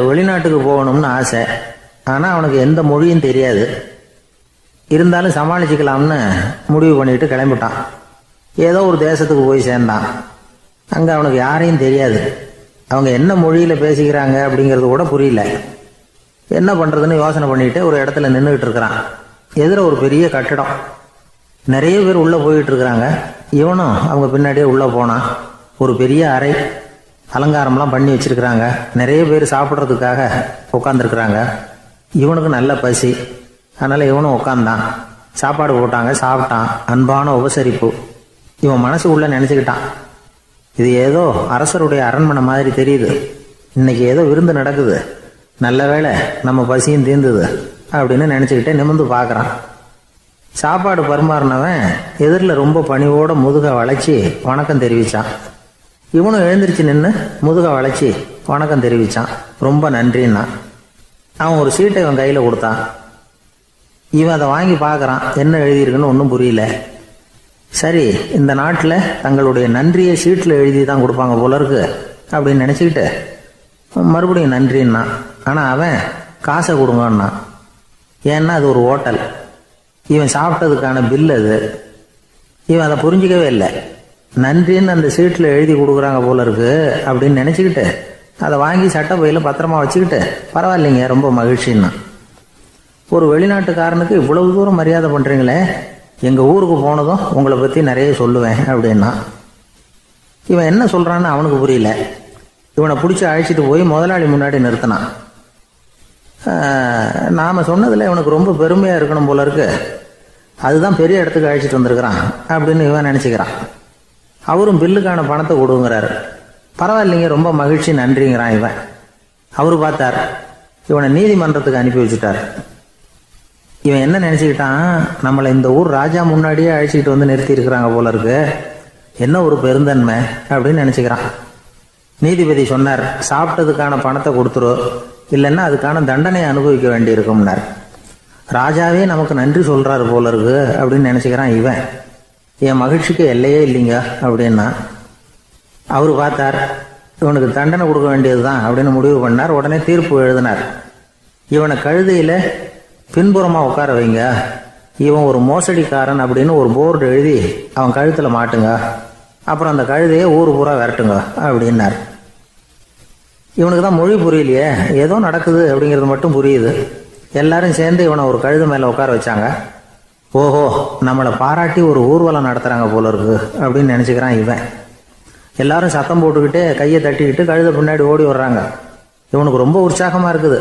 வெளிநாட்டுக்கு போகணும்னு ஆசை. ஆனால் அவனுக்கு எந்த மொழியும் தெரியாது. இருந்தாலும் சமாளிச்சுக்கலாம்னு முடிவு பண்ணிட்டு கிளம்பிட்டான். ஏதோ ஒரு தேசத்துக்கு போய் சேர்ந்தான். அங்கே அவனுக்கு யாரையும் தெரியாது. அவங்க என்ன மொழியில் பேசிக்கிறாங்க அப்படிங்கிறது கூட புரியல. என்ன பண்ணுறதுன்னு யோசனை பண்ணிட்டு ஒரு இடத்துல நின்றுக்கிட்டு இருக்கிறான். எதிர ஒரு பெரிய கட்டடம், நிறைய பேர் உள்ளே போயிட்டு இருக்கிறாங்க. இவனும் அவங்க பின்னாடியே உள்ளே போனான். ஒரு பெரிய அறை, அலங்காரம்லாம் பண்ணி வச்சிருக்கிறாங்க. நிறைய பேர் சாப்பிட்றதுக்காக உட்காந்துருக்குறாங்க. இவனுக்கு நல்ல பசி, அதனால் இவனும் உட்காந்தான். சாப்பாடு போட்டாங்க, சாப்பிட்டான். அன்பான உபசரிப்பு. இவன் மனசுக்குள்ளே நினச்சிக்கிட்டான், இது ஏதோ அரசருடைய அரண்மனை மாதிரி தெரியுது. இன்னைக்கு ஏதோ விருந்து நடக்குது, நல்ல வேளை நம்ம பசியும் தீர்ந்தது அப்படின்னு நினச்சிக்கிட்டே நிமிர்ந்து பார்க்குறான். சாப்பாடு பரிமாறினவன் எதிரில் ரொம்ப பணிவோட முதுக வளைச்சி வணக்கம் தெரிவித்தான். இவனும் எழுந்திரிச்சு நின்று முதுக வளைச்சி வணக்கம் தெரிவித்தான். ரொம்ப நன்றின்னா. அவன் ஒரு சீட்டை இவன் கையில் கொடுத்தான். இவன் அதை வாங்கி பார்க்குறான். என்ன எழுதியிருக்குன்னு ஒன்றும் புரியல. சரி, இந்த நாட்டில் தங்களுடைய நன்றியை சீட்டில் எழுதி தான் கொடுப்பாங்க போல இருக்கு அப்படின்னு நினச்சிக்கிட்டு மறுபடியும் நன்றின்னா. ஆனால் அவன் காசை கொடுங்கன்னா. ஏன்னா அது ஒரு ஹோட்டல், இவன் சாப்பிட்டதுக்கான பில் அது. இவன் அதை புரிஞ்சிக்கவே இல்லை. நன்றின்னு அந்த சீட்டில் எழுதி கொடுக்குறாங்க போல இருக்கு அப்படின்னு நினச்சிக்கிட்டு அதை வாங்கி சட்டை பையில் பத்திரமா வச்சுக்கிட்டு பரவாயில்லைங்க ரொம்ப மகிழ்ச்சின்னா. ஒரு வெளிநாட்டுக்காரனுக்கு இவ்வளவு தூரம் மரியாதை பண்ணுறீங்களே, எங்கள் ஊருக்கு போனதும் உங்களை பற்றி நிறைய சொல்லுவேன் அப்படின்னா. இவன் என்ன சொல்கிறான்னு அவனுக்கு புரியல. இவனை பிடிச்சி அழைச்சிட்டு போய் முதலாளி முன்னாடி நிறுத்தினான். நாம் சொன்னதில் இவனுக்கு ரொம்ப பெருமையாக இருக்கணும் போல இருக்கு, அதுதான் பெரிய இடத்துக்கு அழைச்சிட்டு வந்திருக்கிறான் அப்படின்னு இவன் நினச்சிக்கிறான். அவரும் பில்லுக்கான பணத்தை கொடுங்கிறாரு. பரவாயில்லைங்க ரொம்ப மகிழ்ச்சி நன்றிங்கிறான் இவன். அவரு பார்த்தார், இவனை நீதிமன்றத்துக்கு அனுப்பி வச்சுட்டார். இவன் என்ன நினச்சிக்கிட்டான், நம்மளை இந்த ஊர் ராஜா முன்னாடியே அழைச்சிக்கிட்டு வந்து நிறுத்தி இருக்கிறாங்க போல இருக்கு, என்ன ஒரு பெருந்தன்மை அப்படின்னு நினச்சிக்கிறான். நீதிபதி சொன்னார், சாப்பிட்டதுக்கான பணத்தை கொடுத்துரு, இல்லைன்னா அதுக்கான தண்டனையை அனுபவிக்க வேண்டி இருக்கும்னார். ராஜாவே நமக்கு நன்றி சொல்கிறாரு போல இருக்கு அப்படின்னு நினச்சிக்கிறான் இவன். என் மகிழ்ச்சிக்கு எல்லையே இல்லைங்க அப்படின்னா. அவர் பார்த்தார், இவனுக்கு தண்டனை கொடுக்க வேண்டியது தான் அப்படின்னு முடிவு பண்ணார். உடனே தீர்ப்பு எழுதினார். இவனை கழுதையில் பின்புறமாக உட்கார வைங்க, இவன் ஒரு மோசடிக்காரன் அப்படின்னு ஒரு போர்டு எழுதி அவன் கழுத்தில் மாட்டுங்க, அப்புறம் அந்த கழுதையை ஊரு பூரா விரட்டுங்க அப்படின்னார். இவனுக்கு தான் மொழி புரியலையே, ஏதோ நடக்குது அப்படிங்கிறது மட்டும் புரியுது. எல்லாரும் சேர்ந்து இவனை ஒரு கழுதை மேலே உட்கார வச்சாங்க. ஓஹோ, நம்மளை பாராட்டி ஒரு ஊர்வலம் நடத்துகிறாங்க போல இருக்கு அப்படின்னு நினச்சிக்கிறான் இவன். எல்லாரும் சத்தம் போட்டுக்கிட்டே கையை தட்டிக்கிட்டு கழுதை பின்னாடி ஓடி வர்றாங்க. இவனுக்கு ரொம்ப உற்சாகமாக இருக்குது.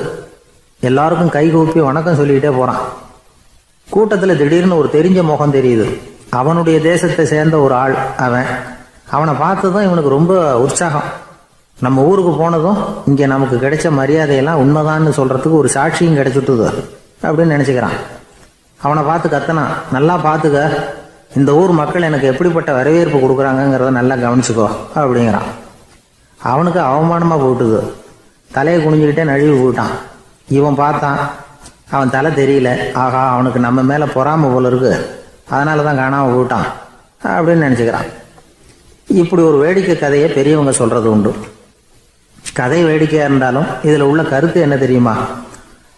எல்லாருக்கும் கை கூப்பி வணக்கம் சொல்லிக்கிட்டே போகிறான். கூட்டத்தில் திடீர்னு ஒரு தெரிஞ்ச முகம் தெரியுது. அவனுடைய தேசத்தை சேர்ந்த ஒரு ஆள் அவன். அவனை பார்த்ததும் இவனுக்கு ரொம்ப உற்சாகம். நம்ம ஊருக்கு போனதும் இங்கே நமக்கு கிடைச்ச மரியாதையெல்லாம் உண்மைதான்னு சொல்கிறதுக்கு ஒரு சாட்சியும் கிடைச்சிட்டுது அப்படின்னு நினச்சிக்கிறான். அவனை பார்த்து கத்தனான், நல்லா பார்த்துக்க, இந்த ஊர் மக்கள் எனக்கு எப்படிப்பட்ட வரவேற்பு கொடுக்குறாங்கங்கிறத நல்லா கவனிச்சுக்கோ அப்படிங்கிறான். அவனுக்கு அவமானமாக போயிட்டுது. தலையை குனிஞ்சுக்கிட்டே நழுவி போயிட்டான். இவன் பார்த்தான், அவன் தலை தெரியல. ஆகா, அவனுக்கு நம்ம மேலே பொறாமை போல இருக்கு, அதனால தான் காணாமல் போயிட்டான் அப்படின்னு நினச்சிக்கிறான். இப்படி ஒரு வேடிக்கை கதையை பெரியவங்க சொல்கிறது உண்டு. கதை வேடிக்கையாக இருந்தாலும் இதில் உள்ள கருத்து என்ன தெரியுமா?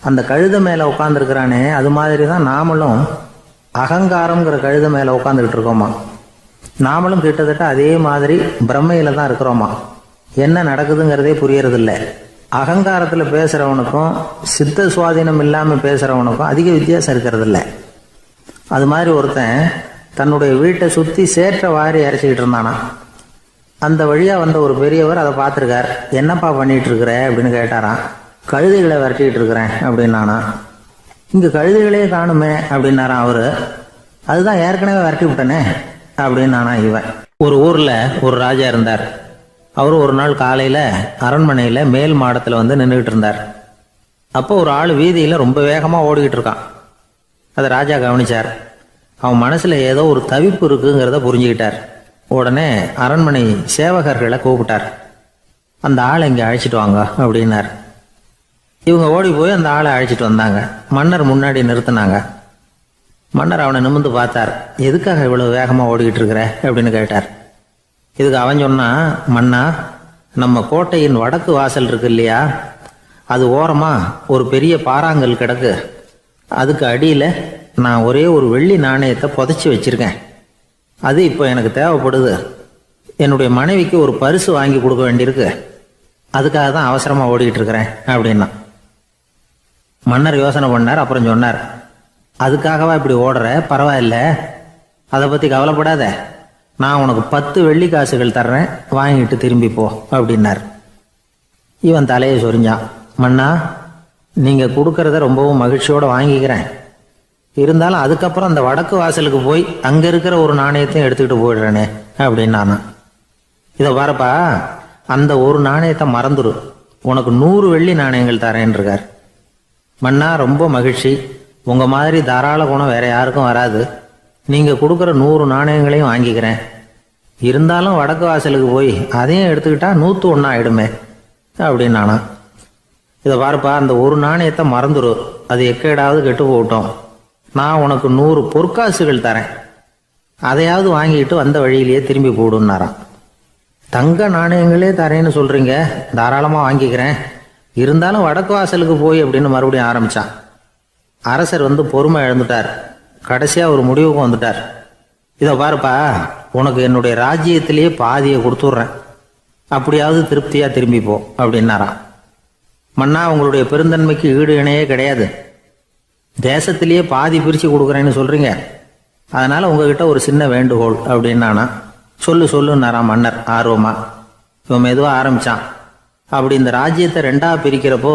அந்த கழுதை மேலே உட்காந்துருக்கிறானே, அது மாதிரி தான் நாமளும் அகங்காரங்கிற கழுதை மேலே உட்காந்துக்கிட்டு இருக்கோமா. நாமளும் கிட்டத்தட்ட அதே மாதிரி பிரம்மையில தான் இருக்கிறோமா. என்ன நடக்குதுங்கிறதே புரியறதில்ல. அகங்காரத்தில் பேசுகிறவனுக்கும் சித்த சுவாதீனம் இல்லாமல் பேசுகிறவனுக்கும் அதிக வித்தியாசம் இருக்கிறதில்ல. அது மாதிரி ஒருத்தன் தன்னுடைய வீட்டை சுற்றி சேற்ற வாரி இறைச்சிக்கிட்டு இருந்தானா. அந்த வழியாக வந்த ஒரு பெரியவர் அதை பார்த்துருக்கார். என்னப்பா பண்ணிகிட்டு இருக்கிற அப்படின்னு கேட்டாராம். கழுதைகளை விரட்டிக்கிட்டு இருக்கிறேன் அப்படின்னானா. இங்கே கழுதைகளே காணுமே அப்படின்னாரான் அவரு. அதுதான் ஏற்கனவே விரட்டி விட்டனே அப்படின்னானா இவன். ஒரு ஊரில் ஒரு ராஜா இருந்தார். அவர் ஒரு நாள் காலையில் அரண்மனையில் மேல் மாடத்தில் வந்து நின்றுக்கிட்டு இருந்தார். அப்போ ஒரு ஆள் வீதியில் ரொம்ப வேகமாக ஓடிக்கிட்டு இருக்கான். அதை ராஜா கவனிச்சார். அவன் மனசில் ஏதோ ஒரு தவிப்பு இருக்குங்கிறத புரிஞ்சுக்கிட்டார். உடனே அரண்மனை சேவகர்களை கூப்பிட்டார். அந்த ஆளை இங்கே அழைச்சிட்டு வாங்க அப்படின்னார். இவங்க ஓடி போய் அந்த ஆளை அழைச்சிட்டு வந்தாங்க. மன்னர் முன்னாடி நிறுத்தினாங்க. மன்னர் அவனை நிமிர்ந்து பார்த்தார். எதுக்காக இவ்வளவு வேகமாக ஓடிக்கிட்டு இருக்கிற அப்படின்னு கேட்டார். இதுக்கு அவன் சொன்னா, மன்னா, நம்ம கோட்டையின் வடக்கு வாசல் இருக்கு இல்லையா, அது ஓரமா ஒரு பெரிய பாறாங்கல் கிடக்கு. அதுக்கு அடியில நான் ஒரே ஒரு வெள்ளி நாணயத்தை புதைச்சி வச்சிருக்கேன். அது இப்போ எனக்கு தேவைப்படுது. என்னுடைய மனைவிக்கு ஒரு பரிசு வாங்கி கொடுக்க வேண்டியிருக்கு. அதுக்காக தான் அவசரமா ஓடிக்கிட்டு இருக்கிறேன் அப்படின்னா. மன்னர் யோசனை பண்ணார். அப்புறம் சொன்னார், அதுக்காகவா இப்படி ஓடுற? பரவாயில்ல, அதை பத்தி கவலைப்படாத. நான் உனக்கு 10 வெள்ளி காசுகள் தர்றேன், வாங்கிட்டு திரும்பி போ அப்படின்னார். இவன் தலையை சொரிஞ்சான். மன்னா, நீங்க கொடுக்கறத ரொம்பவும் மகிழ்ச்சியோட வாங்கிக்கிறேன். இருந்தாலும் அதுக்கப்புறம் அந்த வடக்கு வாசலுக்கு போய் அங்க இருக்கிற ஒரு நாணயத்தையும் எடுத்துக்கிட்டு போயிடுறேனே அப்படின்னானா. இதை பாருப்பா, அந்த ஒரு நாணயத்தை மறந்துரு, உனக்கு 100 வெள்ளி நாணயங்கள் தரேன் இருக்கார். மன்னா, ரொம்ப மகிழ்ச்சி. உங்க மாதிரி தாராள குணம் வேற யாருக்கும் வராது. நீங்க கொடுக்குற 100 நாணயங்களையும் வாங்கிக்கிறேன். இருந்தாலும் வடக்கு வாசலுக்கு போய் அதையும் எடுத்துக்கிட்டா 101 ஆயிடுமே அப்படின்னானா. இதை பாருப்பா, அந்த ஒரு நாணயத்தை மறந்துரு, அது எக்கேடாவது கெட்டு போகட்டும். நான் உனக்கு 100 பொற்காசுகள் தரேன், அதையாவது வாங்கிட்டு வந்த வழியிலேயே திரும்பி போடுன்னாரான். தங்க நாணயங்களே தரேன்னு சொல்றீங்க, தாராளமா வாங்கிக்கிறேன். இருந்தாலும் வடக்கு வாசலுக்கு போய் அப்படின்னு மறுபடியும் ஆரம்பிச்சான். அரசர் பொறுமை இழந்துட்டார். கடைசியா ஒரு முடிவுக்கு வந்துட்டார். இதை பாருப்பா, உனக்கு என்னுடைய ராஜ்யத்திலேயே பாதியை கொடுத்துட்றேன், அப்படியாவது திருப்தியா திரும்பி போ அப்படின்னாராம். மன்னா, உங்களுடைய பெருந்தன்மைக்கு ஈடு இணையே கிடையாது. தேசத்திலேயே பாதி பிரிச்சு கொடுக்குறேன்னு சொல்றீங்க, அதனால உங்ககிட்ட ஒரு சின்ன வேண்டுகோள் அப்படின்னானா. சொல்லுன்னாராம் மன்னர் ஆர்வமா. இவன் மெதுவா ஆரம்பிச்சான். அப்படி இந்த ராஜ்யத்தை 2ஆ பிரிக்கிறப்போ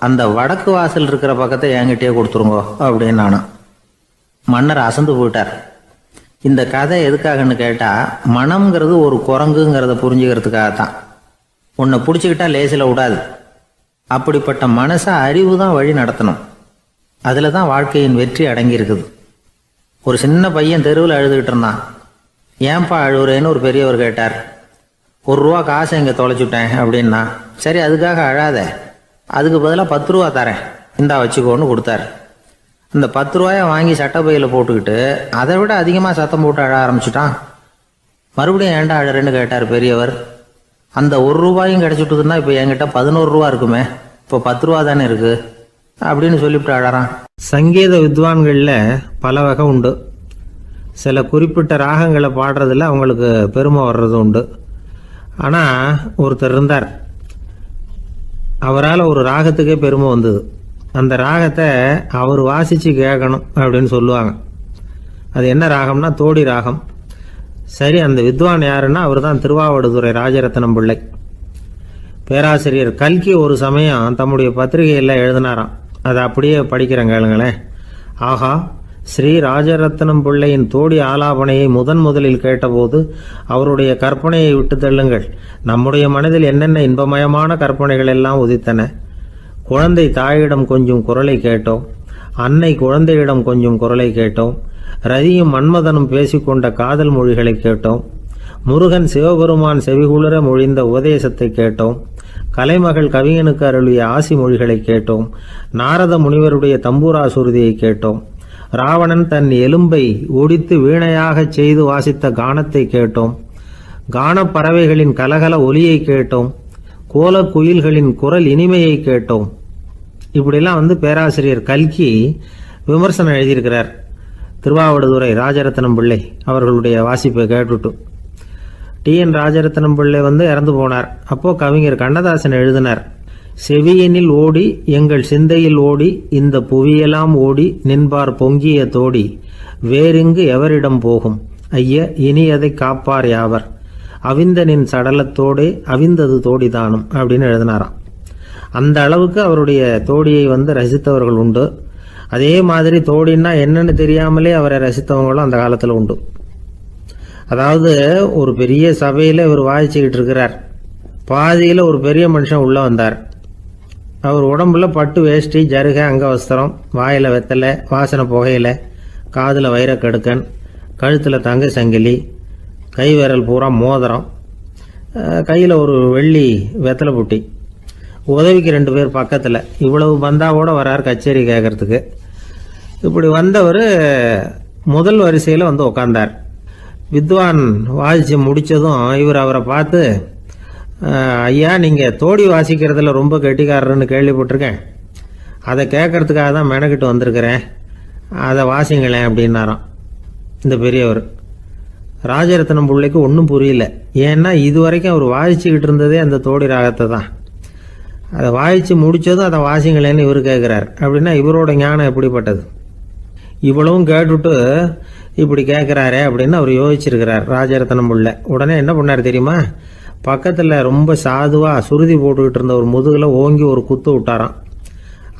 அந்த வடக்கு வாசல் இருக்கிற பக்கத்தை என்கிட்டயே கொடுத்துருங்கோ அப்படின்னானா. மன்னர் அசந்து போயிட்டார். இந்த கதை எதுக்காகன்னு கேட்டா, மனம்ங்கிறது ஒரு குரங்குங்கிறத புரிஞ்சுக்கிறதுக்காகத்தான். உன்னை பிடிச்சிக்கிட்டா லேசில விடாது. அப்படிப்பட்ட மனசை அறிவு தான் வழி நடத்தணும். அதுல தான் வாழ்க்கையின் வெற்றி அடங்கி இருக்குது. ஒரு சின்ன பையன் தெருவில் அழுதுகிட்டு இருந்தான். ஏன்பா அழுவுறேன்னு ஒரு பெரியவர் கேட்டார். 1 ரூபா காசை இங்கே தொலைச்சுட்டேன் அப்படின்னா. சரி, அதுக்காக அழாத, அதுக்கு பதிலாக 10 ரூபா தரேன், இந்தா வச்சுக்கோன்னு கொடுத்தாரு. அந்த 10 ரூபாயை வாங்கி சட்டப்பையில் போட்டுக்கிட்டு அதை விட அதிகமாக சத்தம் போட்டு அழ ஆரம்பிச்சுட்டான். மறுபடியும் ஏன்டா அழறேன்னு கேட்டார் பெரியவர். அந்த 1 ரூபாயும் கிடைச்சிட்டுதுன்னா இப்போ என்கிட்ட 11 ரூபா இருக்குமே, இப்போ 10 ரூபா தானே இருக்கு அப்படின்னு சொல்லிவிட்டு அழறான். சங்கீத வித்வான்கள்ல பல வகை உண்டு. சில குறிப்பிட்ட ராகங்களை பாடுறதுல அவங்களுக்கு பெருமை வர்றது உண்டு. ஆனா ஒருத்தர் இருந்தார், அவரால் ஒரு ராகத்துக்கே பெருமை வந்தது. அந்த ராகத்தை அவர் வாசிச்சு கேட்கணும் அப்படின்னு சொல்லுவாங்க. அது என்ன ராகம்னா தோடி ராகம். சரி, அந்த வித்வான் யாருன்னா அவர் தான் திருவாவடுதுறை ராஜரத்னம் பிள்ளை. பேராசிரியர் கல்கி ஒரு சமயம் தம்முடைய பத்திரிகையில் எழுதினாராம். அதை அப்படியே படிக்கிறேன் கேளுங்களேன். ஆஹா, ஸ்ரீ ராஜரத்னம் பிள்ளையின் தோடி ஆலாபனையை முதலில் கேட்டபோது அவருடைய கற்பனையை விட்டு தள்ளுங்கள். நம்முடைய மனதில் என்னென்ன இன்பமயமான கற்பனைகள் எல்லாம் உதித்தன. குழந்தை தாயிடம் கொஞ்சம் குரலை கேட்டோம், அன்னை குழந்தையிடம் கொஞ்சம் குரலை கேட்டோம், ரதியும் மன்மதனும் பேசிக்கொண்ட காதல் மொழிகளை கேட்டோம், முருகன் சிவபெருமான் செவிகுளிர மொழிந்த உபதேசத்தை கேட்டோம், கலைமகள் கவிஞனுக்கு அருளிய ஆசி மொழிகளை கேட்டோம், நாரத முனிவருடைய தம்பூரா சுருதியை கேட்டோம், ராவணன் தன் எலும்பை ஒடித்து வீணையாகச் செய்து வாசித்த கானத்தை கேட்டோம், கானப் பறவைகளின் கலகல ஒலியை கேட்டோம், கோல குயில்களின் குரல் இனிமையை கேட்டோம். இப்படிலாம் பேராசிரியர் கல்கி விமர்சனம் எழுதியிருக்கிறார். திருவாவடுதுறை ராஜரத்னம் பிள்ளை அவர்களுடைய வாசிப்பை கேட்டுட்டு டி.என். ராஜரத்னம் பிள்ளை இறந்து போனார். அப்போ கவிஞர் கண்ணதாசன் எழுதினார், செவியனில் ஓடி எங்கள் சிந்தையில் ஓடி இந்த புவியெல்லாம் ஓடி நின்பார் பொங்கிய தோடி வேறிங்கு எவரிடம் போகும் ஐய இனி அதை காப்பார் யாவர் அவிந்தனின் சடலத்தோடே அவிந்தது தோடிதானும் அப்படின்னு எழுதினாராம். அந்த அளவுக்கு அவருடைய தோடியை ரசித்தவர்கள் உண்டு. அதே மாதிரி தோடின்னா என்னன்னு தெரியாமலே அவரை ரசித்தவங்களும் அந்த காலத்தில் உண்டு. அதாவது ஒரு பெரிய சபையில் இவர் வாசிச்சுக்கிட்டு இருக்கிறார். பாதியில் ஒரு பெரிய மனுஷன் உள்ள வந்தார். அவர் உடம்புல பட்டு வேஷ்டி, ஜருகை, அங்கவஸ்திரம், வாயில வெத்தலை, வாசனை புகையில, காதில் வைரக்கடுக்கன், கழுத்தில் தங்க சங்கிலி, கை விரல் பூரா மோதிரம், கையில் ஒரு வெள்ளி வெத்தலை புட்டி, உதவிக்கு 2 பேர் பக்கத்தில். இவ்வளவு பந்தாவோட வரார் கச்சேரி கேட்கறதுக்கு. இப்படி வந்தவர் முதல் வரிசையில் உட்கார்ந்தார். வித்வான் வாசிச்சு முடிச்சதும் இவர் அவரை பார்த்து, ஐயா, நீங்கள் தோடி வாசிக்கிறதுல ரொம்ப கெட்டிக்காரர்னு கேள்விப்பட்டிருக்கேன். அதை கேட்கறதுக்காக தான் மெனக்கிட்டு வந்திருக்கிறேன். அதை வாசிங்களேன் அப்படின்னாராம் இந்த பெரியவர். ராஜரத்னம் பிள்ளைக்கு ஒன்றும் புரியல. ஏன்னா இது வரைக்கும் அவர் வாசிச்சுக்கிட்டு இருந்ததே அந்த தோடி ராகத்தை தான். அதை வாசித்து முடித்ததும் அதை வாசிங்களேன்னு இவர் கேட்குறார். அப்படின்னா இவரோட ஞானம் எப்படிப்பட்டது? இவ்வளவும் கேட்டுட்டு இப்படி கேட்குறாரே அப்படின்னு அவர் யோசிச்சிருக்கிறார் ராஜரத்னம் பிள்ளை. உடனே என்ன பண்ணார் தெரியுமா? பக்கத்தில் ரொம்ப சாதுவாக சுருதி போட்டுக்கிட்டு இருந்த ஒரு முதுகில் ஓங்கி ஒரு குத்து விட்டாராம்.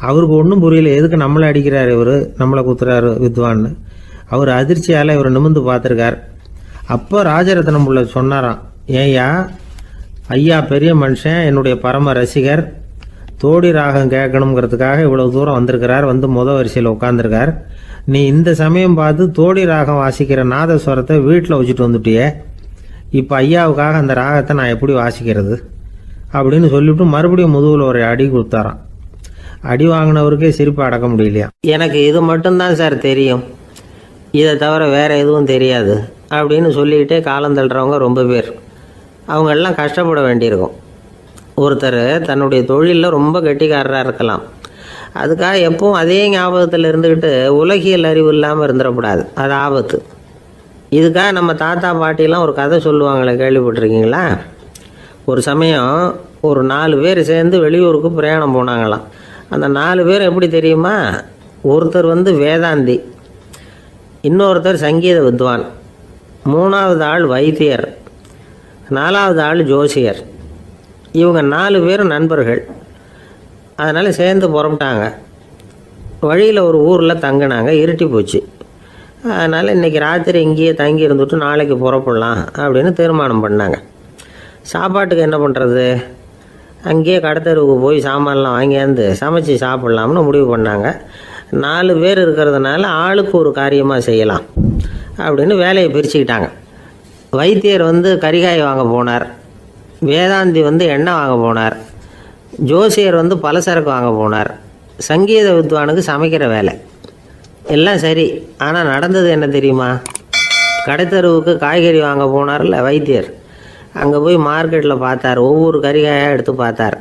அவருக்கு ஒன்றும் புரியல, எதுக்கு நம்மளை அடிக்கிறார் இவர், நம்மளை குத்துறாரு வித்வான்னு. அவர் அதிர்ச்சியால் இவர் நிமிர்ந்து பார்த்துருக்கார். அப்போ ராஜரத்னம் பிள்ளை சொன்னாராம், ஏய்யா ஐயா பெரிய மனுஷன், என்னுடைய பரம ரசிகர், தோடி ராகம் கேட்கணுங்கிறதுக்காக இவ்வளோ தூரம் வந்திருக்கிறார், வந்து வரிசையில் உட்காந்துருக்கார். நீ இந்த சமயம் பார்த்து தோடி ராகம் வாசிக்கிற நாதஸ்வரத்தை வீட்டில் வச்சுட்டு வந்துட்டியே, இப்போ ஐயாவுக்காக அந்த ராகத்தை நான் எப்படி வாசிக்கிறது அப்படின்னு சொல்லிவிட்டு மறுபடியும் முதுகில் ஒரு அடி கொடுத்தாராம். அடி வாங்கினவருக்கே சிரிப்பு அடக்க முடியலையா. எனக்கு இது மட்டும்தான் சார் தெரியும், இதை தவிர வேற எதுவும் தெரியாது அப்படின்னு சொல்லிக்கிட்டே காலம் தள்ளுறவங்க ரொம்ப பேர். அவங்கெல்லாம் கஷ்டப்பட வேண்டியிருக்கும். ஒருத்தர் தன்னுடைய தொழிலில் ரொம்ப கெட்டிக்காரராக இருக்கலாம், அதுக்காக எப்பவும் அதே ஞாபகத்தில் இருந்துக்கிட்டு உலகியல் அறிவு இல்லாமல் இருந்துடக்கூடாது, அது ஆபத்து. இதுக்காக நம்ம தாத்தா பாட்டிலாம் ஒரு கதை சொல்லுவாங்களே, கேள்விப்பட்டிருக்கீங்களா? ஒரு சமயம் ஒரு 4 பேர் சேர்ந்து வெளியூருக்கு பிரயாணம் போனாங்களாம். அந்த 4 பேர் எப்படி தெரியுமா? ஒருத்தர் வேதாந்தி, இன்னொருத்தர் சங்கீத வித்வான், 3வது ஆள் வைத்தியர், 4வது ஆள் ஜோசியர். இவங்க 4 பேரும் நண்பர்கள். அதனால் சேர்ந்து புறப்பட்டாங்க. வழியில் ஒரு ஊரில் தங்கினாங்க. இருட்டி போச்சு. அதனால் இன்றைக்கி ராத்திரி இங்கேயே தங்கி இருந்துட்டு நாளைக்கு புறப்படலாம் அப்படின்னு தீர்மானம் பண்ணாங்க. சாப்பாட்டுக்கு என்ன பண்ணுறது? அங்கேயே கடத்தெருவுக்கு போய் சாமான்லாம் வாங்கியாந்து சமைச்சு சாப்பிட்லாம்னு முடிவு பண்ணாங்க. 4 பேர் இருக்கிறதுனால ஆளுக்கு ஒரு காரியமாக செய்யலாம் அப்படின்னு வேலையை பிரிச்சுக்கிட்டாங்க. வைத்தியர் கரிகாய் வாங்க போனார், வேதாந்தி எண்ணெய் வாங்க போனார், ஜோசியர் பலசரக்கு வாங்க போனார், சங்கீத வித்வானுக்கு சமைக்கிற வேலை. எல்லாம் சரி. ஆனால் நடந்தது என்ன தெரியுமா? கடைத்தெருவுக்கு காய்கறி வாங்க போனார்ல வைத்தியர், அங்கே போய் மார்க்கெட்டில் பார்த்தார். ஒவ்வொரு கறிகாயாக எடுத்து பார்த்தார்.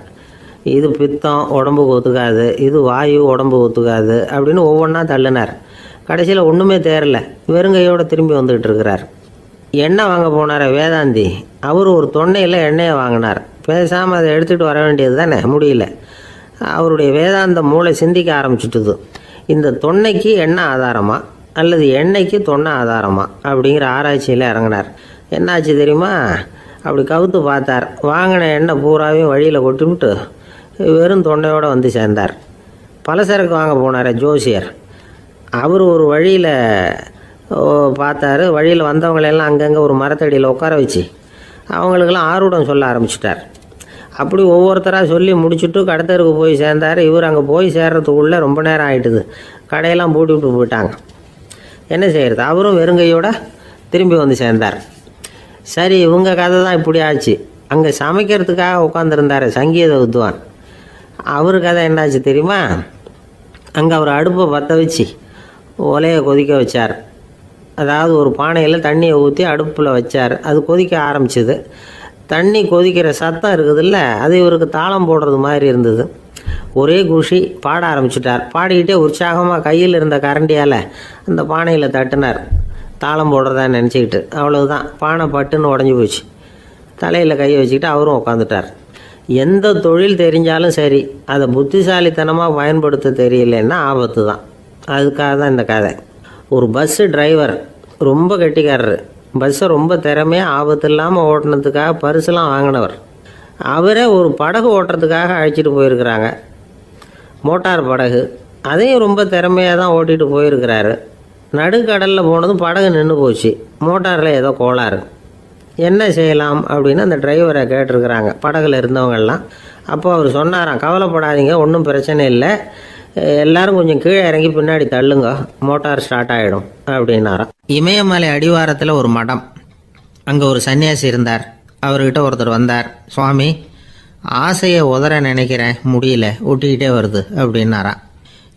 இது பித்தம், உடம்புக்கு ஒத்துக்காது, இது வாயு, உடம்புக்கு ஒத்துக்காது அப்படின்னு ஒவ்வொன்றா தள்ளினார். கடைசியில் ஒன்றுமே தேரல, வெறுங்கையோடு திரும்பி வந்துக்கிட்டு இருக்கிறார். எண்ணெய் வாங்க போனார் வேதாந்தி, அவர் ஒரு தொன்னையில் எண்ணெயை வாங்கினார். பேசாமல் அதை எடுத்துகிட்டு வர வேண்டியது தானே, முடியல. அவருடைய வேதாந்த மூளை சிந்திக்க ஆரம்பிச்சுட்டுது. இந்த தொன்னைக்கு எண்ணெய் ஆதாரமா அல்லது எண்ணெய்க்கு தொன்னை ஆதாரமா அப்படிங்கிற ஆராய்ச்சியில் இறங்கினார். என்னாச்சு தெரியுமா? அப்படி கவுத்து பார்த்தார். வாங்கின எண்ணெய் பூராவையும் வழியில் கொட்டிவிட்டு வெறும் தொண்டையோடு சேர்ந்தார். பலசரக்கு வாங்க போனார் ஜோசியர், அவர் ஒரு வழியில் பார்த்தாரு. வழியில் வந்தவங்களெல்லாம் அங்கங்கே ஒரு மரத்தடியில் உட்கார வச்சு அவங்களுக்கெல்லாம் ஆர்வம் சொல்ல ஆரம்பிச்சிட்டார். அப்படி ஒவ்வொருத்தராக சொல்லி முடிச்சுட்டு கடத்தருக்கு போய் சேர்ந்தார். இவர் அங்கே போய் சேர்றதுக்குள்ளே ரொம்ப நேரம் ஆகிட்டுது. கடையெல்லாம் பூட்டி விட்டு போயிட்டாங்க. என்ன செய்கிறது? அவரும் வெறுங்கையோடு திரும்பி சேர்ந்தார். சரி, இவங்க கதை தான் இப்படி ஆச்சு. அங்கே சமைக்கிறதுக்காக உட்காந்துருந்தார் சங்கீத வித்வான், அவர் கதை என்னாச்சு தெரியுமா? அங்கே அவர் அடுப்பை பற்ற வச்சு ஒலையை கொதிக்க வச்சார். அதாவது ஒரு பானையில் தண்ணியை ஊற்றி அடுப்பில் வச்சார். அது கொதிக்க ஆரம்பிச்சிது. தண்ணி கொதிக்கிற சத்தம் இருக்குதுல்ல, அது இவருக்கு தாளம் போடுறது மாதிரி இருந்தது. ஒரே குஷி, பாட ஆரம்பிச்சிட்டார். பாடிக்கிட்டே உற்சாகமாக கையில் இருந்த கரண்டியால் அந்த பானையில் தட்டினார், தாளம் போடுறதா நினச்சிக்கிட்டு. அவ்வளவுதான், பானை பட்டுன்னு உடஞ்சி போச்சு. தலையில் கையை வச்சுக்கிட்டு அவரும் உட்காந்துட்டார். எந்த தொழில் தெரிஞ்சாலும் சரி, அதை புத்திசாலித்தனமாக பயன்படுத்த தெரியலன்னா ஆபத்து தான். அதுக்காக தான் இந்த கதை. ஒரு பஸ்ஸு டிரைவர் ரொம்ப கெட்டிக்காரர். பஸ்ஸை ரொம்ப திறமையாக ஆபத்து இல்லாமல் ஓட்டினதுக்காக பரிசுலாம் வாங்கினவர். அவரே ஒரு படகு ஓட்டுறதுக்காக அழைச்சிட்டு போயிருக்கிறாங்க, மோட்டார் படகு. அதையும் ரொம்ப திறமையாக தான் ஓட்டிகிட்டு போயிருக்கிறாரு. நடுக்கடலில் போனதும் படகு நின்று போச்சு. மோட்டாரில் ஏதோ கோளாறு. என்ன செய்யலாம் அப்படின்னு அந்த டிரைவரை கேட்டிருக்கிறாங்க படகுல இருந்தவங்கெல்லாம். அப்போ அவர் சொன்னாராம், கவலைப்படாதீங்க, ஒன்றும் பிரச்சனை இல்லை, எல்லாரும் கொஞ்சம் கீழே இறங்கி பின்னாடி தள்ளுங்க, மோட்டார் ஸ்டார்ட் ஆகிடும் அப்படின்னாராம். இமயமலை அடிவாரத்தில் ஒரு மடம். அங்கே ஒரு சன்னியாசி இருந்தார். அவர்கிட்ட ஒருத்தர் வந்தார். சுவாமி, ஆசையை உதற நினைக்கிறேன், முடியல, ஒட்டிக்கிட்டே வருது அப்படின்னாராம்.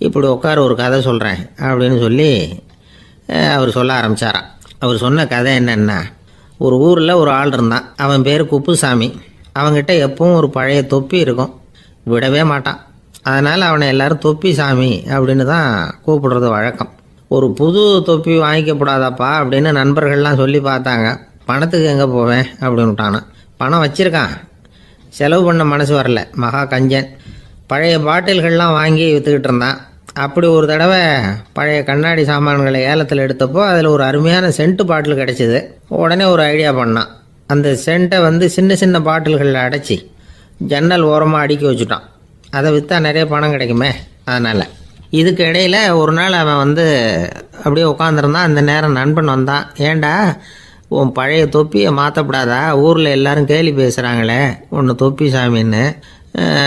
இப்படி உட்கார, ஒரு கதை சொல்கிறேன் அப்படின்னு சொல்லி அவர் சொல்ல ஆரம்பித்தாராம். அவர் சொன்ன கதை என்னென்னா, ஒரு ஊரில் ஒரு ஆள் இருந்தான். அவன் பேர் குப்புசாமி. அவங்ககிட்ட எப்பவும் ஒரு பழைய தொப்பி இருக்கும், விடவே மாட்டான். அதனால் அவனை எல்லாரும் தொப்பி சாமி அப்படின்னு தான் கூப்பிடுறது வழக்கம். ஒரு புது தொப்பி வாங்கிக்கப்படாதாப்பா அப்படின்னு நண்பர்கள்லாம் சொல்லி பார்த்தாங்க. பணத்துக்கு எங்கே போவேன் அப்படின்னு விட்டானான். பணம் வச்சுருக்கான், செலவு பண்ண மனசு வரல. மகா கஞ்சன். பழைய பாட்டில்கள்லாம் வாங்கி விற்றுக்கிட்டு இருந்தான். அப்படி ஒரு தடவை பழைய கண்ணாடி சாமான்களை ஏலத்தில் எடுத்தப்போ அதில் ஒரு அருமையான சென்ட்டு பாட்டில் கிடச்சிது. உடனே ஒரு ஐடியா பண்ணான். அந்த சென்ட்டை சின்ன சின்ன பாட்டில்களில் அடைச்சி ஜன்னல் ஓரமாக அடுக்கி வச்சுட்டான். அதை விற்றா நிறைய பணம் கிடைக்குமே, அதனால். இதுக்கு இடையில் ஒரு நாள் அவன் அப்படியே உட்காந்துருந்தான். அந்த நேரம் நண்பன் வந்தான். ஏண்டா உன் பழைய தொப்பியை மாற்றப்படாதா, ஊரில் எல்லாரும் கேலி பேசுகிறாங்களே ஒன்று தொப்பி சாமின்னு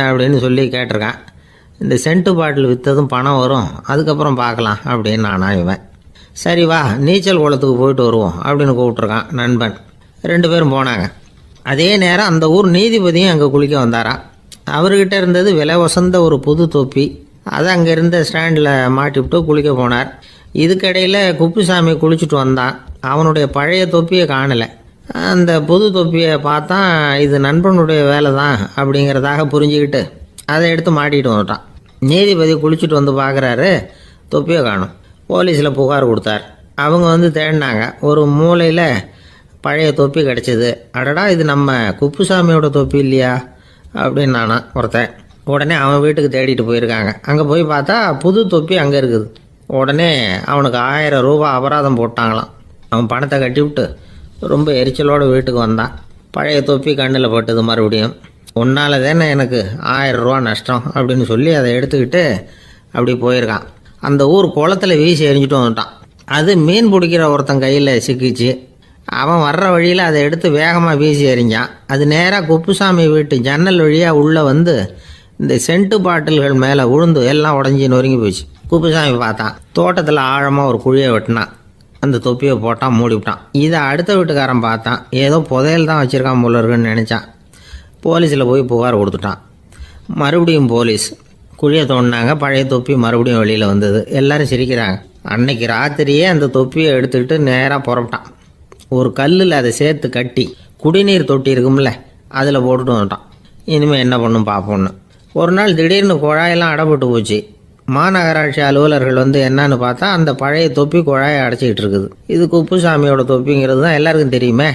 அப்படின்னு சொல்லி கேட்டிருக்கான். இந்த சென்ட்டு பாட்டில் விற்றதும் பணம் வரும், அதுக்கப்புறம் பார்க்கலாம் அப்படின்னு நானா இவன். சரி வா நீச்சல் குளத்துக்கு போயிட்டு வருவோம் அப்படின்னு கூப்பிட்ருக்கான் நண்பன். 2 பேரும் போனாங்க. அதே நேரம் அந்த ஊர் நீதிபதியும் அங்கே குளிக்க வந்தாராம். அவர்கிட்ட இருந்தது விலை வசந்த ஒரு புது தொப்பி. அதை அங்கே இருந்த ஸ்டாண்டில் மாட்டிவிட்டு குளிக்க போனார். இதுக்கிடையில் குப்புசாமி குளிச்சுட்டு வந்தான். அவனுடைய பழைய தொப்பியை காணலை. அந்த புது தொப்பியை பார்த்தா இது நண்பனுடைய வேலை தான் அப்படிங்கிறதாக புரிஞ்சுக்கிட்டு அதை எடுத்து மாட்டிகிட்டு வந்துட்டான். நீதிபதி குளிச்சுட்டு வந்து பார்க்குறாரு, தொப்பியை காணும். போலீஸில் புகார் கொடுத்தார். அவங்க தேடினாங்க. ஒரு மூலையில் பழைய தொப்பி கிடச்சிது. அடடா இது நம்ம குப்புசாமியோட தொப்பி இல்லையா அப்படின்னு நானா ஒருத்தன். உடனே அவன் வீட்டுக்கு தேடிட்டு போயிருக்காங்க. அங்கே போய் பார்த்தா புது தொப்பி அங்கே இருக்குது. உடனே அவனுக்கு 1000 ரூபா அபராதம் போட்டாங்களாம். அவன் பணத்தை கட்டிவிட்டு ரொம்ப எரிச்சலோடு வீட்டுக்கு வந்தான். பழைய தொப்பி கண்ணில் பட்டது. மறுபடியும் உன்னால் தானே எனக்கு 1000 ரூபா நஷ்டம் அப்படின்னு சொல்லி அதை எடுத்துக்கிட்டு அப்படி போயிருக்கான். அந்த ஊர் குளத்தில் வீசி எரிஞ்சிட்டு வந்துட்டான். அது மீன் பிடிக்கிற ஒருத்தன் கையில் சிக்கிச்சு. அவன் வர்ற வழியில் அதை எடுத்து வேகமாக வீசி எறிஞ்சான். அது நேராக குப்புசாமி வீட்டு ஜன்னல் வழியாக உள்ளே இந்த சென்ட்டு பாட்டில்கள் மேலே விழுந்து எல்லாம் உடஞ்சி நொறுங்கி போச்சு. குப்புசாமி பார்த்தான். தோட்டத்தில் ஆழமாக ஒரு குழியை வெட்டினான். அந்த தொப்பியை போட்டான், மூடிவிட்டான். இதை அடுத்த வீட்டுக்காரன் பார்த்தான். ஏதோ புதையல் தான் வச்சுருக்கான் போல இருக்குன்னு நினச்சான். போலீஸில் போய் புகார் கொடுத்துட்டான். மறுபடியும் போலீஸ் குழியை தோண்டினாங்க. பழைய தொப்பி மறுபடியும் வெளியில் வந்தது. எல்லோரும் சிரிக்கிறாங்க. அன்னைக்கு ராத்திரியே அந்த தொப்பியை எடுத்துக்கிட்டு நேராக புறப்பட்டான். ஒரு கல்லில் அதை சேர்த்து கட்டி குடிநீர் தொட்டி இருக்கும்ல அதில் போட்டுட்டு வந்துட்டான். இனிமேல் என்ன பண்ணும் பார்ப்போன்னு. ஒரு நாள் திடீர்னு குழாயெல்லாம் அடைப்பட்டு போச்சு. மாநகராட்சி அலுவலர்கள் என்னன்னு பார்த்தா அந்த பழைய தொப்பி குழாயை அடைச்சிக்கிட்டு இருக்குது. இது குப்புசாமியோட தொப்பிங்கிறது தான் எல்லாருக்கும் தெரியுமே.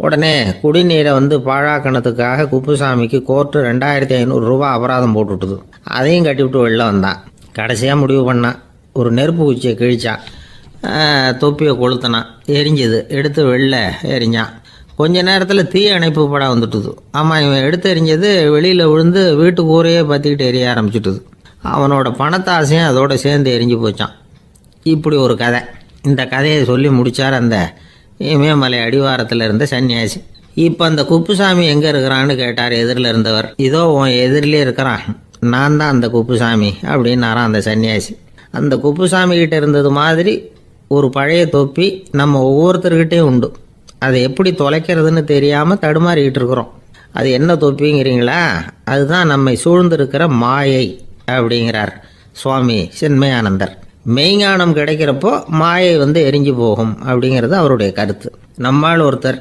உடனே குடிநீரை பாழாக்கணத்துக்காக குப்புசாமிக்கு கோர்ட்டு 2500 ரூபா அபராதம் போட்டுவிட்டுது. அதையும் கட்டிவிட்டு வெளில வந்தான். கடைசியாக முடிவு பண்ணான். ஒரு நெருப்பு குச்சியை கிழிச்சான். தொப்பியை கொளுத்தினான். எரிஞ்சது. எடுத்து வெளில எரிஞ்சான். கொஞ்ச நேரத்தில் தீ அணைப்பு படம் வந்துட்டுது. ஆமாம், இவன் எடுத்து எரிஞ்சது வெளியில் விழுந்து வீட்டு கூரையே பற்றிக்கிட்டு எரிய ஆரம்பிச்சுட்டுது. அவனோட பணத்தாசையும் அதோடு சேர்ந்து எரிஞ்சு போச்சான். இப்படி ஒரு கதை. இந்த கதையை சொல்லி முடித்தார் அந்த இமயமலை அடிவாரத்தில் இருந்த சன்னியாசி. இப்போ அந்த குப்புசாமி எங்கே இருக்கிறான்னு கேட்டார் எதிரில் இருந்தவர். இதோ உன் எதிரிலே இருக்கிறான், நான் தான் அந்த குப்புசாமி அப்படின்னாரான் அந்த சன்னியாசி. அந்த குப்புசாமி கிட்ட இருந்தது மாதிரி ஒரு பழைய தொப்பி நம்ம ஒவ்வொருத்தர்கிட்டையும் உண்டு. அதை எப்படி தொலைக்கிறதுன்னு தெரியாமல் தடுமாறிக்கிட்டு இருக்கிறோம். அது என்ன தொப்பிங்கிறீங்களா? அதுதான் நம்மை சூழ்ந்திருக்கிற மாயை அப்படிங்கிறார் சுவாமி சின்மயானந்தர். மெய்ஞானம் கிடைக்கிறப்போ மாயை எரிஞ்சு போகும் அப்படிங்கிறது அவருடைய கருத்து. நம்மால் ஒருத்தர்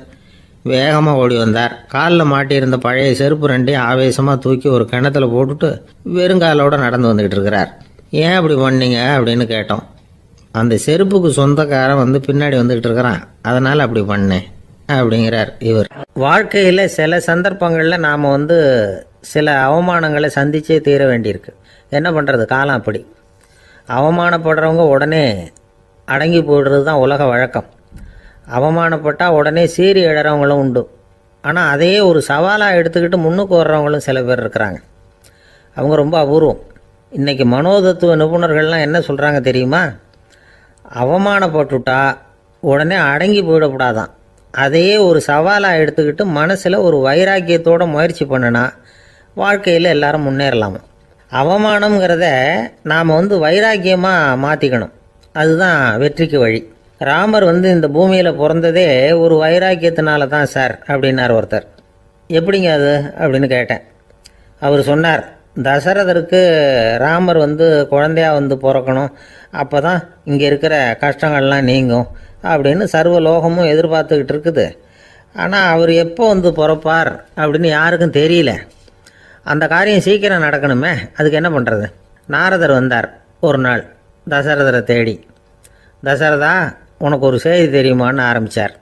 வேகமாக ஓடி வந்தார். காலில் மாட்டியிருந்த பழைய செருப்பு 2 ஆவேசமாக தூக்கி ஒரு கிணத்துல போட்டுட்டு வெறுங்காலோடு நடந்து வந்துக்கிட்டு இருக்கிறார். ஏன் அப்படி பண்ணீங்க அப்படின்னு கேட்டோம். அந்த செருப்புக்கு சொந்தக்காரன் பின்னாடி வந்துக்கிட்டு இருக்கிறான், அதனால் அப்படி பண்ணேன் அப்படிங்கிறார் இவர். வாழ்க்கையில் சில சந்தர்ப்பங்களில் நாம் சில அவமானங்களை சந்திச்சே தீர வேண்டியிருக்கு. என்ன பண்ணுறது, காலம் அப்படி. அவமானப்படுறவங்க உடனே அடங்கி போய்டுறது தான் உலக வழக்கம். அவமானப்பட்டால் உடனே சீறி எழறவங்களும் உண்டு. ஆனால் அதையே ஒரு சவாலாக எடுத்துக்கிட்டு முன்னுக்கு வர்றவங்களும் சில பேர் இருக்கிறாங்க. அவங்க ரொம்ப அபூர்வம். இன்றைக்கி மனோதத்துவ நிபுணர்கள்லாம் என்ன சொல்கிறாங்க தெரியுமா? அவமானப்பட்டுட்டா உடனே அடங்கி போயிடக்கூடாதான். அதையே ஒரு சவாலாக எடுத்துக்கிட்டு மனசில் ஒரு வைராக்கியத்தோடு முயற்சி பண்ணினா வாழ்க்கையில் எல்லாரும் முன்னேறலாம். அவமானங்கிறத நாம் வைராக்கியமாக மாற்றிக்கணும். அதுதான் வெற்றிக்கு வழி. ராமர் இந்த பூமியில் பிறந்ததே ஒரு வைராக்கியத்தினால தான் சார் அப்படின்னார் ஒருத்தர். எப்படிங்க அது அப்படின்னு கேட்டேன். அவர் சொன்னார், தசரதருக்கு ராமர் குழந்தையாக பிறக்கணும், அப்போ தான் இங்கே இருக்கிற கஷ்டங்கள்லாம் நீங்கும் அப்படின்னு சர்வ லோகமும் எதிர்பார்த்துக்கிட்டு இருக்குது. ஆனால் அவர் எப்போ வந்து பிறப்பார் அப்படின்னு யாருக்கும் தெரியல. அந்த காரியம் சீக்கிரம் நடக்கணுமே, அதுக்கு என்ன பண்ணுறது? நாரதர் வந்தார் ஒரு நாள் தசரதரை தேடி. தசரதா, உனக்கு ஒரு செய்தி தெரியுமான்னு ஆரம்பித்தார்.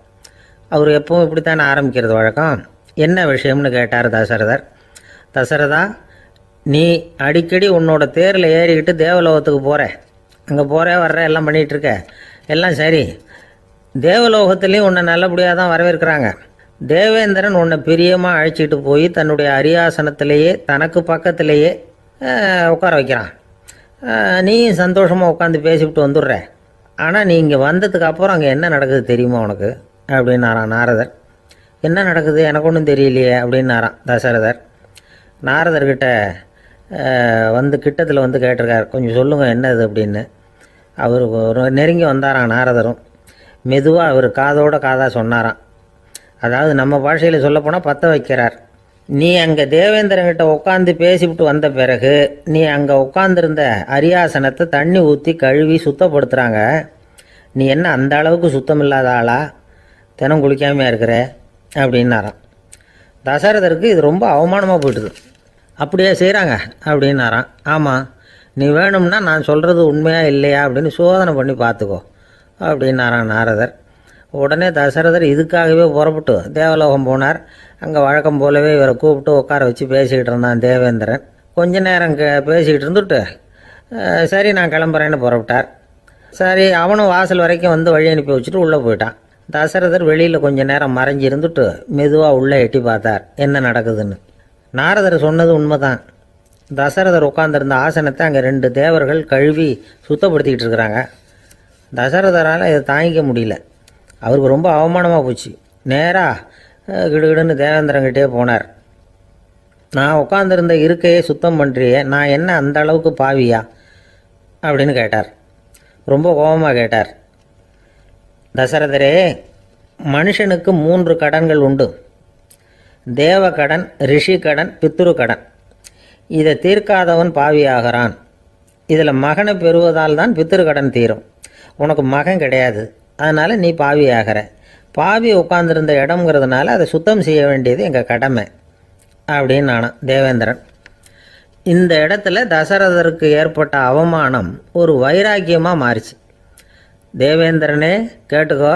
அவர் எப்பவும் இப்படித்தானே ஆரம்பிக்கிறது வழக்கம். என்ன விஷயம்னு கேட்டார் தசரதர். தசரதா, நீ அடிக்கடி உன்னோட தேரில் ஏறிக்கிட்டு தேவலோகத்துக்கு போகிற, அங்கே போகிற வர்ற எல்லாம் பண்ணிகிட்ருக்க, எல்லாம் சரி. தேவலோகத்துலேயும் உன்னை நல்லபடியாக தான் வரவேற்கிறாங்க. தேவேந்திரன் உன்னை பிரியமாக அழைச்சிட்டு போய் தன்னுடைய அரியாசனத்திலேயே தனக்கு பக்கத்திலேயே உட்கார வைக்கிறான். நீயும் சந்தோஷமாக உட்காந்து பேசிவிட்டு வந்துடுற. ஆனால் நீ இங்கே வந்ததுக்கு அப்புறம் அங்கே என்ன நடக்குது தெரியுமா உனக்கு அப்படின்னாரான் நாரதர். என்ன நடக்குது எனக்கு ஒன்றும் தெரியலையே அப்படின்னாரான் தசரதர். நாரதர்கிட்ட வந்து கிட்டத்தில் வந்து கேட்டிருக்கார், கொஞ்சம் சொல்லுங்கள் என்னது அப்படின்னு. அவர் நெருங்கி வந்தாரான் நாரதரும். மெதுவாக அவர் காதோட காதாக சொன்னாராம். அதாவது நம்ம பாஷையில் சொல்லப்போனால் பற்ற வைக்கிறார். நீ அங்கே தேவேந்திரங்கிட்ட உட்காந்து பேசிவிட்டு வந்த பிறகு நீ அங்கே உட்காந்துருந்த அரியாசனத்தை தண்ணி ஊற்றி கழுவி சுத்தப்படுத்துகிறாங்க. நீ என்ன அந்த அளவுக்கு சுத்தம் இல்லாத ஆளா? தினம் குளிக்காமையாக இருக்கிற அப்படின்னாராம். தசரதருக்கு இது ரொம்ப அவமானமாக போயிட்டுது. அப்படியே செய்கிறாங்க அப்படின்னாராம். ஆமாம், நீ வேணும்னா நான் சொல்கிறது உண்மையாக இல்லையா அப்படின்னு சோதனை பண்ணி பார்த்துக்கோ அப்படின்னாரான் நாரதர். உடனே தசரதர் இதுக்காகவே புறப்பட்டு தேவலோகம் போனார். அங்கே வழக்கம் போலவே இவரை கூப்பிட்டு உட்கார வச்சு பேசிக்கிட்டு இருந்தான் தேவேந்திரன். கொஞ்ச நேரம் பேசிக்கிட்டு இருந்துட்டு சரி நான் கிளம்புறேன்னு புறப்பட்டார். சரி, அவனும் வாசல் வரைக்கும் வந்து வழி அனுப்பி வச்சுட்டு உள்ளே போயிட்டான். தசரதர் வெளியில் கொஞ்ச நேரம் மறைஞ்சி இருந்துட்டு மெதுவாக உள்ளே எட்டி பார்த்தார் என்ன நடக்குதுன்னு. நாரதர் சொன்னது உண்மைதான். தசரதர் உட்காந்துருந்த ஆசனத்தை அங்கே 2 தேவர்கள் கழுவி சுத்தப்படுத்திக்கிட்டு இருக்கிறாங்க. தசரதரால் இதை தாங்கிக்க முடியல. அவருக்கு ரொம்ப அவமானமாக போச்சு. நேராக கிடுகிடுன்னு தேவேந்திரங்கிட்டே போனார். நான் உட்காந்துருந்த இருக்கையே சுத்தம் பண்ணுறியே, நான் என்ன அந்த அளவுக்கு பாவியா அப்படின்னு கேட்டார். ரொம்ப கோபமாக கேட்டார். தசரதரே, மனுஷனுக்கு 3 கடன்கள் உண்டு. தேவ கடன், ரிஷி கடன், பித்ரு கடன். இதை தீர்க்காதவன் பாவியாகிறான். இதில் மகனை பெறுவதால் தான் பித்ரு கடன் தீரும். உனக்கு மகன் கிடையாது, அதனால் நீ பாவி ஆகிற. பாவி உட்காந்துருந்த இடம்ங்கிறதுனால அதை சுத்தம் செய்ய வேண்டியது எங்கள் கடமை அப்படின்னு நானும் தேவேந்திரன். இந்த இடத்துல தசரதருக்கு ஏற்பட்ட அவமானம் ஒரு வைராக்கியமாக மாறிச்சு. தேவேந்திரனே கேட்டுக்கோ,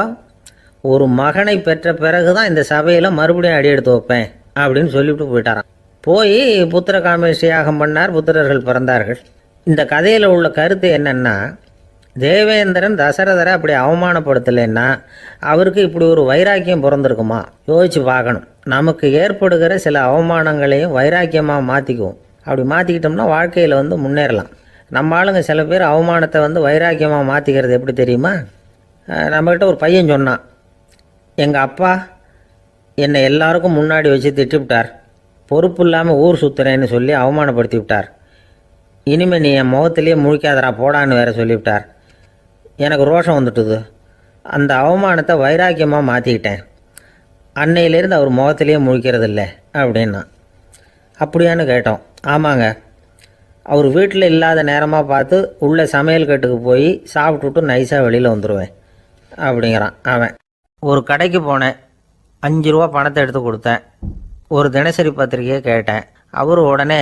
ஒரு மகனை பெற்ற பிறகு தான் இந்த சபையில் மறுபடியும் அடி எடுத்து வைப்பேன் அப்படின்னு சொல்லிவிட்டு போயிட்டாரான். போய் புத்திர காமேஷ்டி யாகம் பண்ணார். புத்திரர்கள் பிறந்தார்கள். இந்த கதையில் உள்ள கருத்து என்னென்னா, தேவேந்திரன் தசரதரை அப்படி அவமானப்படுத்தலைன்னா அவருக்கு இப்படி ஒரு வைராக்கியம் பிறந்திருக்குமா? யோசிச்சு பார்க்கணும். நமக்கு ஏற்படுகிற சில அவமானங்களையும் வைராக்கியமாக மாற்றிக்குவோம். அப்படி மாற்றிக்கிட்டோம்னா வாழ்க்கையில் வந்து முன்னேறலாம். நம்ம ஆளுங்க சில பேர் அவமானத்தை வந்து வைராக்கியமாக மாற்றிக்கிறது எப்படி தெரியுமா? நம்மகிட்ட ஒரு பையன் சொன்னான், எங்கள் அப்பா என்னை எல்லாருக்கும் முன்னாடி வச்சு திட்டிவிட்டார், பொறுப்பு இல்லாமல் ஊர் சுற்றுறேன்னு சொல்லி அவமானப்படுத்தி விட்டார். இனிமேல் நீ என் முகத்திலேயே முழிக்காதரா போடான்னு வேற சொல்லிவிட்டார். எனக்கு ரோஷம் வந்துட்டுது. அந்த அவமானத்தை வைராக்கியமாக மாற்றிக்கிட்டேன். அன்னையிலேருந்து அவர் முகத்திலேயே முழிக்கிறது இல்லை அப்படின்னா. அப்படியான்னு கேட்டோம். ஆமாங்க, அவர் வீட்டில் இல்லாத நேரமாக பார்த்து உள்ளே சமையல் கட்டுக்கு போய் சாப்பிட்டுட்டு நைஸாக வெளியில் வந்துடுவேன் அப்படிங்கிறான் அவன். ஒரு கடைக்கு போனேன், 5 ரூபா பணத்தை எடுத்து கொடுத்தேன். ஒரு தினசரி பத்திரிக்கையை கேட்டேன். அவர் உடனே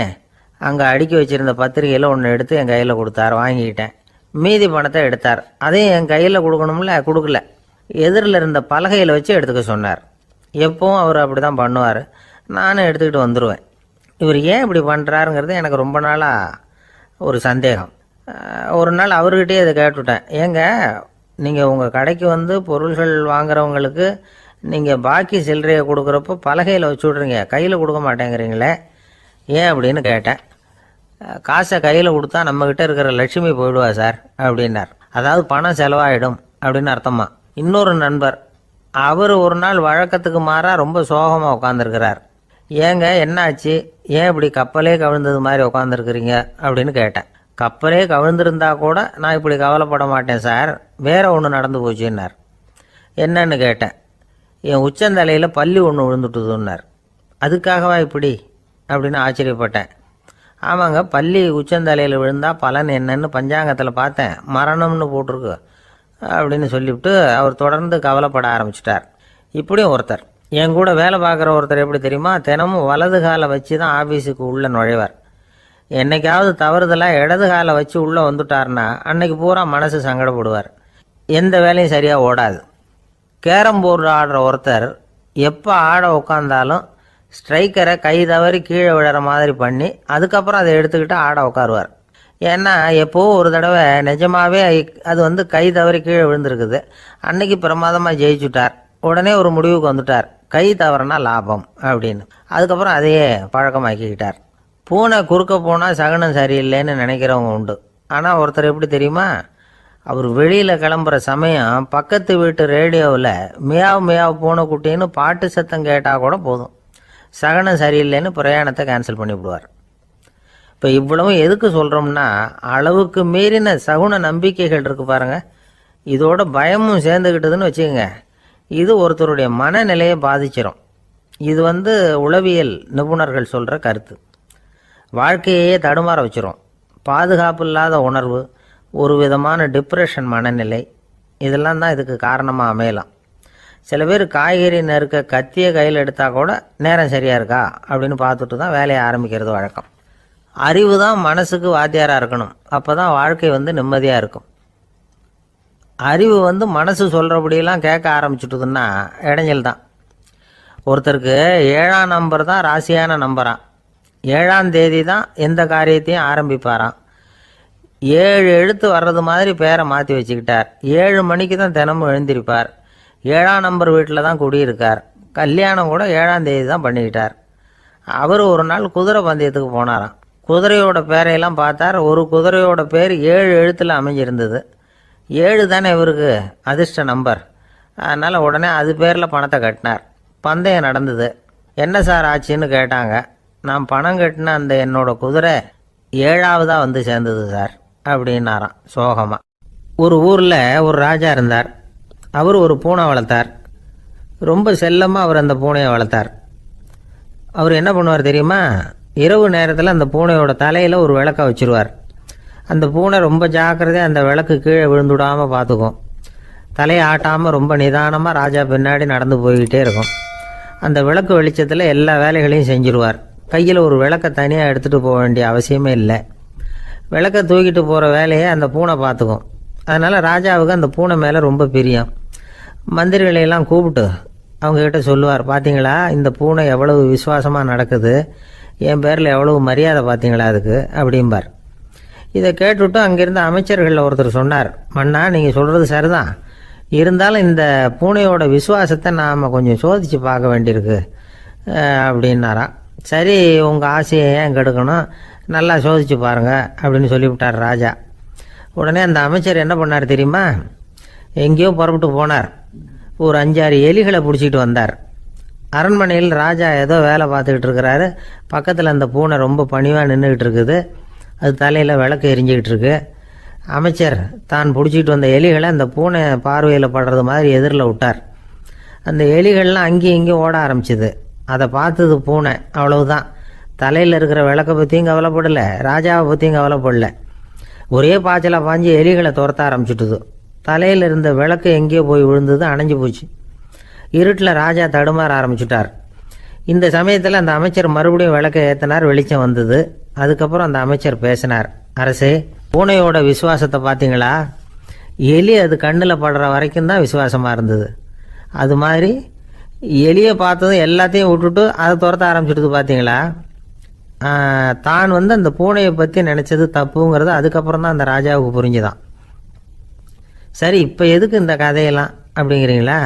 அங்கே அடுக்கி வச்சுருந்த பத்திரிகையில் ஒன்று எடுத்து என் கையில் கொடுத்தார். வாங்கிக்கிட்டேன். மீதி பணத்தை எடுத்தார். அதையும் என் கையில் கொடுக்கணும்ல, கொடுக்கல. எதிரில் இருந்த பலகையில் வச்சு எடுத்துக்க சொன்னார். எப்பவும் அவர் அப்படி தான் பண்ணுவார். நானும் எடுத்துக்கிட்டு வந்துடுவேன். இவர் ஏன் இப்படி பண்ணுறாருங்கிறது எனக்கு ரொம்ப நாளாக ஒரு சந்தேகம். ஒரு நாள் அவர்கிட்டயே இதை கேட்டுவிட்டேன். ஏங்க, நீங்கள் உங்கள் கடைக்கு வந்து பொருள்கள் வாங்குறவங்களுக்கு நீங்கள் பாக்கி சில்லறையை கொடுக்குறப்போ பலகையில் வச்சு விட்றீங்க, கையில் கொடுக்க மாட்டேங்கிறீங்களே, ஏன் அப்படின்னு கேட்டேன். காசை கையில் கொடுத்தா நம்மக்கிட்ட இருக்கிற லட்சுமி போயிடுவா சார் அப்படின்னார். அதாவது பணம் செலவாயிடும் அப்படின்னு அர்த்தமா. இன்னொரு நண்பர், அவர் ஒரு நாள் வழக்கத்துக்கு மாறாக ரொம்ப சோகமாக உட்காந்துருக்கிறார். ஏங்க என்னாச்சு, ஏன் இப்படி கப்பலே கவிழ்ந்தது மாதிரி உட்காந்துருக்குறீங்க அப்படின்னு கேட்டேன். கப்பலே கவிழ்ந்திருந்தா கூட நான் இப்படி கவலைப்பட மாட்டேன் சார், வேற ஒன்று நடந்து போச்சுன்னார். என்னன்னு கேட்டேன். என் உச்சந்தலையில் பல்லி ஒன்று விழுந்துட்டுதுன்னார். அதுக்காகவா இப்படி அப்படின்னு ஆச்சரியப்பட்டேன். ஆமாங்க, பல்லி உச்சந்தலையில் விழுந்தால் பலன் என்னன்னு பஞ்சாங்கத்தில் பார்த்தேன், மரணம்னு போட்டிருக்கு அப்படின்னு சொல்லிவிட்டு அவர் தொடர்ந்து கவலைப்பட ஆரம்பிச்சிட்டார். இப்படியும் ஒருத்தர். என் கூட வேலை பார்க்குற ஒருத்தர் எப்படி தெரியுமா, தினமும் வலது காலை வச்சு தான் ஆஃபீஸுக்கு உள்ளே நுழைவார். என்னைக்காவது தவறுதலாக இடது காலை வச்சு உள்ளே வந்துட்டார்னா அன்னைக்கு பூரா மனசு சங்கடப்படுவார். எந்த வேலையும் சரியாக ஓடாது. கேரம் போர்டு ஆடுற ஒருத்தர் எப்போ ஆட உட்காந்தாலும் ஸ்ட்ரைக்கரை கை தவறி கீழே விழுற மாதிரி பண்ணி அதுக்கப்புறம் அதை எடுத்துக்கிட்டு ஆட உட்காருவார். ஏன்னா எப்போ ஒரு தடவை நிஜமாவே அது கை தவறி கீழே விழுந்திருக்குது. அன்னைக்கு பிரமாதமாக ஜெயிச்சுட்டார். உடனே ஒரு முடிவுக்கு வந்துட்டார், கை தவறுனா லாபம் அப்படின்னு. அதுக்கப்புறம் அதையே பழக்கமாக்கிக்கிட்டார். பூனை குறுக்க போனால் சகனம் சரியில்லைன்னு நினைக்கிறவங்க உண்டு. ஆனால் ஒருத்தர் எப்படி தெரியுமா, அவர் வெளியில் கிளம்புற சமயம் பக்கத்து வீட்டு ரேடியோவில் மியாவ் மியாவ் பூனை குட்டின்னு பாட்டு சத்தம் கேட்டால் கூட போதும், சகனம் சரியில்லைன்னு பிரயாணத்தை கேன்சல் பண்ணிவிடுவார். இப்போ இவ்வளவும் எதுக்கு சொல்கிறோம்னா, அளவுக்கு மீறின சகுன நம்பிக்கைகள் இருக்கு பாருங்க, இதோட பயமும் சேர்ந்துக்கிட்டதுன்னு வச்சுக்கோங்க, இது ஒருத்தருடைய மனநிலையை பாதிச்சிடும். இது உளவியல் நிபுணர்கள் சொல்கிற கருத்து. வாழ்க்கையே தடுமாற வச்சிரும். பாதுகாப்பு இல்லாத உணர்வு, ஒரு விதமான டிப்ரெஷன் மனநிலை, இதெல்லாம் தான் இதுக்கு காரணமாக அமையலாம். சில பேர் காய்கறி நறுக்க கத்தியை கையில் எடுத்தால் கூட நேரம் சரியாக இருக்கா அப்படின்னு பார்த்துட்டு தான் வேலையை ஆரம்பிக்கிறது வழக்கம். அறிவு தான் மனசுக்கு வாத்தியாராக இருக்கணும். அப்போ தான் வாழ்க்கை நிம்மதியாக இருக்கும். அறிவு மனசு சொல்கிறபடியெல்லாம் கேட்க ஆரம்பிச்சுட்டுதுன்னா இடைஞ்சல் தான். ஒருத்தருக்கு 7ஆம் நம்பர் தான் ராசியான நம்பரான். 7ஆம் தேதி தான் எந்த காரியத்தையும் ஆரம்பிப்பாராம். 7 எழுத்து வர்றது மாதிரி பேரை மாற்றி வச்சுக்கிட்டார். 7 மணிக்கு தான் தினமும் எழுந்திருப்பார். 7ஆம் நம்பர் வீட்டில் தான் குடியிருக்கார். கல்யாணம் கூட 7ஆம் தேதி தான் பண்ணிக்கிட்டார். அவர் ஒரு நாள் குதிரை பந்தயத்துக்கு போனாராம். குதிரையோட பேரையெல்லாம் பார்த்தார். ஒரு குதிரையோட பேர் 7 எழுத்தில் அமைஞ்சிருந்தது. 7 தானே இவருக்கு அதிர்ஷ்ட நம்பர். அதனால் உடனே அது பேரில் பணத்தை கட்டினார். பந்தயம் நடந்தது. என்ன சார் ஆச்சுன்னு கேட்டாங்க. நான் பணம் கட்டின அந்த என்னோட குதிரை 7ஆவதாக சேர்ந்தது சார் அப்படின்னாராம் சோகமாக. ஒரு ஊரில் ஒரு ராஜா இருந்தார். அவர் ஒரு பூனை வளர்த்தார். ரொம்ப செல்லமாக அவர் அந்த பூனையை வளர்த்தார். அவர் என்ன பண்ணுவார் தெரியுமா, இரவு நேரத்தில் அந்த பூனையோட தலையில் ஒரு விளக்க வச்சுருவார். அந்த பூனை ரொம்ப ஜாக்கிரதையாக அந்த விளக்கு கீழே விழுந்துடாமல் பார்த்துக்கும். தலையை ஆட்டாமல் ரொம்ப நிதானமாக ராஜா பின்னாடி நடந்து போய்கிட்டே இருக்கும். அந்த விளக்கு வெளிச்சத்தில் எல்லா வேலைகளையும் செஞ்சுருவார். கையில் ஒரு விளக்கை தனியாக எடுத்துகிட்டு போக வேண்டிய அவசியமே இல்லை. விளக்கை தூக்கிட்டு போகிற வேலையை அந்த பூனை பார்த்துக்கும். அதனால் ராஜாவுக்கு அந்த பூனை மேலே ரொம்ப பிரியம். மந்திரிகளையெல்லாம் கூப்பிட்டு அவங்கக்கிட்ட சொல்லுவார், பார்த்தீங்களா இந்த பூனை எவ்வளவு விசுவாசமாக நடக்குது, என் பேரில் எவ்வளவு மரியாதை பார்த்தீங்களா அதுக்கு அப்படிம்பார். இதை கேட்டுவிட்டு அங்கேருந்து அமைச்சர்களில் ஒருத்தர் சொன்னார், மன்னா நீங்கள் சொல்கிறது சரிதான், இருந்தாலும் இந்த பூனையோட விசுவாசத்தை நாம் கொஞ்சம் சோதித்து பார்க்க வேண்டியிருக்கு அப்படின்னாராம். சரி, உங்கள் ஆசையை ஏன் கெடுக்கணும், நல்லா சோதிச்சு பாருங்கள் அப்படின்னு சொல்லிவிட்டார் ராஜா. உடனே அந்த அமைச்சர் என்ன பண்ணார் தெரியுமா, எங்கேயோ புறப்பட்டு போனார். ஒரு 5-6 எலிகளை பிடிச்சிட்டு வந்தார். அரண்மனையில் ராஜா ஏதோ வேலை பார்த்துக்கிட்டு இருக்கிறாரு. பக்கத்தில் அந்த பூனை ரொம்ப பணிவாக நின்றுக்கிட்டு இருக்குது. அது தலையில் விளக்கு எரிஞ்சிக்கிட்டு இருக்கு. அமைச்சர் தான் பிடிச்சிட்டு வந்த எலிகளை அந்த பூனை பார்வையில் படுறது மாதிரி எதிரில் விட்டார். அந்த எலிகள்லாம் அங்கேயும் இங்கேயும் ஓட ஆரம்பிச்சிது. அதை பார்த்தது பூனை. அவ்வளவுதான். தலையில் இருக்கிற விளக்கை பற்றியும் கவலைப்படலை, ராஜாவை பற்றியும் கவலைப்படல. ஒரே பாய்ச்சலாக பாஞ்சு எலிகளை துரத்த ஆரம்பிச்சுட்டுது. தலையில் இருந்த விளக்கு எங்கேயோ போய் விழுந்தது, அணைஞ்சு போச்சு. இருட்டில் ராஜா தடுமாற ஆரம்பிச்சுட்டார். இந்த சமயத்தில் அந்த அமைச்சர் மறுபடியும் விளக்கை ஏற்றினார். வெளிச்சம் வந்தது. அதுக்கப்புறம் அந்த அமைச்சர் பேசினார், அரசே, பூனையோட விசுவாசத்தை பார்த்தீங்களா, எலி அது கண்ணில் படுற வரைக்கும் தான் விசுவாசமாக இருந்தது. அது மாதிரி எலியை பார்த்ததும் எல்லாத்தையும் விட்டுட்டு அதை துரத்த ஆரம்பிச்சுட்டு பார்த்தீங்களா. தான் அந்த பூனையை பற்றி நினச்சது தப்புங்கிறது அதுக்கப்புறம் தான் அந்த ராஜாவுக்கு புரிஞ்சுதான். சரி, இப்போ எதுக்கு இந்த கதையெல்லாம் அப்படிங்கிறீங்களா,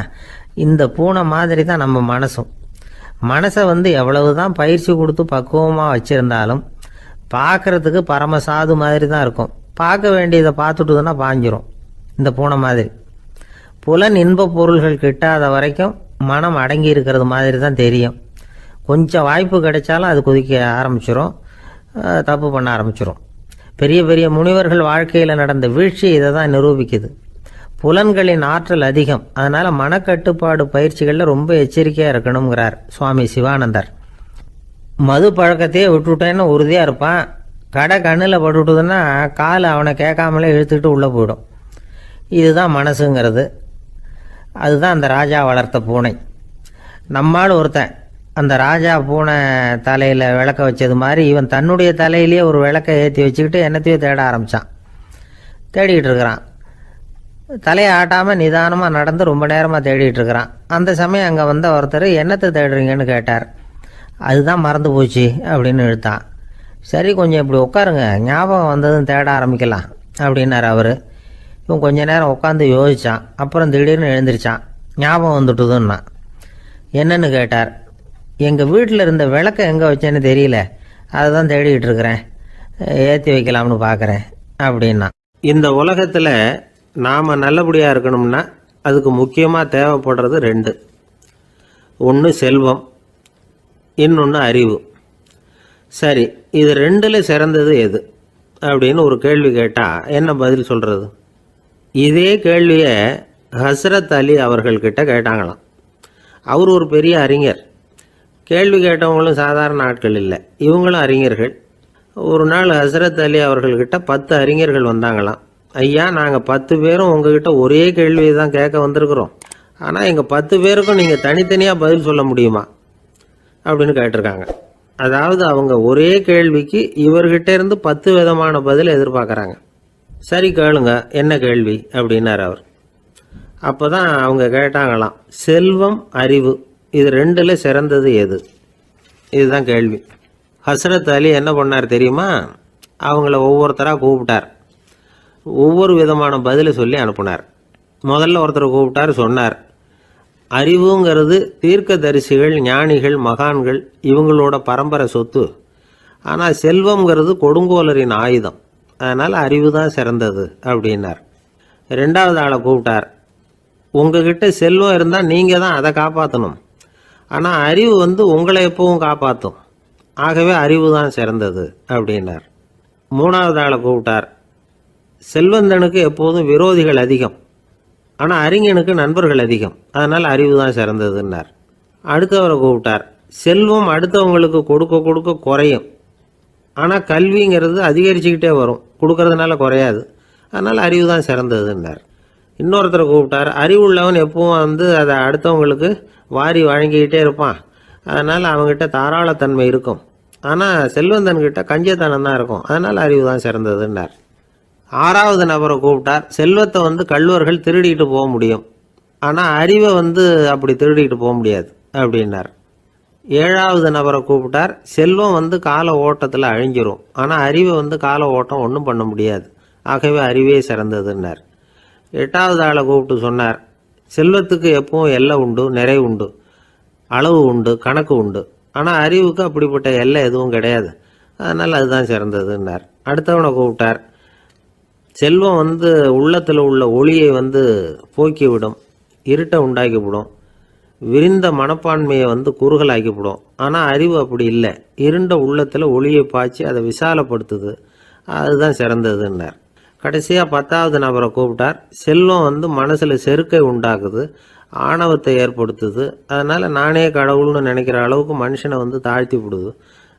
இந்த பூனை மாதிரி தான் நம்ம மனசும். மனசை எவ்வளவு தான் பயிற்சி கொடுத்து பக்குவமாக வச்சுருந்தாலும் பார்க்குறதுக்கு பரமசாது மாதிரி தான் இருக்கும். பார்க்க வேண்டியதை பார்த்துட்டுதுன்னா பாஞ்சிரும். இந்த பூனை மாதிரி புலன் இன்ப பொருள்கள் கிட்டாத வரைக்கும் மனம் அடங்கி இருக்கிறது மாதிரி தான் தெரியும். கொஞ்சம் வாய்ப்பு கிடைச்சாலும் அது குதிக்க ஆரம்பிச்சிடும், தப்பு பண்ண ஆரம்பிச்சிடும். பெரிய பெரிய முனிவர்கள் வாழ்க்கையில் நடந்த வீழ்ச்சி இதை தான் நிரூபிக்குது. புலன்களின் ஆற்றல் அதிகம். அதனால் மனக்கட்டுப்பாடு பயிற்சிகளில் ரொம்ப எச்சரிக்கையாக இருக்கணுங்கிறார் சுவாமி சிவானந்தர். மது பழக்கத்தையே விட்டுவிட்டேன்னு உறுதியாக இருப்பான். கடை கண்ணில் பட்டுவிட்டுதுன்னா கால் அவனை கேட்காமலே இழுத்துக்கிட்டு உள்ளே போயிடும். இதுதான் மனசுங்கிறது. அதுதான் அந்த ராஜா வளர்த்த பூனை. நம்மால் ஒருத்தன் அந்த ராஜா பூனை தலையில் விளக்க வச்சது மாதிரி இவன் தன்னுடைய தலையிலேயே ஒரு விளக்கை ஏற்றி வச்சுக்கிட்டு என்னத்தையோ தேட ஆரம்பித்தான். தேடிக்கிட்டு இருக்கிறான். தலையை ஆட்டாமல் நிதானமாக நடந்து ரொம்ப நேரமாக தேடிட்டு இருக்கிறான். அந்த சமயம் அங்கே வந்த ஒருத்தர் என்னத்தை தேடுறீங்கன்னு கேட்டார். அதுதான் மறந்து போச்சு அப்படின்னு இழுத்தான். சரி, கொஞ்சம் இப்படி உட்காருங்க, ஞாபகம் வந்ததும் தேட ஆரம்பிக்கலாம் அப்படின்னார் அவர். இவன் கொஞ்ச நேரம் உட்காந்து யோசித்தான். அப்புறம் திடீர்னு எழுந்திரிச்சான். ஞாபகம் வந்துட்டுதுன்னா. என்னன்னு கேட்டார். எங்கள் வீட்டில் இருந்த விளக்கை எங்கே வச்சேன்னு தெரியல, அதை தான் தேடிக்கிட்டு இருக்கிறேன், ஏற்றி வைக்கலாம்னு பார்க்குறேன் அப்படின்னா. இந்த உலகத்தில் நாம் நல்லபடியாக இருக்கணும்னா அதுக்கு முக்கியமாக தேவைப்படுறது ரெண்டு. ஒன்று செல்வம், இன்னொன்று அறிவு. சரி, இது ரெண்டில் சிறந்தது எது அப்படின்னு ஒரு கேள்வி கேட்டால் என்ன பதில் சொல்கிறது? இதே கேள்வியை ஹஸ்ரத் அலி அவர்கள்கிட்ட கேட்டாங்களாம். அவர் ஒரு பெரிய அறிஞர். கேள்வி கேட்டவங்களும் சாதாரண ஆட்கள் இல்லை, இவங்களும் அறிஞர்கள். ஒரு நாள் ஹஸ்ரத் அலி அவர்கள்கிட்ட 10 அறிஞர்கள் வந்தாங்களாம். ஐயா, நாங்கள் 10 பேரும் உங்ககிட்ட ஒரே கேள்வியை தான் கேட்க வந்திருக்கிறோம், ஆனால் எங்கள் 10 பேருக்கும் நீங்கள் தனித்தனியாக பதில் சொல்ல முடியுமா அப்படின்னு கேட்டிருக்காங்க. அதாவது அவங்க ஒரே கேள்விக்கு இவர்கிட்ட இருந்து 10 விதமான பதில் எதிர்பார்க்குறாங்க. சரி, கேளுங்க, என்ன கேள்வி அப்படின்னார் அவர். அப்போ தான் அவங்க கேட்டாங்களாம், செல்வம் அறிவு இது ரெண்டில் சிறந்தது எது? இதுதான் கேள்வி. ஹஸ்ரத் அலி என்ன பண்ணார் தெரியுமா? அவங்கள ஒவ்வொருத்தராக கூப்பிட்டார். ஒவ்வொரு விதமான பதிலை சொல்லி அனுப்புனார். முதல்ல ஒருத்தரை கூப்பிட்டார். சொன்னார், அறிவுங்கிறது தீர்க்கதரிசிகள், ஞானிகள், மகான்கள் இவங்களோட பரம்பரை சொத்து. ஆனால் செல்வம்ங்கிறது கொடுங்கோலரின் ஆயுதம், அதனால் அறிவு தான் சிறந்தது அப்படின்னார். ரெண்டாவது ஆளை கூப்பிட்டார். உங்ககிட்ட செல்வம் இருந்தால் நீங்கள் தான் அதை காப்பாற்றணும், ஆனால் அறிவு உங்களை எப்பவும் காப்பாற்றும், ஆகவே அறிவு தான் சிறந்தது அப்படின்னார். மூணாவது ஆளை கூப்பிட்டார். செல்வந்தனுக்கு எப்போதும் விரோதிகள் அதிகம், ஆனால் அறிஞனுக்கு நண்பர்கள் அதிகம், அதனால் அறிவு தான் சிறந்ததுன்னார். அடுத்தவரை கூப்பிட்டார். செல்வம் அடுத்தவங்களுக்கு கொடுக்க கொடுக்க குறையும், ஆனால் கல்விங்கிறது அதிகரிச்சுக்கிட்டே வரும், கொடுக்கறதுனால குறையாது, அதனால் அறிவு தான் சிறந்ததுன்னார். இன்னொருத்தரை கூப்பிட்டார். அறிவுள்ளவன் எப்பவும் அதை அடுத்தவங்களுக்கு வாரி வழங்கிக்கிட்டே இருப்பான், அதனால் அவங்ககிட்ட தாராளத்தன்மை இருக்கும், ஆனால் செல்வந்தன்கிட்ட கஞ்சத்தனம் தான் இருக்கும், அதனால் அறிவு தான் சிறந்ததுன்னார். ஆறாவது நபரை கூப்பிட்டார். செல்வத்தை கள்வர்கள் திருடிக்கிட்டு போக முடியும், ஆனால் அறிவை அப்படி திருடிக்கிட்டு போக முடியாது அப்படின்னார். ஏழாவது நபரை கூப்பிட்டார். செல்வம் கால ஓட்டத்தில் அழிஞ்சிரும், ஆனால் அறிவை கால ஓட்டம் ஒன்றும் பண்ண முடியாது, ஆகவே அறிவே சிறந்ததுன்னார். எட்டாவது ஆளை கூப்பிட்டு சொன்னார், செல்வத்துக்கு எப்பவும் எல்லை உண்டு, நிறை உண்டு, அளவு உண்டு, கணக்கு உண்டு, ஆனால் அறிவுக்கு அப்படிப்பட்ட எல்லை எதுவும் கிடையாது, அதனால் அதுதான் சிறந்ததுன்னார். அடுத்தவனை கூப்பிட்டார். செல்வம் உள்ளத்தில் உள்ள ஒளியை போக்கிவிடும், இருட்டை உண்டாக்கிவிடும், விரிந்த மனப்பான்மையை குறுகலாக்கிவிடும், ஆனால் அறிவு அப்படி இல்லை, இருண்ட உள்ளத்தில் ஒளியை பாய்ச்சி அதை விசாலப்படுத்துது, அதுதான் சிறந்ததுன்னார். கடைசியாக 10வது நபரை கூப்பிட்டார். செல்வம் மனசில் செருக்கை உண்டாக்குது, ஆணவத்தை ஏற்படுத்துது, அதனால் நானே கடவுள்னு நினைக்கிற அளவுக்கு மனுஷனை தாழ்த்தி விடுது,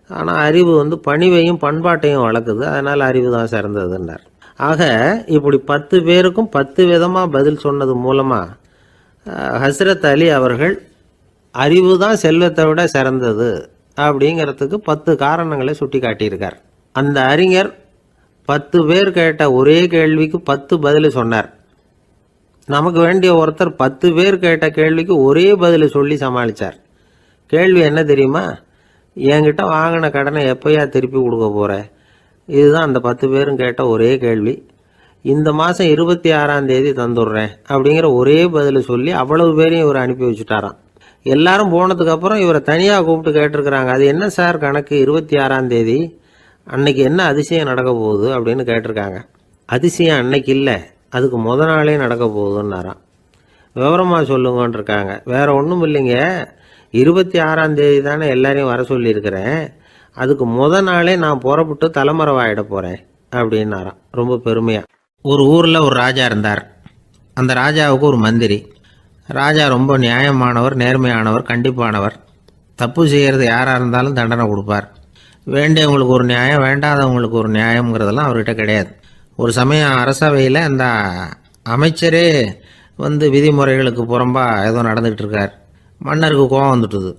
ஆனால் அறிவு பணிவையும் பண்பாட்டையும் வளர்க்குது, அதனால் அறிவு தான் சிறந்ததுன்னார். ஆக இப்படி 10 பேருக்கும் 10 விதமாக பதில் சொன்னது மூலமாக ஹஸ்ரத் அலி அவர்கள் அறிவு தான் செல்வத்தை விட சிறந்தது அப்படிங்கிறதுக்கு 10 காரணங்களை சுட்டி காட்டியிருக்கார். அந்த அறிஞர் 10 பேர் கேட்ட ஒரே கேள்விக்கு 10 பதில் சொன்னார். நமக்கு வேண்டிய ஒருத்தர் 10 பேர் கேட்ட கேள்விக்கு ஒரே பதில் சொல்லி சமாளித்தார். கேள்வி என்ன தெரியுமா? என்கிட்ட வாங்கின கடனை எப்போயா திருப்பி கொடுக்க போகிற? இதுதான் அந்த 10 பேரும் கேட்ட ஒரே கேள்வி. இந்த மாதம் 26ஆம் தேதி தந்துடுறேன் அப்படிங்கிற ஒரே பதில் சொல்லி அவ்வளவு பேரையும் இவர் அனுப்பி வச்சுட்டாராம். எல்லாரும் போனதுக்கப்புறம் இவரை தனியாக கூப்பிட்டு கேட்டிருக்கிறாங்க. அது என்ன சார் கணக்கு, 26ஆம் தேதி அன்னைக்கு என்ன அதிசயம் நடக்க போகுது அப்படின்னு கேட்டிருக்காங்க. அதிசயம் அன்னைக்கு இல்லை, அதுக்கு நாளே நடக்க போகுதுன்னாராம். விவரமாக சொல்லுங்கன்னு இருக்காங்க. வேற ஒன்றும் இல்லைங்க, 26ஆம் தேதி தானே எல்லாரையும் வர சொல்லியிருக்கிறேன், அதுக்கு நாளே நான் புறப்பட்டு தலைமறைவாயிட போகிறேன் அப்படின்னாராம் ரொம்ப பெருமையாக. ஒரு ஊரில் ஒரு ராஜா இருந்தார். அந்த ராஜாவுக்கு ஒரு மந்திரி. ராஜா ரொம்ப நியாயமானவர், நேர்மையானவர், கண்டிப்பானவர். தப்பு செய்கிறது யாராக இருந்தாலும் தண்டனை கொடுப்பார். வேண்டியவங்களுக்கு ஒரு நியாயம், வேண்டாதவங்களுக்கு ஒரு நியாயங்கிறதெல்லாம் அவர்கிட்ட கிடையாது. ஒரு சமயம் அரசவையில் அந்த அமைச்சரே விதிமுறைகளுக்கு புறம்பா ஏதோ நடந்துகிட்டு இருக்கார். மன்னருக்கு கோபம் வந்துட்டுது.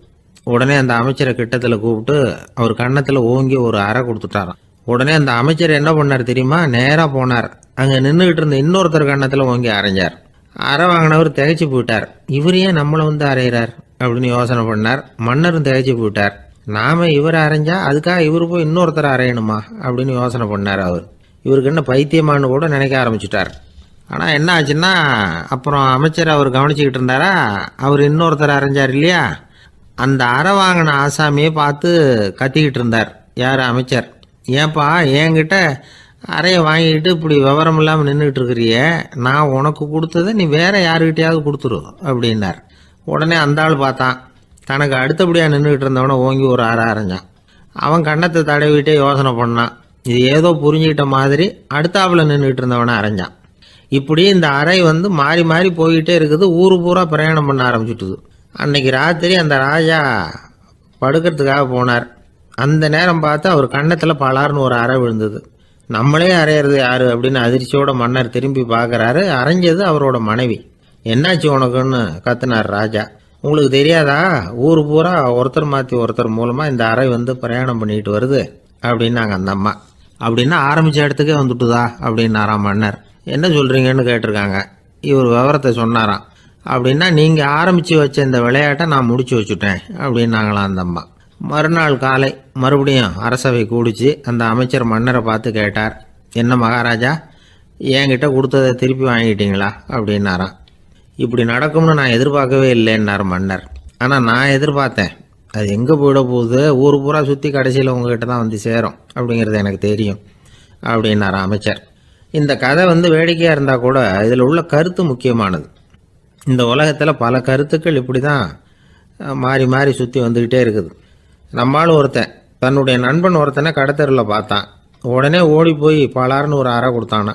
உடனே அந்த அமைச்சரை கிட்டத்தில் கூப்பிட்டு அவர் கன்னத்தில் ஓங்கி ஒரு அறை கொடுத்துட்டாராம். உடனே அந்த அமைச்சர் என்ன பண்ணார் தெரியுமா? நேராக போனார். அங்கே நின்றுகிட்டு இருந்த இன்னொருத்தர் கன்னத்தில் ஓங்கி அரைஞ்சார். அறை வாங்கினவர் திகைச்சு போயிட்டார். இவர் ஏன் நம்மளை வந்து அரைகிறார் அப்படின்னு யோசனை பண்ணார். மன்னரும் திகைச்சு போயிட்டார். நாம இவரை அரைஞ்சா அதுக்காக இவரு போய் இன்னொருத்தரை அரையணுமா அப்படின்னு யோசனை பண்ணார். இவருக்கு என்ன பைத்தியமானு கூட நினைக்க ஆரம்பிச்சுட்டார். ஆனால் என்ன ஆச்சுன்னா, அப்புறம் அமைச்சர் அவர் கவனிச்சுக்கிட்டு இருந்தாரா, அவர் இன்னொருத்தர் அரைஞ்சார் இல்லையா, அந்த அறை வாங்கின ஆசாமியை பார்த்து கத்திக்கிட்டு இருந்தார். யார்? அமைச்சர். ஏன்பா என்கிட்ட அறையை வாங்கிக்கிட்டு இப்படி விவரம் இல்லாமல் நின்றுட்டு இருக்கிறிய, நான் உனக்கு கொடுத்ததை நீ வேற யாருக்கிட்டையாவது கொடுத்துரு அப்படின்னார். உடனே அந்த ஆள் பார்த்தான், தனக்கு அடுத்தபடியாக நின்றுக்கிட்டு இருந்தவனை ஓங்கி ஒரு அறை அரைஞ்சான். அவன் கன்னத்தை தடவிட்டே யோசனை பண்ணான். இது ஏதோ புரிஞ்சுக்கிட்ட மாதிரி அடுத்தாப்புல நின்றுக்கிட்டு இருந்தவனை அரைஞ்சான். இப்படி இந்த அறை வந்து மாறி மாறி போய்கிட்டே இருக்குது. ஊரு பூரா பிரயாணம் பண்ண ஆரம்பிச்சுட்டுது. அன்னைக்கு ராத்திரி அந்த ராஜா படுக்கிறதுக்காக போனார். அந்த நேரம் பார்த்து அவர் கன்னத்தில் பலார்னு ஒரு அறை விழுந்தது. நம்மளே அரையிறது யாரு அப்படின்னு அதிர்ச்சியோட மன்னர் திரும்பி பார்க்குறாரு. அரைஞ்சது அவரோட மனைவி. என்னாச்சு உனக்குன்னு கத்துனார் ராஜா. உங்களுக்கு தெரியாதா, ஊர் பூரா ஒருத்தர் மாற்றி ஒருத்தர் மூலமாக இந்த அறை வந்து பிரயாணம் பண்ணிட்டு வருது அப்படின்னாங்க அந்த அம்மா. அப்படின்னா ஆரம்பித்த இடத்துக்கே வந்துட்டுதா அப்படின்னாராம் மன்னர். என்ன சொல்கிறீங்கன்னு கேட்டிருக்காங்க. இவர் விவரத்தை சொன்னாராம். அப்படின்னா நீங்கள் ஆரம்பித்து வச்ச இந்த விளையாட்டை நான் முடிச்சு வச்சுட்டேன் அப்படின்னாங்களாம் அந்த அம்மா. மறுநாள் காலை மறுபடியும் அரசவை கூடிச்சு அந்த அமைச்சர் மன்னரை பார்த்து கேட்டார். என்ன மகாராஜா, என்கிட்ட கொடுத்ததை திருப்பி வாங்கிட்டீங்களா அப்படின்னாராம். இப்படி நடக்கும்னு நான் எதிர்பார்க்கவே இல்லைன்னார் மன்னர். ஆனால் நான் எதிர்பார்த்தேன். அது எங்கே போயிட போகுது, ஊர் பூரா சுற்றி கடைசியில் உங்ககிட்ட தான் வந்து சேரும் அப்படிங்கிறது எனக்கு தெரியும் அப்படின்னார் அமைச்சர். இந்த கதை வந்து வேடிக்கையாக இருந்தால் கூட இதில் உள்ள கருத்து முக்கியமானது. இந்த உலகத்தில் பல கருத்துக்கள் இப்படி தான் மாறி மாறி சுற்றி வந்துக்கிட்டே இருக்குது. நம்மால் ஒருத்தன் தன்னுடைய நண்பன் ஒருத்தனை கடத்தரில் பார்த்தான். உடனே ஓடி போய் பலார்னு ஒரு அறை கொடுத்தானா.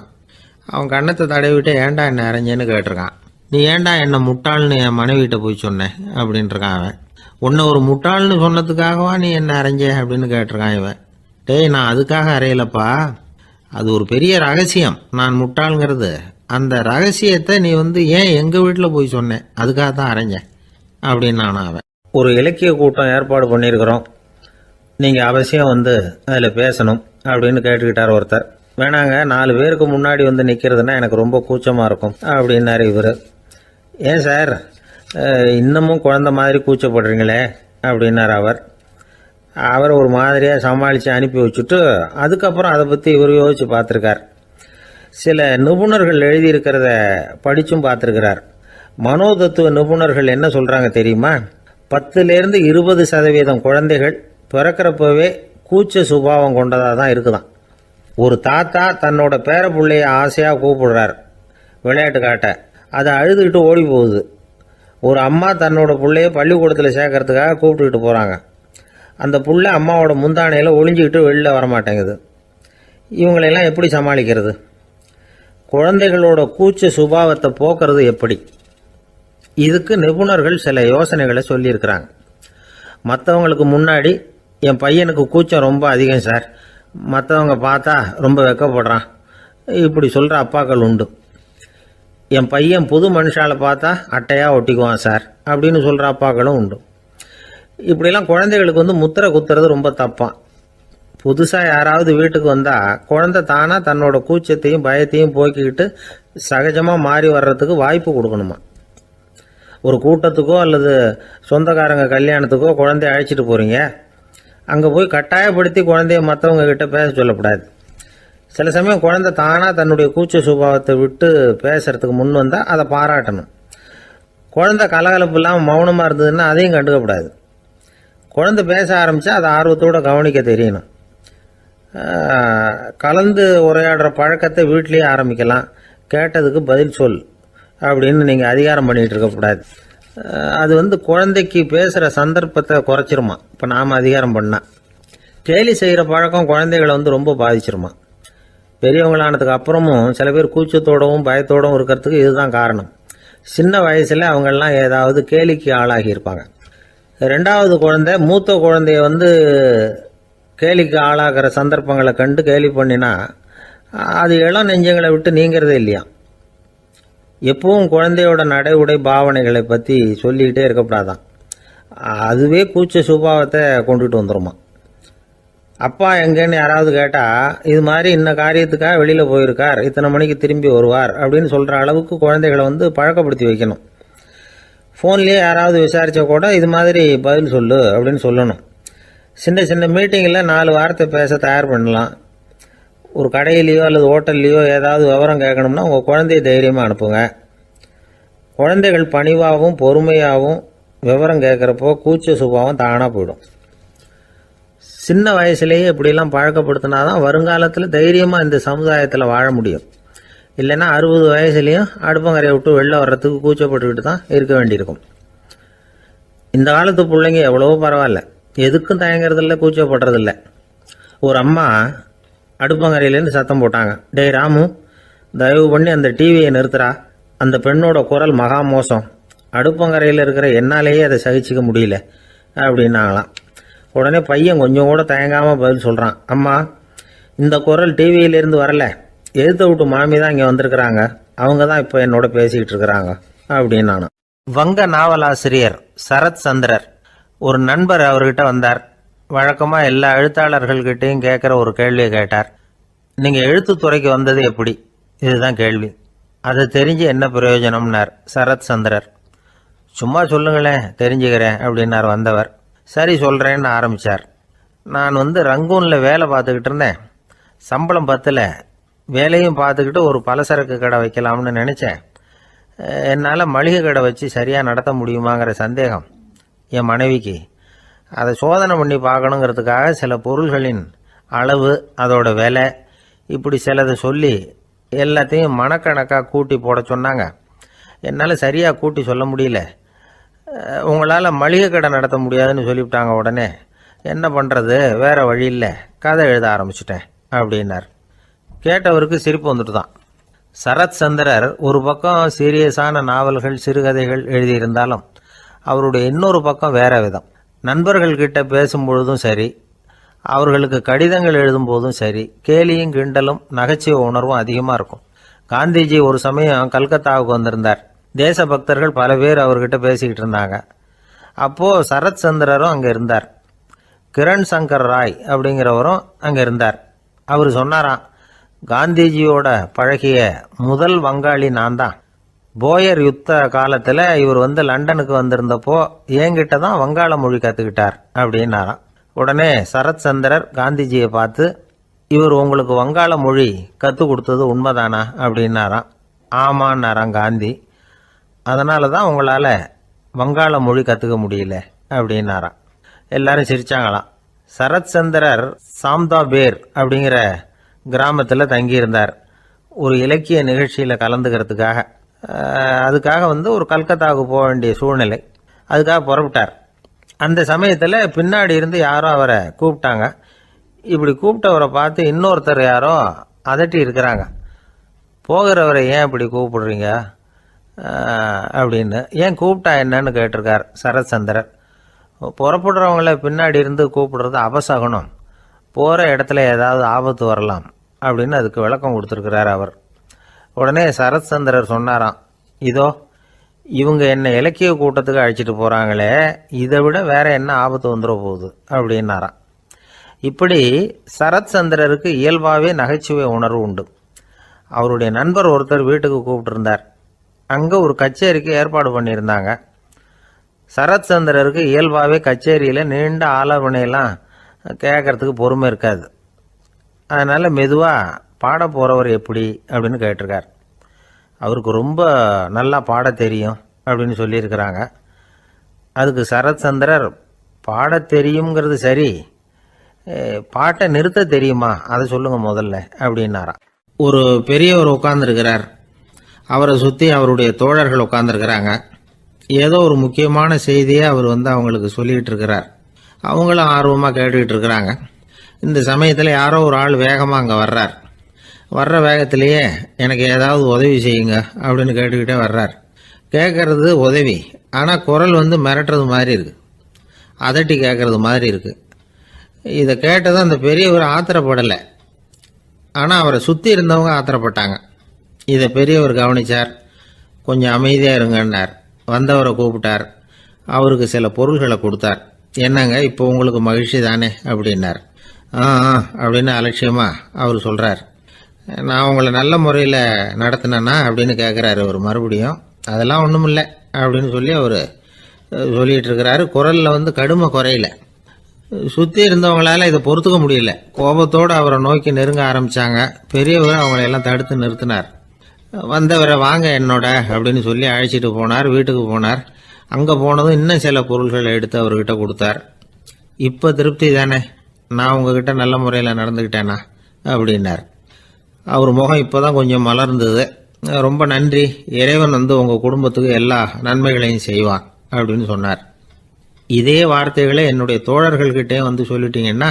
அவன் கன்னத்தை தடவிட்டு ஏன்டா என்ன அரைஞ்சேன்னு கேட்டிருக்கான். நீ ஏன்டா என்ன முட்டாள்னு என் மனைவிட்ட போய் சொன்னேன் அப்படின்ட்டுருக்கான் அவன். உன்னை ஒரு முட்டாள்னு சொன்னதுக்காகவா நீ என்ன அரைஞ்ச அப்படின்னு கேட்டிருக்கான் இவன். டேய், நான் அதுக்காக அறையலப்பா, அது ஒரு பெரிய ரகசியம். நான் முட்டாளுங்கிறது அந்த ரகசியத்தை நீ வந்து ஏன் எங்கள் வீட்டில் போய் சொன்னேன், அதுக்காக தான் அரைஞ்சேன் அப்படின்னு நான் அவன். ஒரு இலக்கிய கூட்டம் ஏற்பாடு பண்ணியிருக்கிறோம், நீங்கள் அவசியம் வந்து அதில் பேசணும் அப்படின்னு கேட்டுக்கிட்டார் ஒருத்தர். வேணாங்க, 4 பேருக்கு முன்னாடி வந்து நிற்கிறதுனா எனக்கு ரொம்ப கூச்சமாக இருக்கும் அப்படின்னாரு இவர். ஏன் சார் இன்னமும் குழந்த மாதிரி கூச்சப்படுறீங்களே அப்படின்னார் அவர் ஒரு மாதிரியாக சமாளித்து அனுப்பி வச்சுட்டு அதுக்கப்புறம் அதை பற்றி இவர் யோசித்து பார்த்துருக்கார். சில நிபுணர்கள் எழுதியிருக்கிறத படித்தும் பார்த்துருக்கிறார். மனோதத்துவ நிபுணர்கள் என்ன சொல்கிறாங்க தெரியுமா? 10லேருந்து 20% குழந்தைகள் பிறக்கிறப்பவே கூச்ச சுபாவம் கொண்டதாக தான் இருக்குதான். ஒரு தாத்தா தன்னோட பேர பிள்ளைய ஆசையாக கூப்பிடுறார் விளையாட்டு காட்ட, அதை அழுதுகிட்டு ஓடி போகுது. ஒரு அம்மா தன்னோட பிள்ளைய பள்ளிக்கூடத்தில் சேர்க்கறதுக்காக கூப்பிட்டுக்கிட்டு போகிறாங்க. அந்த புள்ள அம்மாவோட முந்தானையில் ஒளிஞ்சிக்கிட்டு வெளில வரமாட்டேங்குது. இவங்களெல்லாம் எப்படி சமாளிக்கிறது? குழந்தைகளோட கூச்ச சுபாவத்தை போக்குறது எப்படி? இதுக்கு நிபுணர்கள் சில யோசனைகளை சொல்லியிருக்கிறாங்க. மற்றவங்களுக்கு முன்னாடி என் பையனுக்கு கூச்சம் ரொம்ப அதிகம் சார், மற்றவங்க பார்த்தா ரொம்ப வெக்கப்படுறான், இப்படி சொல்கிற அப்பாக்கள் உண்டு. என் பையன் புது மனுஷால பார்த்தா அட்டையாக ஒட்டிக்குவான் சார் அப்படின்னு சொல்கிற அப்பாக்களும் உண்டு. இப்படிலாம் குழந்தைகளுக்கு வந்து முத்திரை குத்துறது ரொம்ப தப்பான். புதுசாக யாராவது வீட்டுக்கு வந்தால் குழந்தை தானாக தன்னோட கூச்சத்தையும் பயத்தையும் போக்கிக்கிட்டு சகஜமாக மாறி வர்றதுக்கு வாய்ப்பு கொடுக்கணுமா. ஒரு கூட்டத்துக்கோ அல்லது சொந்தக்காரங்க கல்யாணத்துக்கோ குழந்தைய அழைச்சிட்டு போகிறீங்க, அங்கே போய் கட்டாயப்படுத்தி குழந்தைய மற்றவங்க கிட்ட பேச சொல்லக்கூடாது. சில சமயம் குழந்தை தானாக தன்னுடைய கூச்ச சுபாவத்தை விட்டு பேசுறதுக்கு முன் வந்தால் அதை பாராட்டணும். குழந்தை கலகலப்பு இல்லாமல் மௌனமாக இருந்ததுன்னா அதையும் கண்டுக்கக்கூடாது. குழந்தை பேச ஆரம்பித்தா அதை ஆர்வத்தோடு கவனிக்க தெரியணும். கலந்து உரையாடுற பழக்கத்தை வீட்லேயே ஆரம்பிக்கலாம். கேட்டதுக்கு பதில் சொல் அப்படின்னு நீங்கள் அதிகாரம் பண்ணிகிட்டு இருக்கக்கூடாது. அது வந்து குழந்தைக்கு பேசுகிற சந்தர்ப்பத்தை குறைச்சிருமா. இப்போ நாம் அதிகாரம் பண்ணால் கேலி செய்கிற பழக்கம் குழந்தைகளை வந்து ரொம்ப பாதிச்சிருமா. பெரியவங்களானதுக்கு அப்புறமும் சில பேர் கூச்சத்தோடவும் பயத்தோடவும் இருக்கிறதுக்கு இதுதான் காரணம். சின்ன வயசில் அவங்கெல்லாம் ஏதாவது கேலிக்கு ஆளாகி இருப்பாங்க. 2வது குழந்தை மூத்த குழந்தைய வந்து கேலிக்கு ஆளாகிற சந்தர்ப்பங்களை கண்டு கேலி பண்ணினா அது இளம் நெஞ்சங்களை விட்டு நீங்கிறதே இல்லையா. எப்பவும் குழந்தையோட நடை உடை பாவனைகளை பற்றி சொல்லிக்கிட்டே இருக்கக்கூடாதான். அதுவே கூச்ச சுபாவத்தை கொண்டுட்டு வந்துருமா. அப்பா எங்கன்னு யாராவது கேட்டால் இது மாதிரி இன்ன காரியத்துக்காக வெளியில் போயிருக்கார், இத்தனை மணிக்கு திரும்பி வருவார் அப்படின்னு சொல்கிற அளவுக்கு குழந்தைகளை பழக்கப்படுத்தி வைக்கணும். ஃபோன்லேயே யாராவது விசாரித்தா கூட இது மாதிரி பதில் சொல்லு அப்படின்னு சொல்லணும். சின்ன சின்ன மீட்டிங்கில் 4 வார்த்தை பேச தயார் பண்ணலாம். ஒரு கடையிலையோ அல்லது ஹோட்டல்லையோ ஏதாவது விவரம் கேட்கணும்னா உங்கள் குழந்தைய தைரியமாக அனுப்புங்க. குழந்தைகள் பணிவாகவும் பொறுமையாகவும் விவரம் கேட்குறப்போ கூச்ச சுபாவம் தானாக போயிடும். சின்ன வயசுலேயே இப்படிலாம் பழக்கப்படுத்தினா தான் வருங்காலத்தில் தைரியமாக இந்த சமுதாயத்தில் வாழ முடியும். இல்லைன்னா 60 வயசுலேயும் அடுப்பங்கரையை விட்டு வெளில வர்றதுக்கு கூச்சப்பட்டுக்கிட்டு தான் இருக்க வேண்டியிருக்கும். இந்த காலத்து பிள்ளைங்க எவ்வளவோ பரவாயில்ல, எதுக்கும் தயங்குறதில்ல, கூச்சப்படுறதில்ல. ஒரு அம்மா அடுப்பங்கரையிலேருந்து சத்தம் போட்டாங்க, டேய் ராமு, தயவு பண்ணி அந்த டிவியை நிறுத்துறா, அந்த பெண்ணோட குரல் மகா மோசம், அடுப்பங்கரையில் இருக்கிற என்னாலேயே அதை சகிச்சிக்க முடியல அப்படின்னாங்களாம். உடனே பையன் கொஞ்சம் கூட தயங்காமல் பதில் சொல்கிறான், அம்மா இந்த குரல் டிவியிலேருந்து வரல, எழுத்த விட்டு மாமி தான் இங்கே வந்திருக்கிறாங்க, அவங்க தான் இப்போ என்னோட பேசிக்கிட்டு இருக்கிறாங்க அப்படின்னு நான். வங்க நாவலாசிரியர் சரத் சந்திரர் ஒரு நண்பர் அவர்கிட்ட வந்தார். வழக்கமாக எல்லா எழுத்தாளர்கள்கிட்டையும் கேட்குற ஒரு கேள்வியை கேட்டார். நீங்கள் எழுத்துத்துறைக்கு வந்தது எப்படி? இதுதான் கேள்வி. அதை தெரிஞ்சு என்ன பிரயோஜனம்னார் சரத் சந்திரர். சும்மா சொல்லுங்களேன், தெரிஞ்சுக்கிறேன் அப்படின்னார் வந்தவர். சரி சொல்கிறேன்னு ஆரம்பித்தார். நான் ரங்கூனில் வேலை பார்த்துக்கிட்டு இருந்தேன். சம்பளம் பத்தில், வேலையும் பார்த்துக்கிட்டு ஒரு பலசரக்கு கடை வைக்கலாம்னு நினச்சேன். என்னால் மளிகை கடை வச்சு சரியாக நடத்த முடியுமாங்கிற சந்தேகம் என் மனைவிக்கு. அதை சோதனை பண்ணி பார்க்கணுங்கிறதுக்காக சில பொருள்களின் அளவு, அதோட விலை, இப்படி சிலதை சொல்லி எல்லாத்தையும் மனக்கணக்காக கூட்டி போட சொன்னாங்க. என்னால் சரியாக கூட்டி சொல்ல முடியல. உங்களால் மளிகை கடை நடத்த முடியாதுன்னு சொல்லிவிட்டாங்க. உடனே என்ன பண்ணுறது, வேறு வழி இல்லை, கதை எழுத ஆரம்பிச்சிட்டேன் அப்படின்னார். கேட்டவருக்கு சிரிப்பு வந்துட்டு தான். சரத் சந்திரர் ஒரு பக்கம் சீரியஸான நாவல்கள், சிறுகதைகள் எழுதியிருந்தாலும் அவருடைய இன்னொரு பக்கம் வேற விதம். நண்பர்கள்கிட்ட பேசும்பொழுதும் சரி, அவர்களுக்கு கடிதங்கள் எழுதும் போதும் சரி, கேலியும் கிண்டலும் நகைச்சுவை உணர்வும் அதிகமாக இருக்கும். காந்திஜி ஒரு சமயம் கல்கத்தாவுக்கு வந்திருந்தார். தேசபக்தர்கள் பல பேர் அவர்கிட்ட பேசிக்கிட்டு இருந்தாங்க. அப்போது சரத் சந்திரரும் அங்கே இருந்தார். கிரண் சங்கர் ராய் அப்படிங்கிறவரும் அங்கே இருந்தார். அவர் சொன்னாராம், காந்திஜியோட பழகிய முதல் வங்காளி நான் தான். போயர் யுத்த காலத்தில் இவர் லண்டனுக்கு வந்திருந்தப்போ என்கிட்ட தான் வங்காள மொழி கற்றுக்கிட்டார் அப்படின்னாராம். உடனே சரத் சந்திரர் காந்திஜியை பார்த்து, இவர் உங்களுக்கு வங்காள மொழி கற்றுக் கொடுத்தது உண்மைதானா அப்படின்னாராம். ஆமான்னாராம் காந்தி. அதனால தான் உங்களால் வங்காள மொழி கற்றுக்க முடியல அப்படின்னாராம். எல்லாரும் சிரிச்சாங்களாம். சரத் சந்திரர் சாம்தாபேர் அப்படிங்கிற கிராமத்தில் தங்கியிருந்தார் ஒரு இலக்கிய நிகழ்ச்சியில் கலந்துக்கிறதுக்காக. அதுக்காக ஒரு கல்கத்தாவுக்கு போக வேண்டிய சூழ்நிலை. அதுக்காக புறப்பட்டார். அந்த சமயத்தில் பின்னாடி இருந்து யாரோ அவரை கூப்பிட்டாங்க. இப்படி கூப்பிட்டவரை பார்த்து இன்னொருத்தர் யாரோ அதட்டி இருக்கிறாங்க. போகிறவரை ஏன் இப்படி கூப்பிடுறீங்க அப்படின்னு. ஏன் கூப்பிட்டா என்னன்னு கேட்டிருக்கார் சரத் சந்திரர். புறப்படுறவங்கள பின்னாடி இருந்து கூப்பிடுறது அபசகுனம், போகிற இடத்துல ஏதாவது ஆபத்து வரலாம் அப்படின்னு அதுக்கு விளக்கம் கொடுத்துருக்கிறார் அவர். உடனே சரத் சந்திரர் சொன்னாராம், இதோ இவங்க என்ன இலக்கிய கூட்டத்துக்கு அழைச்சிட்டு போகிறாங்களே, இதை விட வேற என்ன ஆபத்து வந்துட போகுது அப்படின்னாராம். இப்படி சரத் சந்திரருக்கு இயல்பாகவே நகைச்சுவை உணர்வு உண்டு. அவருடைய நண்பர் ஒருத்தர் வீட்டுக்கு கூப்பிட்டுருந்தார். அங்கே ஒரு கச்சேரிக்கு ஏற்பாடு பண்ணியிருந்தாங்க. சரத் சந்திரருக்கு இயல்பாகவே கச்சேரியில் நீண்ட ஆலோசனையெல்லாம் கேட்கறதுக்கு பொறுமை இருக்காது. அதனால் மெதுவாக பாட போகிறவர் எப்படி அப்படின்னு கேட்டிருக்கார். அவருக்கு ரொம்ப நல்லா பாட தெரியும் அப்படின்னு சொல்லியிருக்கிறாங்க. அதுக்கு சரத் சந்திரர், பாட தெரியுங்கிறது சரி, பாட்டை நிறுத்த தெரியுமா, அதை சொல்லுங்க முதல்ல அப்படின்னாராம். ஒரு பெரியவர் உட்கார்ந்துருக்கிறார். அவரை சுற்றி அவருடைய தோழர்கள் உட்கார்ந்துருக்கிறாங்க. ஏதோ ஒரு முக்கியமான செய்தியை அவர் அவங்களுக்கு சொல்லிகிட்டு இருக்கிறார். அவங்களும் ஆர்வமாக கேட்டுக்கிட்டு இருக்கிறாங்க. இந்த சமயத்தில் யாரோ ஒரு ஆள் வேகமாக அங்கே வர்றார். வர்ற வேகத்திலேயே எனக்கு ஏதாவது உதவி செய்யுங்க அப்படின்னு கேட்டுக்கிட்டே வர்றார். கேட்கறது உதவி, ஆனால் குரல் மிரட்டுறது மாதிரி இருக்குது, அதட்டி கேட்கறது மாதிரி இருக்குது. இதை கேட்டதும் அந்த பெரியவர் ஆத்திரப்படலை, ஆனால் அவரை சுற்றி இருந்தவங்க ஆத்திரப்பட்டாங்க. இதை பெரியவர் கவனித்தார். கொஞ்சம் அமைதியாக இருங்கன்னார். வந்தவரை கூப்பிட்டார். அவருக்கு சில பொருள்களை கொடுத்தார். என்னங்க இப்போ உங்களுக்கு மகிழ்ச்சி தானே அப்படின்னார். ஆ அப்படின்னு அலட்சியமா அவர் சொல்கிறார். நான் உங்களை நல்ல முறையில் நடத்தினேன்னா அப்படின்னு கேட்குறாரு அவர் மறுபடியும். அதெல்லாம் ஒன்றும் இல்லை அப்படின்னு சொல்லி அவர் சொல்லிகிட்டு இருக்கிறாரு. குரலில் கடுமை குறையில. சுற்றி இருந்தவங்களால இதை பொறுத்துக்க முடியல. கோபத்தோடு அவரை நோக்கி நெருங்க ஆரம்பித்தாங்க. பெரியவர் அவங்களையெல்லாம் தடுத்து நிறுத்தினார். வந்தவரை வாங்க என்னோட அப்படின்னு சொல்லி அழைச்சிட்டு போனார். வீட்டுக்கு போனார். அங்கே போனதும் இன்னும் சில பொருள்களை எடுத்து அவர்கிட்ட கொடுத்தார். இப்போ திருப்தி தானே, நான் உங்ககிட்ட நல்ல முறையில் நடந்துக்கிட்டேனா அப்படின்னார். அவர் முகம் இப்போ தான் கொஞ்சம் மலர்ந்தது. ரொம்ப நன்றி, இறைவன் உங்கள் குடும்பத்துக்கு எல்லா நன்மைகளையும் செய்வான் அப்படின்னு சொன்னார். இதே வார்த்தைகளை என்னுடைய தோழர்கள்கிட்டே சொல்லிட்டீங்கன்னா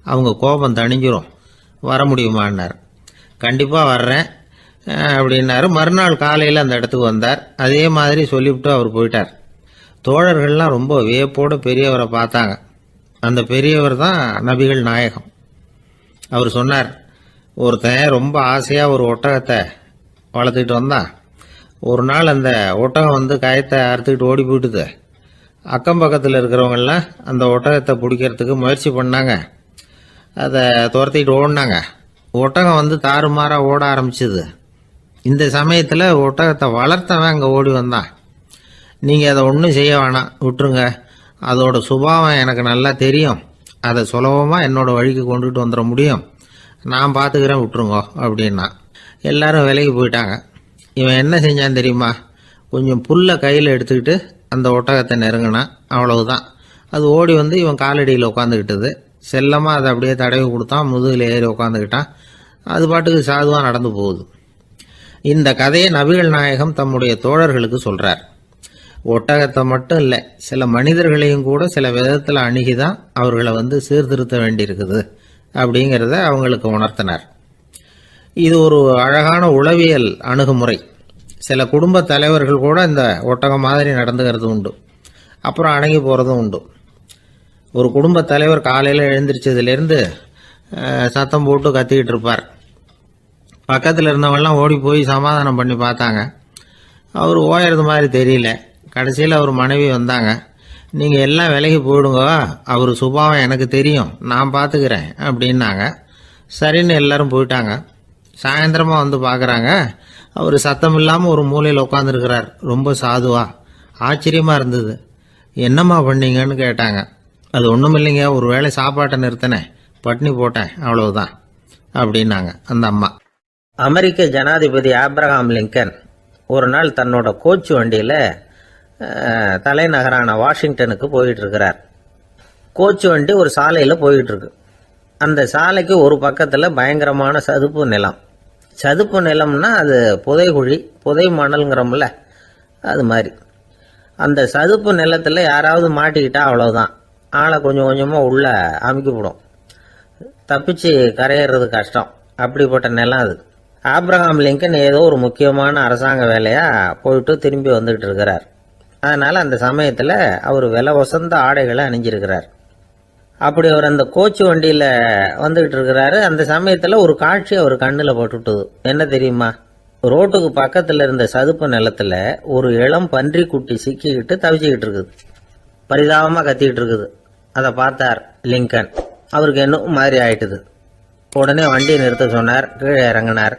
அவங்க கோபம் தணிஞ்சிரும், வர முடியுமான்னார். கண்டிப்பாக வர்றேன் அப்படின்னாரு. மறுநாள் காலையில் அந்த இடத்துக்கு வந்தார். அதே மாதிரி சொல்லிவிட்டு அவர் போயிட்டார். தோழர்கள்லாம் ரொம்ப வியப்போடு பெரியவரை பார்த்தாங்க. அந்த பெரியவர் தான் நபிகள் நாயகம். அவர் சொன்னார், ஒருத்தன் ரொம்ப ஆசையாக ஒரு ஒட்டகத்தை வளர்த்துக்கிட்டு வந்தான். ஒரு நாள் அந்த ஒட்டகம் கயத்தை அறுத்துக்கிட்டு ஓடி போயிட்டுது. அக்கம் பக்கத்தில் இருக்கிறவங்கெல்லாம் அந்த ஒட்டகத்தை பிடிக்கிறதுக்கு முயற்சி பண்ணாங்க. அதை துரத்திட்டு ஓடினாங்க. ஒட்டகம் தாறுமாறாக ஓட ஆரம்பிச்சுது. இந்த சமயத்தில் ஒட்டகத்தை வளர்த்தவன் அங்கே ஓடி வந்தான். நீங்கள் அதை ஒன்றும் செய்ய வேணாம், விட்டுருங்க. அதோட சுபாவம் எனக்கு நல்லா தெரியும். அதை சுலபமாக என்னோட வழிக்கு கொண்டுட்டு வந்துட முடியும். நான் பார்த்துக்கிறேன், விட்டுருங்கோ அப்படின்னா. எல்லாரும் விலைக்கு போயிட்டாங்க. இவன் என்ன செஞ்சான் தெரியுமா? கொஞ்சம் புல்லை கையில் எடுத்துக்கிட்டு அந்த ஒட்டகத்தை நெருங்கினான். அவ்வளவுதான். அது ஓடி இவன் காலடியில் உட்காந்துக்கிட்டது. செல்லமாக அதை அப்படியே தடவி கொடுத்தான். முதுகில் ஏறி உட்காந்துக்கிட்டான். அது பாட்டுக்கு சாதுவாக நடந்து போகுது. இந்த கதையை நபிகள் நாயகம் தம்முடைய தோழர்களுக்கு சொல்கிறார். ஒட்டகத்தை மட்டும் இல்லை, சில மனிதர்களையும் கூட சில விதத்தில் அணுகிதான் அவர்களை சீர்திருத்த வேண்டியிருக்குது அப்படிங்கிறத அவங்களுக்கு உணர்த்தினார். இது ஒரு அழகான உளவியல் அணுகுமுறை. சில குடும்ப தலைவர்கள் கூட இந்த ஒட்டகம் மாதிரி நடந்துக்கிறது உண்டு. அப்புறம் அடங்கி போகிறதும் உண்டு. ஒரு குடும்ப தலைவர் காலையில் எழுந்திரிச்சதுலேருந்து சத்தம் போட்டு கத்திக்கிட்டு இருப்பார். பக்கத்தில் இருந்தவங்கெல்லாம் ஓடி போய் சமாதானம் பண்ணி பார்த்தாங்க. அவர் ஓயறது மாதிரி தெரியல. கடைசியில் அவர் மனைவி வந்தாங்க. நீங்கள் எல்லாம் விலகி போயிடுங்க, அவர் சுபாவம் எனக்கு தெரியும், நான் பார்த்துக்கிறேன் அப்படின்னாங்க. சரின்னு எல்லாரும் போயிட்டாங்க. சாயந்தரமாக பார்க்குறாங்க, அவர் சத்தம் இல்லாமல் ஒரு மூலையில் உட்காந்துருக்கிறார். ரொம்ப சாதுவா. ஆச்சரியமாக இருந்தது. என்னம்மா பண்ணீங்கன்னு கேட்டாங்க. அது ஒன்றும் இல்லைங்க, ஒரு வேளை சாப்பாட்டை நிறுத்தினேன், பட்னி போட்டேன், அவ்வளவுதான் அப்படின்னாங்க அந்த அம்மா. அமெரிக்க ஜனாதிபதி ஆப்ரஹாம் லிங்கன் ஒரு நாள் தன்னோட கோச்சு வண்டியில் தலைநகரான வாஷிங்டனுக்கு போயிட்டு இருக்கிறார். கோச்சு வண்டி ஒரு சாலையில் போயிட்டு இருக்கு. அந்த சாலைக்கு ஒரு பக்கத்தில் பயங்கரமான சதுப்பு நிலம். சதுப்பு நிலம்னா அது புதைகுழி, புதை மணல்ங்கிறோம்ல, அது மாதிரி. அந்த சதுப்பு நிலத்தில் யாராவது மாட்டிக்கிட்டா அவ்வளோதான், ஆளை கொஞ்சம் கொஞ்சமாக உள்ள அமுக்கிவிடும். தப்பிச்சு கரையேறது கஷ்டம். அப்படிப்பட்ட நிலம் அது. ஆப்ரஹாம் லிங்கன் ஏதோ ஒரு முக்கியமான அரசாங்க வேலையாக போயிட்டு திரும்பி வந்துக்கிட்டு இருக்கிறார். அதனால் அந்த சமயத்தில் அவர் விலை வசந்த ஆடைகளை அணிஞ்சிருக்கிறார். அப்படி அவர் அந்த கோச்சு வண்டியில் வந்துக்கிட்டு இருக்கிறாரு. அந்த சமயத்தில் ஒரு காட்சி அவர் கண்ணில் போட்டுவிட்டது. என்ன தெரியுமா? ரோட்டுக்கு பக்கத்தில் இருந்த சதுப்பு நிலத்தில் ஒரு இளம் பன்றி குட்டி சிக்கிக்கிட்டு தவிச்சிக்கிட்டு இருக்குது. பரிதாபமாக கத்திக்கிட்டு இருக்குது. அதை பார்த்தார் லிங்கன். அவருக்கு என்ன மாதிரி ஆயிட்டுது. உடனே வண்டியை நிறுத்த சொன்னார். கீழே இறங்கினார்.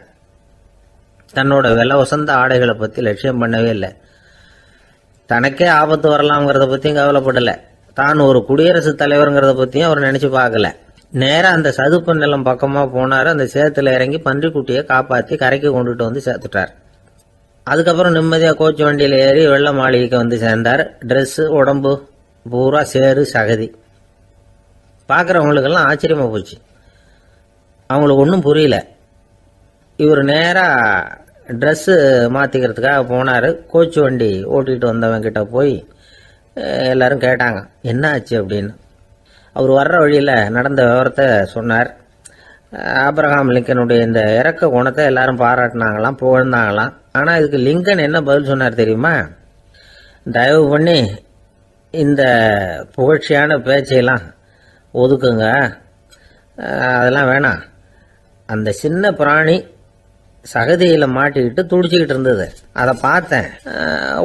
தன்னோட விலை வசந்த ஆடைகளை பற்றி லட்சியம் பண்ணவே இல்லை. தனக்கே ஆபத்து வரலாம்ங்கிறத பற்றியும் கவலைப்படலை. தான் ஒரு குடியரசுத் தலைவருங்கிறத பற்றியும் அவர் நினச்சி பார்க்கல. நேராக அந்த சதுப்பு நிலம் பக்கமாக போனார். அந்த சேத்துல இறங்கி பன்றிக்குட்டியை காப்பாற்றி கரைக்கு கொண்டுட்டு சேர்த்துட்டார். அதுக்கப்புறம் நிம்மதியாக கோச்சு வண்டியில் ஏறி வெள்ள மாளிகைக்கு சேர்ந்தார். ட்ரெஸ்ஸு உடம்பு பூரா சேறு சகதி. பார்க்குறவங்களுக்கெல்லாம் ஆச்சரியமாக போச்சு. அவங்களுக்கு ஒன்றும் புரியல. இவர் நேராக ட்ரெஸ்ஸு மாற்றிக்கிறதுக்காக போனார். கோச்சு வண்டி ஓட்டிகிட்டு வந்தவங்கிட்ட போய் எல்லாரும் கேட்டாங்க, என்ன ஆச்சு அப்படின்னு. அவர் வர்ற வழியில் நடந்த விவரத்தை சொன்னார். ஆப்ரஹாம் லிங்கனுடைய இந்த இறக்க குணத்தை எல்லாரும் பாராட்டினாங்களாம், புகழ்ந்தாங்களாம். ஆனால் இதுக்கு லிங்கன் என்ன பதில் சொன்னார் தெரியுமா? தயவு பண்ணி இந்த புகழ்ச்சியான பேச்சையெல்லாம் ஒதுக்குங்க, அதெல்லாம் வேணாம். அந்த சின்ன பிராணி சகதியில மாட்டிக்கிட்டு துடிச்சுக்கிட்டு இருந்தது. அதை பார்த்தேன்.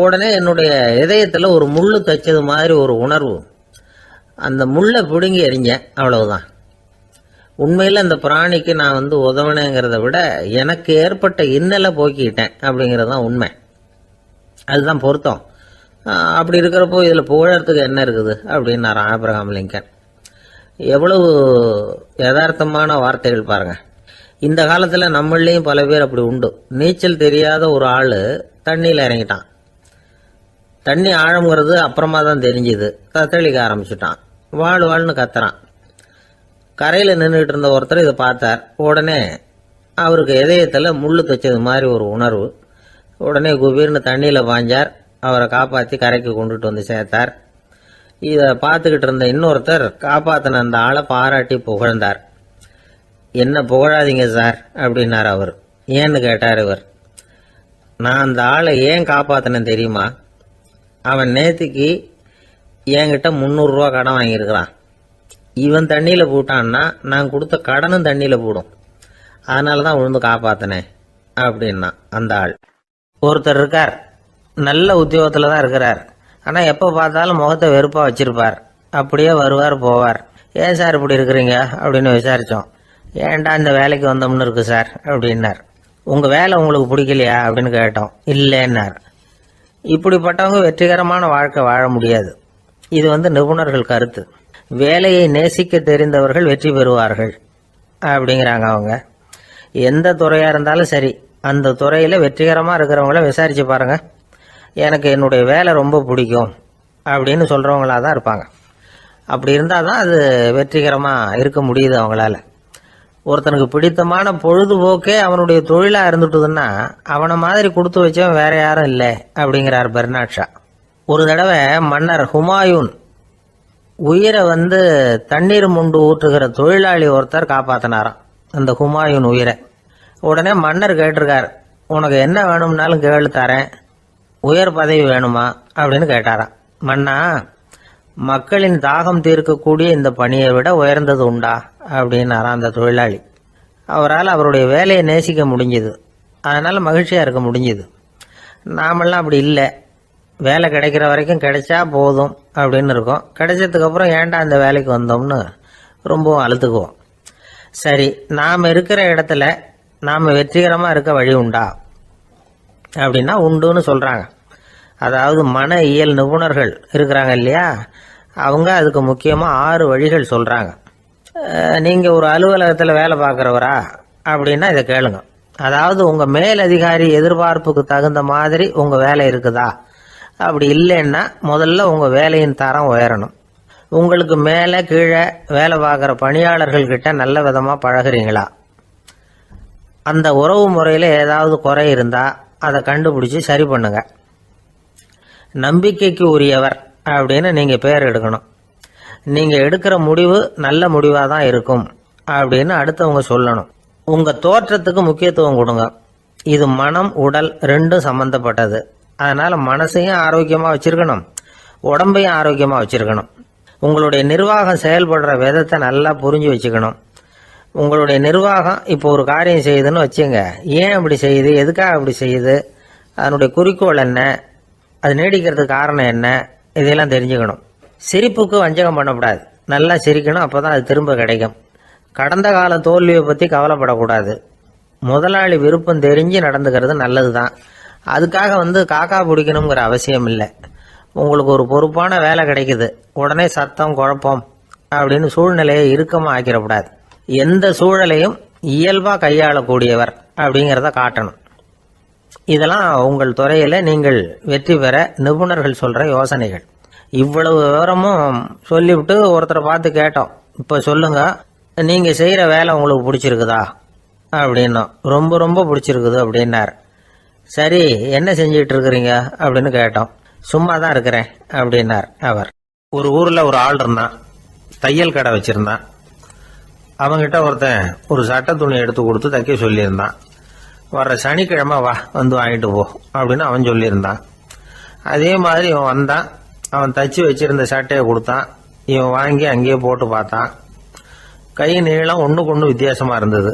உடனே என்னுடைய இதயத்துல ஒரு முள்ளு தைச்சது மாதிரி ஒரு உணர்வு. அந்த முள்ளை பிடுங்கி எறிஞ்சேன், அவ்வளவுதான். உண்மையில் அந்த பிராணிக்கு நான் உதவினேங்கிறத விட எனக்கு ஏற்பட்ட இன்னலை போக்கிட்டேன் அப்படிங்கிறது தான் உண்மை. அதுதான் பொருத்தம். அப்படி இருக்கிறப்போ இதில் புகழறதுக்கு என்ன இருக்குது அப்படின்னாரு ஆபிரகாம் லிங்கன். எவ்வளவு யதார்த்தமான வார்த்தைகள் பாருங்க. இந்த காலத்தில் நம்மளையும் பல பேர் அப்படி உண்டு. நீச்சல் தெரியாத ஒரு ஆள் தண்ணியில் இறங்கிட்டான். தண்ணி ஆழங்கிறது அப்புறமா தான் தெரிஞ்சுது. தத்தளிக்க ஆரம்பிச்சுட்டான். வாழ்னு கத்துறான். கரையில் நின்றுட்டு இருந்த ஒருத்தர் இதை பார்த்தார். உடனே அவருக்கு இதயத்தில் முள்ளு தைச்சது மாதிரி ஒரு உணர்வு. உடனே குபீர்னு தண்ணியில் பாஞ்சார். அவரை காப்பாற்றி கரைக்கு கொண்டுட்டு வந்து சேர்த்தார். இதை பார்த்துக்கிட்டு இருந்த இன்னொருத்தர் காப்பாற்றின அந்த ஆளை பாராட்டி புகழ்ந்தார். என்ன புகழாதீங்க சார் அப்படின்னார் அவர். ஏன்னு கேட்டார் இவர். நான் அந்த ஆளை ஏன் காப்பாற்றினேன் தெரியுமா? அவன் நேற்றுக்கு என்கிட்ட 300 ரூபா கடன் வாங்கியிருக்கிறான். இவன் தண்ணியில் போட்டான்னா நான் கொடுத்த கடனும் தண்ணியில் போடும். அதனால தான் விழுந்து காப்பாற்றினேன் அப்படின்னா அந்த ஆள். ஒருத்தர் இருக்கார், நல்ல உத்தியோகத்தில் தான் இருக்கிறார். ஆனால் எப்போ பார்த்தாலும் முகத்தை வெறுப்பாக வச்சிருப்பார். அப்படியே வருவார் போவார். ஏன் சார் இப்படி இருக்கிறீங்க அப்படின்னு விசாரித்தோம். ஏன்டா இந்த வேலைக்கு வந்தோம்னு இருக்கு சார் அப்படின்னார். உங்கள் வேலை உங்களுக்கு பிடிக்கலையா அப்படின்னு கேட்டோம். இல்லைன்னார். இப்படிப்பட்டவங்க வெற்றிகரமான வாழ்க்கை வாழ முடியாது. இது நிபுணர்கள் கருத்து. வேலையை நேசிக்க தெரிந்தவர்கள் வெற்றி பெறுவார்கள் அப்படிங்கிறாங்க அவங்க. எந்த துறையாக இருந்தாலும் சரி, அந்த துறையில் வெற்றிகரமாக இருக்கிறவங்கள விசாரித்து பாருங்கள். எனக்கு என்னுடைய வேலை ரொம்ப பிடிக்கும் அப்படின்னு சொல்கிறவங்களா தான் இருப்பாங்க. அப்படி இருந்தால் தான் அது வெற்றிகரமாக இருக்க முடியுது அவங்களால. ஒருத்தனுக்கு பிடித்தமான பொழுதுபோக்கே அவனுடைய தொழிலாக இருந்துட்டுதுன்னா அவனை மாதிரி கொடுத்து வச்சவன் வேற யாரும் இல்லை அப்படிங்கிறார் பெர்னாட் ஷா. ஒரு தடவை மன்னர் ஹுமாயூன் உயிரை தண்ணீர் முண்டு ஊற்றுகிற தொழிலாளி ஒருத்தர் காப்பாற்றினாராம் அந்த ஹுமாயூன் உயிரை. உடனே மன்னர் கேட்டிருக்கார், உனக்கு என்ன வேணும்னாலும் கேளு தரேன், உயர் பதவி வேணுமா அப்படின்னு கேட்டாராம். மன்னா, மக்களின் தாகம் தீர்க்கக்கூடிய இந்த பணியை விட உயர்ந்தது உண்டா அப்படின்னாராம் அந்த தொழிலாளி. அவரால் அவருடைய வேலையை நேசிக்க முடிஞ்சுது. அதனால் மகிழ்ச்சியாக இருக்க முடிஞ்சுது. நாமெல்லாம் அப்படி இல்லை. வேலை கிடைக்கிற வரைக்கும் கிடைச்சா போதும் அப்படின்னு இருக்கோம். கிடைச்சதுக்கப்புறம் ஏன்டா அந்த வேலைக்கு வந்தோம்னு ரொம்பவும் அழுத்துக்குவோம். சரி, நாம் இருக்கிற இடத்துல நாம் வெற்றிகரமாக இருக்க வழி உண்டா அப்படின்னா உண்டுன்னு சொல்கிறாங்க. அதாவது மன இயல் நிபுணர்கள் இருக்கிறாங்க இல்லையா, அவங்க அதுக்கு முக்கியமாக 6 வழிகள் சொல்கிறாங்க. நீங்கள் ஒரு அலுவலகத்தில் வேலை பார்க்குறவரா அப்படின்னா இதை கேளுங்க. அதாவது உங்கள் மேலதிகாரி எதிர்பார்ப்புக்கு தகுந்த மாதிரி உங்கள் வேலை இருக்குதா? அப்படி இல்லைன்னா முதல்ல உங்கள் வேலையின் தரம் உயரணும். உங்களுக்கு மேலே கீழே வேலை பார்க்குற பணியாளர்கள்கிட்ட நல்ல விதமாக பழகுறீங்களா? அந்த உறவு முறையில் ஏதாவது குறை இருந்தால் அதை கண்டுபிடிச்சி சரி பண்ணுங்க. நம்பிக்கைக்கு உரியவர் அப்படின்னு நீங்கள் பேர் எடுக்கணும். நீங்கள் எடுக்கிற முடிவு நல்ல முடிவாக தான் இருக்கும் அப்படின்னு அடுத்தவங்க சொல்லணும். உங்கள் தோற்றத்துக்கு முக்கியத்துவம் கொடுங்க. இது மனம் உடல் ரெண்டும் சம்பந்தப்பட்டது. அதனால் மனசையும் ஆரோக்கியமாக வச்சுருக்கணும், உடம்பையும் ஆரோக்கியமாக வச்சுருக்கணும். உங்களுடைய நிர்வாகம் செயல்படுற விதத்தை நல்லா புரிஞ்சு வச்சுக்கணும். உங்களுடைய நிர்வாகம் இப்போ ஒரு காரியம் செய்யுதுன்னு வச்சுங்க, ஏன் அப்படி செய்யுது, எதுக்காக அப்படி செய்யுது, அதனுடைய குறிக்கோள் என்ன, அது நீடிக்கிறதுக்கு காரணம் என்ன, இதையெல்லாம் தெரிஞ்சுக்கணும். சிரிப்புக்கு வஞ்சகம் பண்ணக்கூடாது. நல்லா சிரிக்கணும், அப்போ தான் அது திரும்ப கிடைக்கும். கடந்த கால தோல்வியை பற்றி கவலைப்படக்கூடாது. முதலாளி விருப்பம் தெரிஞ்சு நடந்துக்கிறது நல்லது தான். அதுக்காக காக்கா பிடிக்கணுங்கிற அவசியம் இல்லை. உங்களுக்கு ஒரு பொறுப்பான வேலை கிடைக்குது, உடனே சத்தம் குழப்பம் அப்படின்னு சூழ்நிலையை இறுக்கமாக ஆக்கிடக்கூடாது. எந்த சூழலையும் இயல்பாக கையாளக்கூடியவர் அப்படிங்கிறத காட்டணும். இதெல்லாம் உங்கள் துறையில் நீங்கள் வெற்றி பெற நிபுணர்கள் சொல்கிற யோசனைகள். இவ்வளவு விவரமும் சொல்லிவிட்டு ஒருத்தரை பார்த்து கேட்டோம், இப்போ சொல்லுங்க, நீங்கள் செய்கிற வேலை உங்களுக்கு பிடிச்சிருக்குதா அப்படின்னோம். ரொம்ப ரொம்ப பிடிச்சிருக்குது அப்படின்னார். சரி, என்ன செஞ்சிட்டு இருக்கிறீங்க அப்படின்னு கேட்டோம். சும்மா தான் இருக்கிறேன் அப்படின்னார் அவர். ஒரு ஊரில் ஒரு ஆள் இருந்தான், தையல் கடை வச்சிருந்தான். அவங்கிட்ட ஒருத்தன் ஒரு சட்டை துணி எடுத்து கொடுத்து தைக்க சொல்லியிருந்தான். வர்ற சனிக்கிழமை வா, வாங்கிட்டு போ அப்படின்னு அவன் சொல்லியிருந்தான். அதே மாதிரி இவன் வந்தான். அவன் தச்சு வச்சிருந்த சட்டையை கொடுத்தான். இவன் வாங்கி அங்கேயே போட்டு பார்த்தான். கை நீளம் ஒன்றுக்கு ஒன்று வித்தியாசமாக இருந்தது.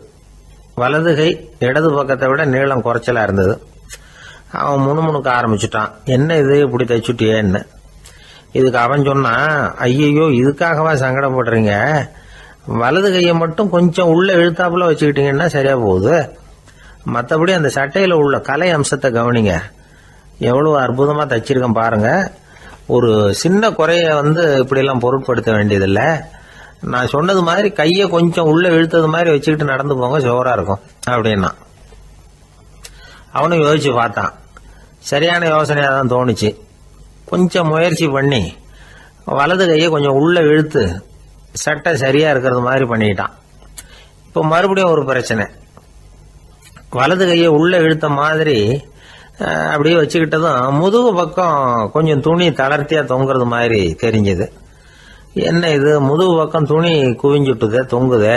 வலது கை இடது பக்கத்தை விட நீளம் குறைச்சலா இருந்தது. அவன் முணுமுணுக்க ஆரம்பிச்சுட்டான். என்ன இது இப்படி தைச்சுட்டியேன்னு. இதுக்கு அவன் சொன்னான், ஐயோ இதுக்காகவா சங்கடப்படுறீங்க, வலது கையை மட்டும் கொஞ்சம் உள்ள இழுத்தாப்புல வச்சுக்கிட்டீங்கன்னா சரியா போகுது, மற்றபடி அந்த சட்டையில உள்ள கலை அம்சத்தை கவனிங்க, எவ்வளவு அற்புதமா தைச்சிருக்கேன் பாருங்க, ஒரு சின்ன குறைய இப்படி எல்லாம் பொருட்படுத்த வேண்டியதில்லை, நான் சொன்னது மாதிரி கையை கொஞ்சம் உள்ள இழுத்தது மாதிரி வச்சுக்கிட்டு நடந்து போங்க, ஜோரா இருக்கும் அப்படின்னா. அவனும் யோசிச்சு பார்த்தான். சரியான யோசனையா தான் தோணுச்சு. கொஞ்சம் முயற்சி பண்ணி வலது கையை கொஞ்சம் உள்ள இழுத்து சட்டை சரியா இருக்கிறது மாதிரி பண்ணிட்டான். இப்போ மறுபடியும் ஒரு பிரச்சனை. வலது கையை உள்ள இழுத்த மாதிரி அப்படியே வச்சுக்கிட்டதும் முதுகு பக்கம் கொஞ்சம் துணி தளர்த்தியா தொங்குறது மாதிரி தெரிஞ்சது. என்ன இது, முதுகு பக்கம் துணி குவிஞ்சுட்டுதே, தொங்குதே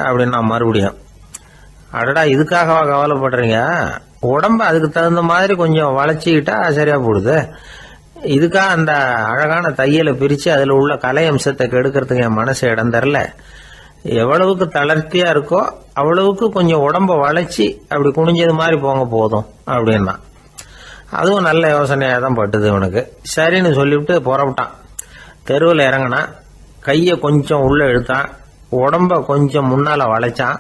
அப்படின்னா மறுபடியும், அடடா இதுக்காகவா கவலைப்படுறீங்க, உடம்ப அதுக்கு தகுந்த மாதிரி கொஞ்சம் வளைச்சிக்கிட்டா சரியா போடுது, இதுக்காக அந்த அழகான தையலை பிரிச்சு அதுல உள்ள கலை அம்சத்தை கெடுக்கிறதுக்கு என் மனசு இடம் தரல, எவ்வளவுக்கு தளர்த்தியா இருக்கோ அவ்வளவுக்கு கொஞ்சம் உடம்ப வளைச்சி அப்படி குனிஞ்சது மாதிரி போங்க போதும் அப்படின்னா. அதுவும் நல்ல யோசனையா தான் பட்டுது இவனுக்கு. சரின்னு சொல்லிவிட்டு புறப்பட்டான். தெருவில் இறங்கினான். கையை கொஞ்சம் உள்ள இழுத்தான், உடம்ப கொஞ்சம் முன்னால வளைச்சான்,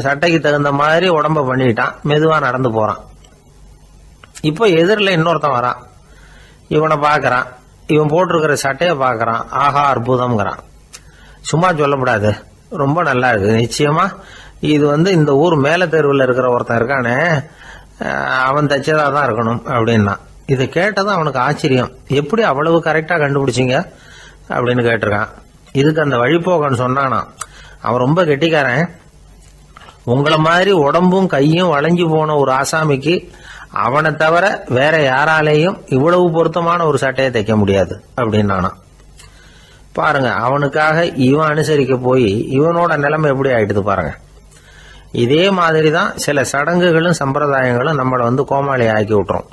சட்டைக்கு தகுந்த மாதிரி உடம்ப பண்ணிட்டான், மெதுவா நடந்து போறான். இப்போ எதிரில் இன்னொருத்தன் வரான். இவனை பாக்குறான், இவன் போட்டிருக்கிற சட்டையை பாக்குறான். ஆஹா அற்புதம்ங்கிறான். சும்மா சொல்லப்படாது, ரொம்ப நல்லா இருக்கு, நிச்சயமா இது இந்த ஊர் மேல தெருவில் இருக்கிற ஒருத்தன் இருக்கானே அவன் தைச்சதா தான் இருக்கணும் அப்படின்னா. இதை கேட்டதும் அவனுக்கு ஆச்சரியம். எப்படி அவ்வளவு கரெக்டா கண்டுபிடிச்சிங்க அப்படின்னு கேட்டிருக்கான். இதுக்கு அந்த வழிபோக்கன்னு சொன்னானா, அவன் ரொம்ப கெட்டிக்காரன், உங்களை மாதிரி உடம்பும் கையும் வளைஞ்சு போன ஒரு ஆசாமிக்கு அவனை தவிர வேற யாராலேயும் இவ்வளவு பொருத்தமான ஒரு சட்டையை தைக்க முடியாது அப்படின்னானா. பாருங்க, அவனுக்காக இவன் அனுசரிக்க போய் இவனோட நிலைமை எப்படி ஆயிடுது பாருங்க. இதே மாதிரி தான் சில சடங்குகளும் சம்பிரதாயங்களும் நம்மளை கோமாளி ஆக்கி விட்டுரும்.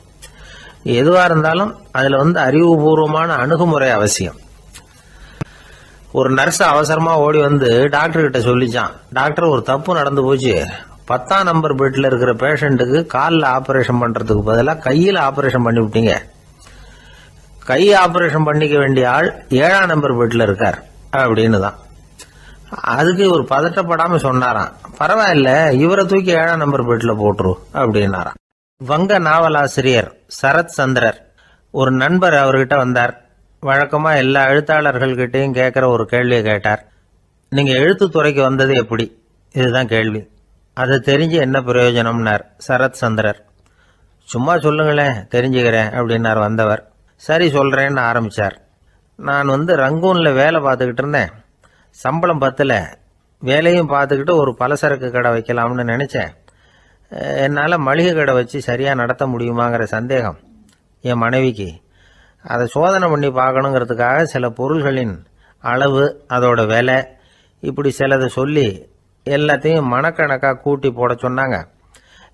எதுவா இருந்தாலும் அதுல அறிவுபூர்வமான அணுகுமுறை அவசியம். ஒரு நர்ஸ் அவசரமா ஓடி டாக்டர் கிட்ட சொல்லிச்சான், டாக்டர் ஒரு தப்பு நடந்து போச்சு, 10ஆம் நம்பர் பெட்ல இருக்கிற பேஷண்ட்டுக்கு காலில் ஆபரேஷன் பண்றதுக்கு பதிலாக கையில் ஆபரேஷன் பண்ணி விட்டீங்க, கை ஆபரேஷன் பண்ணிக்க வேண்டிய ஆள் 7ஆம் நம்பர் பெட்ல இருக்கார் அப்படின்னு தான். அதுக்கு ஒரு பதட்டப்படாம சொன்னாராம், பரவாயில்ல இவரை தூக்கி 7ஆம் நம்பர் பெட்ல போட்டுரு அப்படின்னாராம். வங்க நாவலாசிரியர் சரத் சந்திரர் ஒரு நண்பர் அவர்கிட்ட வந்தார். வழக்கமா எல்லா எழுத்தாளர்கள்கிட்டையும் கேட்கிற ஒரு கேள்வியை கேட்டார். நீங்க எழுத்துத்துறைக்கு வந்தது எப்படி, இதுதான் கேள்வி. அதை தெரிஞ்சு என்ன பிரயோஜனம்னார் சரத் சந்திரர். சும்மா சொல்லுங்களேன் தெரிஞ்சுக்கிறேன் அப்படின்னார் வந்தவர். சரி சொல்றேன்னு ஆரம்பிச்சார். நான் ரங்கூன்ல வேலை பார்த்துக்கிட்டு இருந்தேன், சம்பளம் பத்தல, வேலையும் பார்த்துக்கிட்டு ஒரு பலசரக்கு கடை வைக்கலாம்னு நினைச்சேன். என்னால் மளிகை கடை வச்சு சரியாக நடத்த முடியுமாங்கிற சந்தேகம் என் மனைவிக்கு. அதை சோதனை பண்ணி பார்க்கணுங்கிறதுக்காக சில பொருள்களின் அளவு, அதோட விலை, இப்படி சிலதை சொல்லி எல்லாத்தையும் மனக்கணக்காக கூட்டி போட சொன்னாங்க.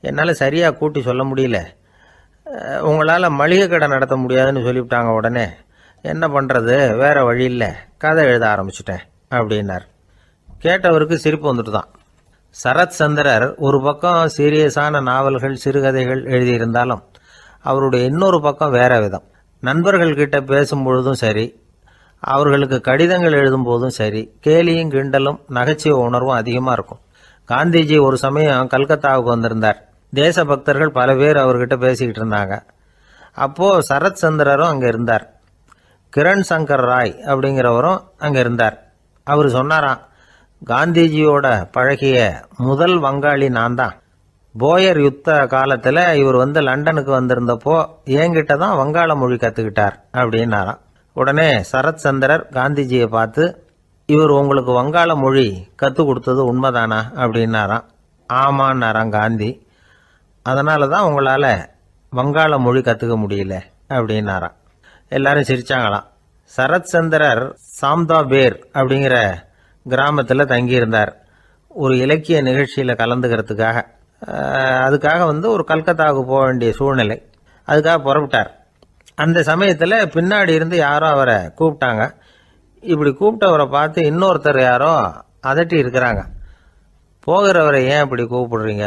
என்னால் சரியாக கூட்டி சொல்ல முடியல. உங்களால் மளிகை கடை நடத்த முடியாதுன்னு சொல்லிவிட்டாங்க. உடனே என்ன பண்ணுறது, வேற வழி இல்லை, கதை எழுத ஆரம்பிச்சிட்டேன் அப்படின்னார். கேட்டவருக்கு சிரிப்பு வந்துட்டு தான். சரத் சந்திரர் ஒரு பக்கம் சீரியஸான நாவல்கள் சிறுகதைகள் எழுதியிருந்தாலும் அவருடைய இன்னொரு பக்கம் வேற விதம். நண்பர்கள் கிட்ட பேசும்பொழுதும் சரி, அவர்களுக்கு கடிதங்கள் எழுதும் போதும் சரி, கேலியும் கிண்டலும் நகைச்சுவை உணர்வும் அதிகமாக இருக்கும். காந்திஜி ஒரு சமயம் கல்கத்தாவுக்கு வந்திருந்தார். தேசபக்தர்கள் பல பேர் அவர்கிட்ட பேசிக்கிட்டு இருந்தாங்க. அப்போ சரத் சந்திரரும் அங்கே இருந்தார். கிரண் சங்கர் ராய் அப்படிங்கிறவரும் அங்கே இருந்தார். அவர் சொன்னாராம், காந்திஜியோட பழகிய முதல் வங்காளி நான் தான். போயர் யுத்த காலத்தில் இவர் லண்டனுக்கு வந்திருந்தப்போ என்கிட்ட தான் வங்காள மொழி கற்றுக்கிட்டார் அப்படின்னாராம். உடனே சரத் சந்திரர் காந்திஜியை பார்த்து, இவர் உங்களுக்கு வங்காள மொழி கற்றுக் கொடுத்தது உண்மைதானா அப்படின்னாராம். ஆமான்னாராம் காந்தி. அதனால தான் உங்களால் வங்காள மொழி கற்றுக்க முடியல அப்படின்னாராம். எல்லாரும் சிரிச்சாங்களாம். சரத் சந்திரர் சாம்தாபேர் அப்படிங்கிற கிராமத்தில் தங்கியிருந்தார் ஒரு இலக்கிய நிகழ்ச்சியில் கலந்துக்கிறதுக்காக. அதுக்காக ஒரு கல்கத்தாவுக்கு போக வேண்டிய சூழ்நிலை. அதுக்காக புறப்பட்டார். அந்த சமயத்தில் பின்னாடி இருந்து யாரோ அவரை கூப்பிட்டாங்க. இப்படி கூப்பிட்டவரை பார்த்து இன்னொருத்தர் யாரோ அதட்டி இருக்கிறாங்க. போகிறவரை ஏன் இப்படி கூப்பிடுறீங்க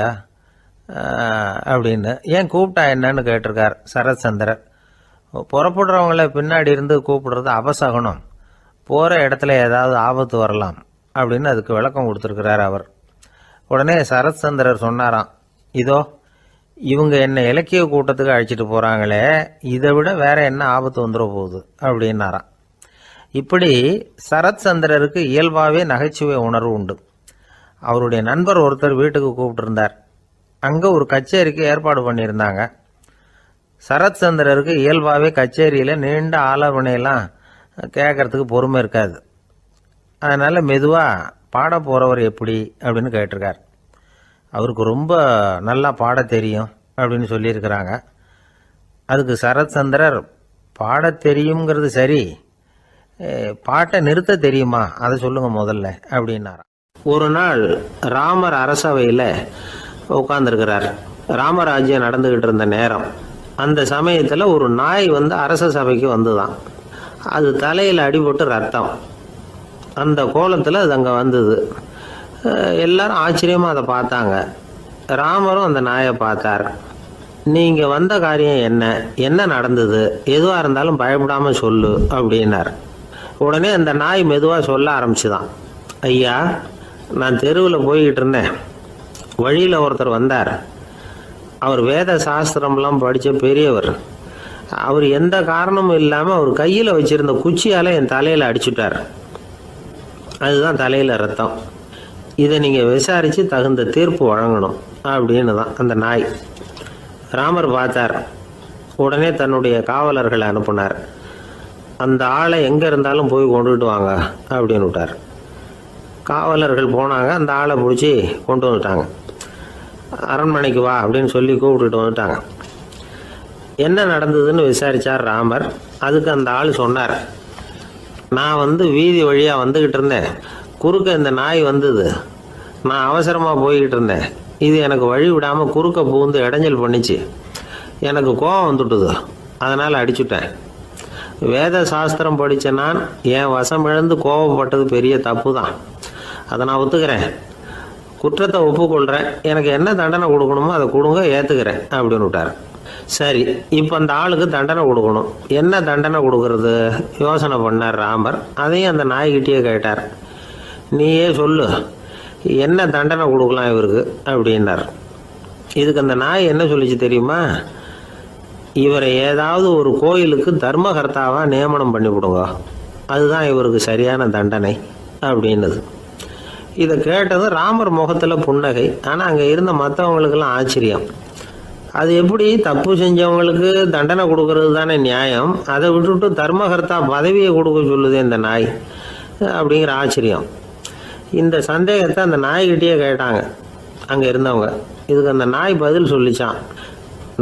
அப்படின்னு, ஏன் கூப்பிட்டா என்னன்னு கேட்டிருக்கார் சரத்சந்திரர். புறப்படுறவங்கள பின்னாடி இருந்து கூப்பிடுறது அபசகனம், போகிற இடத்துல ஏதாவது ஆபத்து வரலாம் அப்படின்னு அதுக்கு விளக்கம் கொடுத்துருக்கிறார் அவர். உடனே சரத்சந்திரர் சொன்னாராம், இதோ இவங்க என்ன இலக்கிய கூட்டத்துக்கு அழைச்சிட்டு போகிறாங்களே, இதை விட வேற என்ன ஆபத்து வந்துட போகுது அப்படின்னாராம். இப்படி சரத்சந்திரருக்கு இயல்பாகவே நகைச்சுவை உணர்வு உண்டு. அவருடைய நண்பர் ஒருத்தர் வீட்டுக்கு கூப்பிட்டுருந்தார். அங்கே ஒரு கச்சேரிக்கு ஏற்பாடு பண்ணியிருந்தாங்க. சரத்சந்திரருக்கு இயல்பாகவே கச்சேரியில் நீண்ட ஆலோசனையெல்லாம் கேட்கறதுக்கு பொறுமை இருக்காது. அதனால் மெதுவாக பாட போகிறவர் எப்படி அப்படின்னு கேட்டிருக்கார். அவருக்கு ரொம்ப நல்லா பாட தெரியும் அப்படின்னு சொல்லியிருக்கிறாங்க. அதுக்கு சரத்சந்திரர், பாட தெரியுங்கிறது சரி, பாட்டை நிறுத்த தெரியுமா அதை சொல்லுங்க முதல்ல அப்படின்னாராம். ஒரு நாள் ராமர் அரசவையில் உட்கார்ந்துருக்கிறார். ராமராஜ்யம் நடந்துகிட்டு இருந்த நேரம். அந்த சமயத்தில் ஒரு நாய் அரச சபைக்கு வந்துதான். அது தலையில் அடிபட்டு ரத்தம். அந்த கோலத்தில் அது அங்கே வந்தது. எல்லாரும் ஆச்சரியமாக அதை பார்த்தாங்க. ராமரும் அந்த நாயை பார்த்தார். நீங்கள் வந்த காரியம் என்ன, என்ன நடந்தது, எதுவாக இருந்தாலும் பயப்படாமல் சொல்லு அப்படின்னார். உடனே அந்த நாய் மெதுவாக சொல்ல ஆரம்பிச்சுதான். ஐயா, நான் தெருவில் போய்கிட்டு இருந்தேன். வழியில் ஒருத்தர் வந்தார். அவர் வேத சாஸ்திரம்லாம் படித்த பெரியவர். அவர் எந்த காரணமும் இல்லாமல் அவர் கையில் வச்சிருந்த குச்சியால் என் தலையில் அடிச்சுட்டார். அதுதான் தலையில் ரத்தம். இதை நீங்கள் விசாரித்து தகுந்த தீர்ப்பு வழங்கணும் அப்படின்னு தான் அந்த நாய். ராமர் பார்த்தார். உடனே தன்னுடைய காவலர்களை அனுப்புனார். அந்த ஆளை எங்கே இருந்தாலும் போய் கொண்டுகிட்டு வாங்க அப்படின்னு விட்டார். காவலர்கள் போனாங்க. அந்த ஆளை பிடிச்சி கொண்டு வந்துட்டாங்க. அரண்மனைக்கு வா அப்படின்னு சொல்லி கூப்பிட்டுட்டு வந்துட்டாங்க. என்ன நடந்ததுன்னு விசாரித்தார் ராமர். அதுக்கு அந்த ஆள் சொன்னார், நான் வீதி வழியாக வந்துக்கிட்டு இருந்தேன். குறுக்க இந்த நாய் வந்தது. நான் அவசரமாக போய்கிட்டு இருந்தேன். இது எனக்கு வழி விடாமல் குறுக்க பூந்து இடைஞ்சல் பண்ணிச்சு. எனக்கு கோபம் வந்துட்டுது. அதனால் அடிச்சுட்டேன். வேத சாஸ்திரம் படித்த நான் என் வசம் இழந்து கோபப்பட்டது பெரிய தப்பு தான். அதை நான் ஒத்துக்கிறேன். குற்றத்தை ஒப்புக்கொள்கிறேன். எனக்கு என்ன தண்டனை கொடுக்கணுமோ அதை கொடுங்க, ஏற்றுக்கிறேன் அப்படின்னு விட்டார். சரி, இப்போ அந்த ஆளுக்கு தண்டனை கொடுக்கணும். என்ன தண்டனை கொடுக்கறது யோசனை பண்ணார் ராமர். அதையும் அந்த நாய்கிட்டே கேட்டார். நீயே சொல்லு, என்ன தண்டனை கொடுக்கலாம் இவருக்கு அப்படின்னார். இதுக்கு அந்த நாய் என்ன சொல்லிச்சு தெரியுமா? இவரை ஏதாவது ஒரு கோயிலுக்கு தர்மகர்த்தாவாக நியமனம் பண்ணி விடுங்க, அதுதான் இவருக்கு சரியான தண்டனை அப்படின்னது. இதை கேட்டது ராமர் முகத்தில் புன்னகை. ஆனால் அங்கே இருந்த மற்றவங்களுக்கெல்லாம் ஆச்சரியம். அது எப்படி, தப்பு செஞ்சவங்களுக்கு தண்டனை கொடுக்கறது தானே நியாயம், அதை விட்டுவிட்டு தர்மகர்த்தா பதவியை கொடுக்க சொல்லுது இந்த நாய் அப்படிங்கிற ஆச்சரியம். இந்த சந்தேகத்தை அந்த நாய்கிட்டே கேட்டாங்க அங்கே இருந்தவங்க. இதுக்கு அந்த நாய் பதில் சொல்லிச்சான்.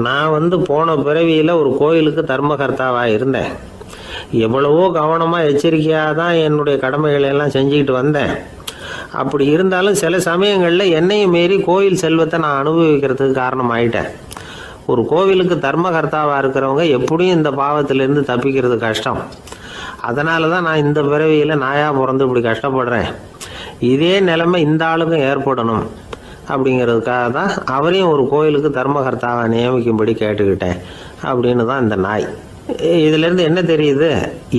நான் போன பிறவியில் ஒரு கோயிலுக்கு தர்மகர்த்தாவாக இருந்தேன். எவ்வளவோ கவனமாக எச்சரிக்கையாக தான் என்னுடைய கடமைகளை எல்லாம் செஞ்சுக்கிட்டு வந்தேன். அப்படி இருந்தாலும் சில சமயங்களில் என்னையும் மீறி கோயில் செல்வத்தை நான் அனுபவிக்கிறதுக்கு காரணம் ஆயிட்டேன். ஒரு கோவிலுக்கு தர்மகர்த்தாவாக இருக்கிறவங்க எப்படியும் இந்த பாவத்திலேருந்து தப்பிக்கிறது கஷ்டம். அதனால தான் நான் இந்த பிறவியில் நாயாக பிறந்து இப்படி கஷ்டப்படுறேன். இதே நிலைமை இந்த ஆளுக்கும் ஏற்படணும் அப்படிங்கிறதுக்காக தான் அவரையும் ஒரு கோயிலுக்கு தர்மகர்த்தாவை நியமிக்கும்படி கேட்டுக்கிட்டேன் அப்படின்னு தான் இந்த நாய். இதிலேருந்து என்ன தெரியுது?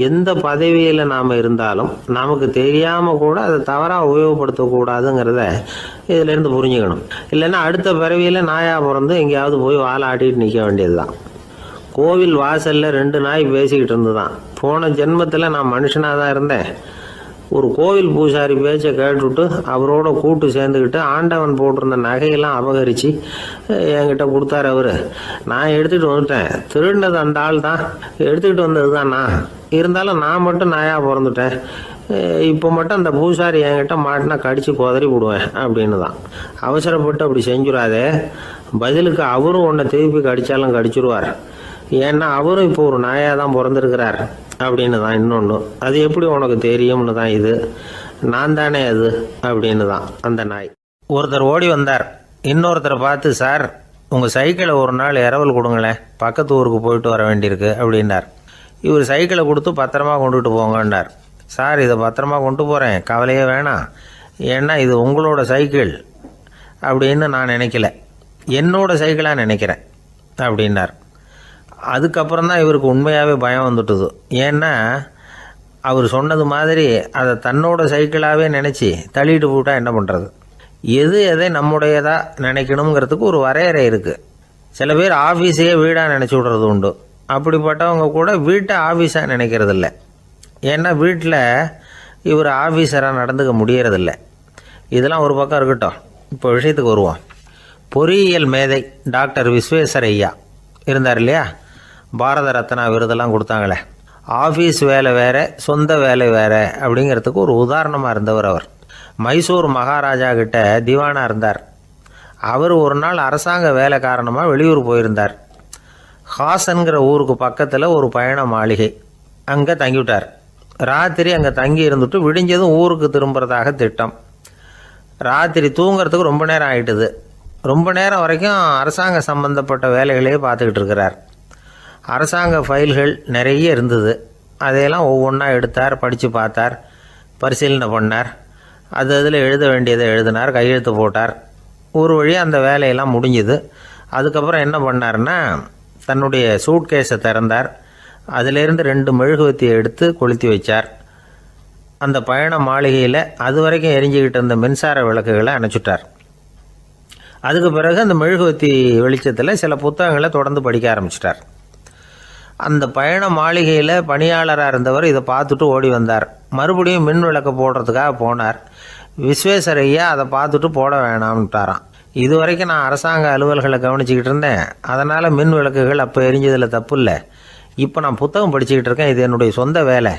எந்த பதவியில் நாம் இருந்தாலும் நமக்கு தெரியாமல் கூட அதை தவறாக உபயோகப்படுத்தக்கூடாதுங்கிறத இதிலேருந்து புரிஞ்சுக்கணும். இல்லைன்னா அடுத்த பிறவியில் நாயாக பிறந்து எங்கேயாவது போய் வாழை ஆட்டிட்டு நிற்க வேண்டியது தான். கோவில் வாசலில் 2 நாய் பேசிக்கிட்டு இருந்துதான். போன ஜென்மத்தில் நான் மனுஷனாக தான் இருந்தேன். ஒரு கோவில் பூசாரி பேச்சை கேட்டுவிட்டு அவரோட கூட்டு சேர்ந்துக்கிட்டு ஆண்டவன் போட்டிருந்த நகையெல்லாம் அபகரித்து என்கிட்ட கொடுத்தாரு அவர். நான் எடுத்துகிட்டு வந்துட்டேன். திருடினது அந்த ஆள் தான், எடுத்துக்கிட்டு வந்தது தான் நான். இருந்தாலும் நான் மட்டும் நாயாக பிறந்துட்டேன். இப்போ மட்டும் அந்த பூசாரி என்கிட்ட மாட்டினா கடித்து குதறி விடுவேன் அப்படின்னு தான். அவசரப்பட்டு அப்படி செஞ்சுடாதே. பதிலுக்கு அவரும் உன்னை திருப்பி கடித்தாலும் கடிச்சிருவார். ஏன்னா அவரும் இப்போ ஒரு நாயாக தான் பிறந்திருக்கிறார் அப்படின்னு தான் இன்னொன்று. அது எப்படி உனக்கு தெரியும்னு தான் இது. நான் தானே அது அப்படின்னு தான் அந்த நாய். ஒருத்தர் ஓடி வந்தார். இன்னொருத்தரை பார்த்து, சார் உங்கள் சைக்கிளை ஒரு நாள் இரவல் கொடுங்களேன், பக்கத்து ஊருக்கு போயிட்டு வர வேண்டியிருக்கு அப்படின்னார். இவர் சைக்கிளை கொடுத்து பத்திரமா கொண்டுட்டு போங்கன்னார். சார் இதை பத்திரமா கொண்டு போகிறேன், கவலையே வேணாம், ஏன்னா இது உங்களோட சைக்கிள், அப்படின்னு நான் நினைக்கல, என்னோட சைக்கிளாக நினைக்கிறேன் அப்படின்னார். அதுக்கப்புறம் தான் இவருக்கு உண்மையாகவே பயம் வந்துட்டுது. ஏன்னா அவர் சொன்னது மாதிரி அதை தன்னோட சைக்கிளாகவே நினச்சி தள்ளிட்டு போட்டால் என்ன பண்ணுறது? எது எதை நம்முடையதாக நினைக்கணுங்கிறதுக்கு ஒரு வரையறை இருக்குது. சில பேர் ஆஃபீஸையே வீடாக நினச்சி விடுறது உண்டு. அப்படிப்பட்டவங்க கூட வீட்டை ஆஃபீஸாக நினைக்கிறது இல்லை. ஏன்னா வீட்டில் இவர் ஆஃபீஸராக நடந்துக்க முடியறதில்ல. இதெல்லாம் ஒரு பக்கம் இருக்கட்டும், இப்போ விஷயத்துக்கு வருவோம். பொறியியல் மேதை டாக்டர் விஸ்வேஸ்வரய்யா இருந்தார் இல்லையா, பாரத ரத்னா விருதெல்லாம் கொடுத்தாங்களே. ஆஃபீஸ் வேலை வேறு, சொந்த வேலை வேறு அப்படிங்கிறதுக்கு ஒரு உதாரணமாக இருந்தவர் அவர். மைசூர் மகாராஜா கிட்ட திவானாக இருந்தார். அவர் ஒரு நாள் அரசாங்க வேலை காரணமாக வெளியூர் போயிருந்தார். ஹாசன்கிற ஊருக்கு பக்கத்தில் ஒரு பயண மாளிகை, அங்கே தங்கிவிட்டார். ராத்திரி அங்கே தங்கி இருந்துட்டு விடிஞ்சதும் ஊருக்கு திரும்புறதாக திட்டம். ராத்திரி தூங்கிறதுக்கு ரொம்ப நேரம் ஆகிட்டுது. ரொம்ப நேரம் வரைக்கும் அரசாங்க சம்பந்தப்பட்ட வேலைகளையே பார்த்துக்கிட்டு இருக்கிறார். அரசாங்க ஃபைல்கள் நிறைய இருந்தது. அதையெல்லாம் ஒவ்வொன்றா எடுத்தார், படித்து பார்த்தார், பரிசீலனை பண்ணார். அதில் எழுத வேண்டியதை எழுதினார், கையெழுத்து போட்டார். ஒரு வழியாக அந்த வேலையெல்லாம் முடிஞ்சுது. அதுக்கப்புறம் என்ன பண்ணார்னா, தன்னுடைய சூட்கேஸை திறந்தார். அதிலேருந்து 2 மெழுகுவத்தியை எடுத்து கொளுத்தி வச்சார். அந்த பயண மாளிகையில் அது வரைக்கும் எரிஞ்சிக்கிட்டு இருந்த மின்சார விளக்குகளை அணைச்சுட்டார். அதுக்கு பிறகு அந்த மெழுகுவத்தி வெளிச்சத்தில் சில புத்தகங்களை தொடர்ந்து படிக்க ஆரம்பிச்சிட்டார். அந்த பயண மாளிகையில் பணியாளராக இருந்தவர் இதை பார்த்துட்டு ஓடி வந்தார். மறுபடியும் மின் விளக்கு போடுறதுக்காக போனார். விஸ்வேஸ்வரய்யா அதை பார்த்துட்டு போட வேணாம்ட்டாராம். இது வரைக்கும் நான் அரசாங்க அலுவல்களை கவனிச்சிக்கிட்டு இருந்தேன், அதனால் மின் விளக்குகள் அப்போ எரிஞ்சதில் தப்பு இல்லை. இப்போ நான் புத்தகம் படிச்சுக்கிட்டு இருக்கேன், இது என்னுடைய சொந்த வேலை.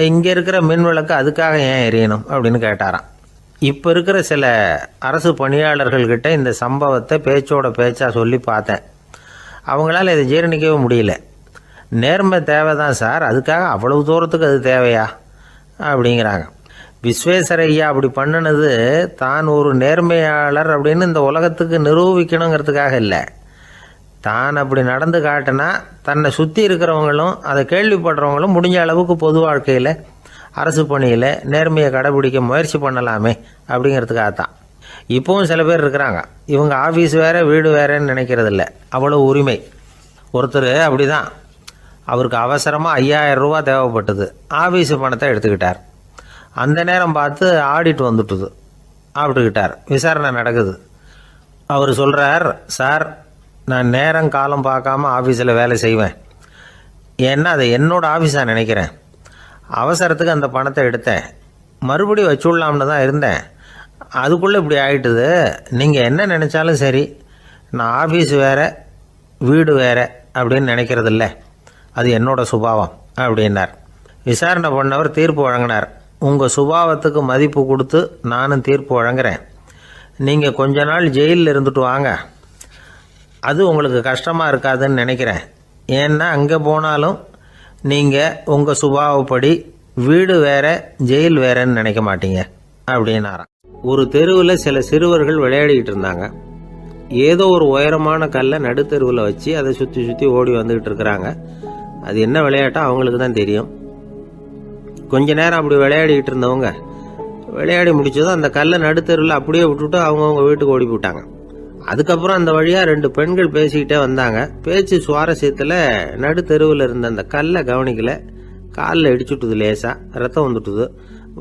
இங்கே இருக்கிற மின் விளக்கு அதுக்காக ஏன் எரியணும் அப்படின்னு கேட்டாராம். இப்போ இருக்கிற சில அரசு பணியாளர்கள்கிட்ட இந்த சம்பவத்தை பேச்சோட பேச்சாக சொல்லி பார்த்தேன். அவங்களால இதை ஜீரணிக்கவே முடியல. நேர்மை தேவை தான் சார், அதுக்காக அவ்வளவு தூரத்துக்கு அது தேவையா அப்படிங்கிறாங்க. விஸ்வேஸ்வரய்யா அப்படி பண்ணினது தான் ஒரு நேர்மையாளர் அப்படின்னு இந்த உலகத்துக்கு நிரூபிக்கணுங்கிறதுக்காக இல்லை. தான் அப்படி நடந்து காட்டினா தன்னை சுற்றி இருக்கிறவங்களும் அதை கேள்விப்படுறவங்களும் முடிஞ்ச அளவுக்கு பொது வாழ்க்கையில், அரசு பணியில் நேர்மையை கடைபிடிக்க முயற்சி பண்ணலாமே அப்படிங்கிறதுக்காகத்தான். இப்போவும் சில பேர் இருக்கிறாங்க, இவங்க ஆஃபீஸ் வேறு வீடு வேறேன்னு நினைக்கிறதில்ல, அவ்வளோ உரிமை. ஒருத்தர் அப்படி தான், அவருக்கு அவசரமாக 5000 ரூபா தேவைப்பட்டது. ஆஃபீஸு பணத்தை எடுத்துக்கிட்டார். அந்த நேரம் பார்த்து ஆடிட் வந்துட்டுது. ஆப்பிட்டுக்கிட்டார். விசாரணை நடக்குது. அவர் சொல்கிறார், சார் நான் நேரம் காலம் பார்க்காம ஆஃபீஸில் வேலை செய்வேன். ஏன்னா அதை என்னோடய ஆஃபீஸாக நினைக்கிறேன். அவசரத்துக்கு அந்த பணத்தை எடுத்தேன், மறுபடியும் வச்சுடலாம்னு தான் இருந்தேன். அதுக்குள்ளே இப்படி ஆகிட்டுது. நீங்கள் என்ன நினச்சாலும் சரி, நான் ஆஃபீஸ் வேறு வீடு வேறு அப்படின்னு நினைக்கிறதில்ல, அது என்னோடய சுபாவம் அப்படின்னார். விசாரணை பண்ணவர் தீர்ப்பு வழங்கினார். உங்கள் சுபாவத்துக்கு மதிப்பு கொடுத்து நானும் தீர்ப்பு வழங்குறேன். நீங்கள் கொஞ்ச நாள் ஜெயிலில் இருந்துட்டு வாங்க, அது உங்களுக்கு கஷ்டமாக இருக்காதுன்னு நினைக்கிறேன். ஏன்னா அங்கே போனாலும் நீங்கள் உங்கள் சுபாவப்படி வீடு வேற ஜெயில் வேறன்னு நினைக்க மாட்டீங்க அப்படின்னாராம். ஒரு தெருவில் சில சிறுவர்கள் விளையாடிக்கிட்டு இருந்தாங்க. ஏதோ ஒரு உயரமான கல்லை நடுத்தெருவில் வச்சு அதை சுற்றி சுற்றி ஓடி வந்துக்கிட்டு இருக்கிறாங்க. அது என்ன விளையாட்டோ அவங்களுக்கு தான் தெரியும். கொஞ்ச நேரம் அப்படி விளையாடிக்கிட்டு இருந்தவங்க விளையாடி முடிச்சதும் அந்த கல்லை நடுத்தெருவில் அப்படியே விட்டுட்டு அவங்கவுங்க வீட்டுக்கு ஓடி போட்டாங்க. அதுக்கப்புறம் அந்த வழியாக 2 பெண்கள் பேசிக்கிட்டே வந்தாங்க. பேச்சு சுவாரஸ்யத்தில் நடுத்தெருவில் இருந்த அந்த கல்லை கவனிக்கல. காலில் இடிச்சுட்டுது, லேசாக ரத்தம் வந்துட்டுது,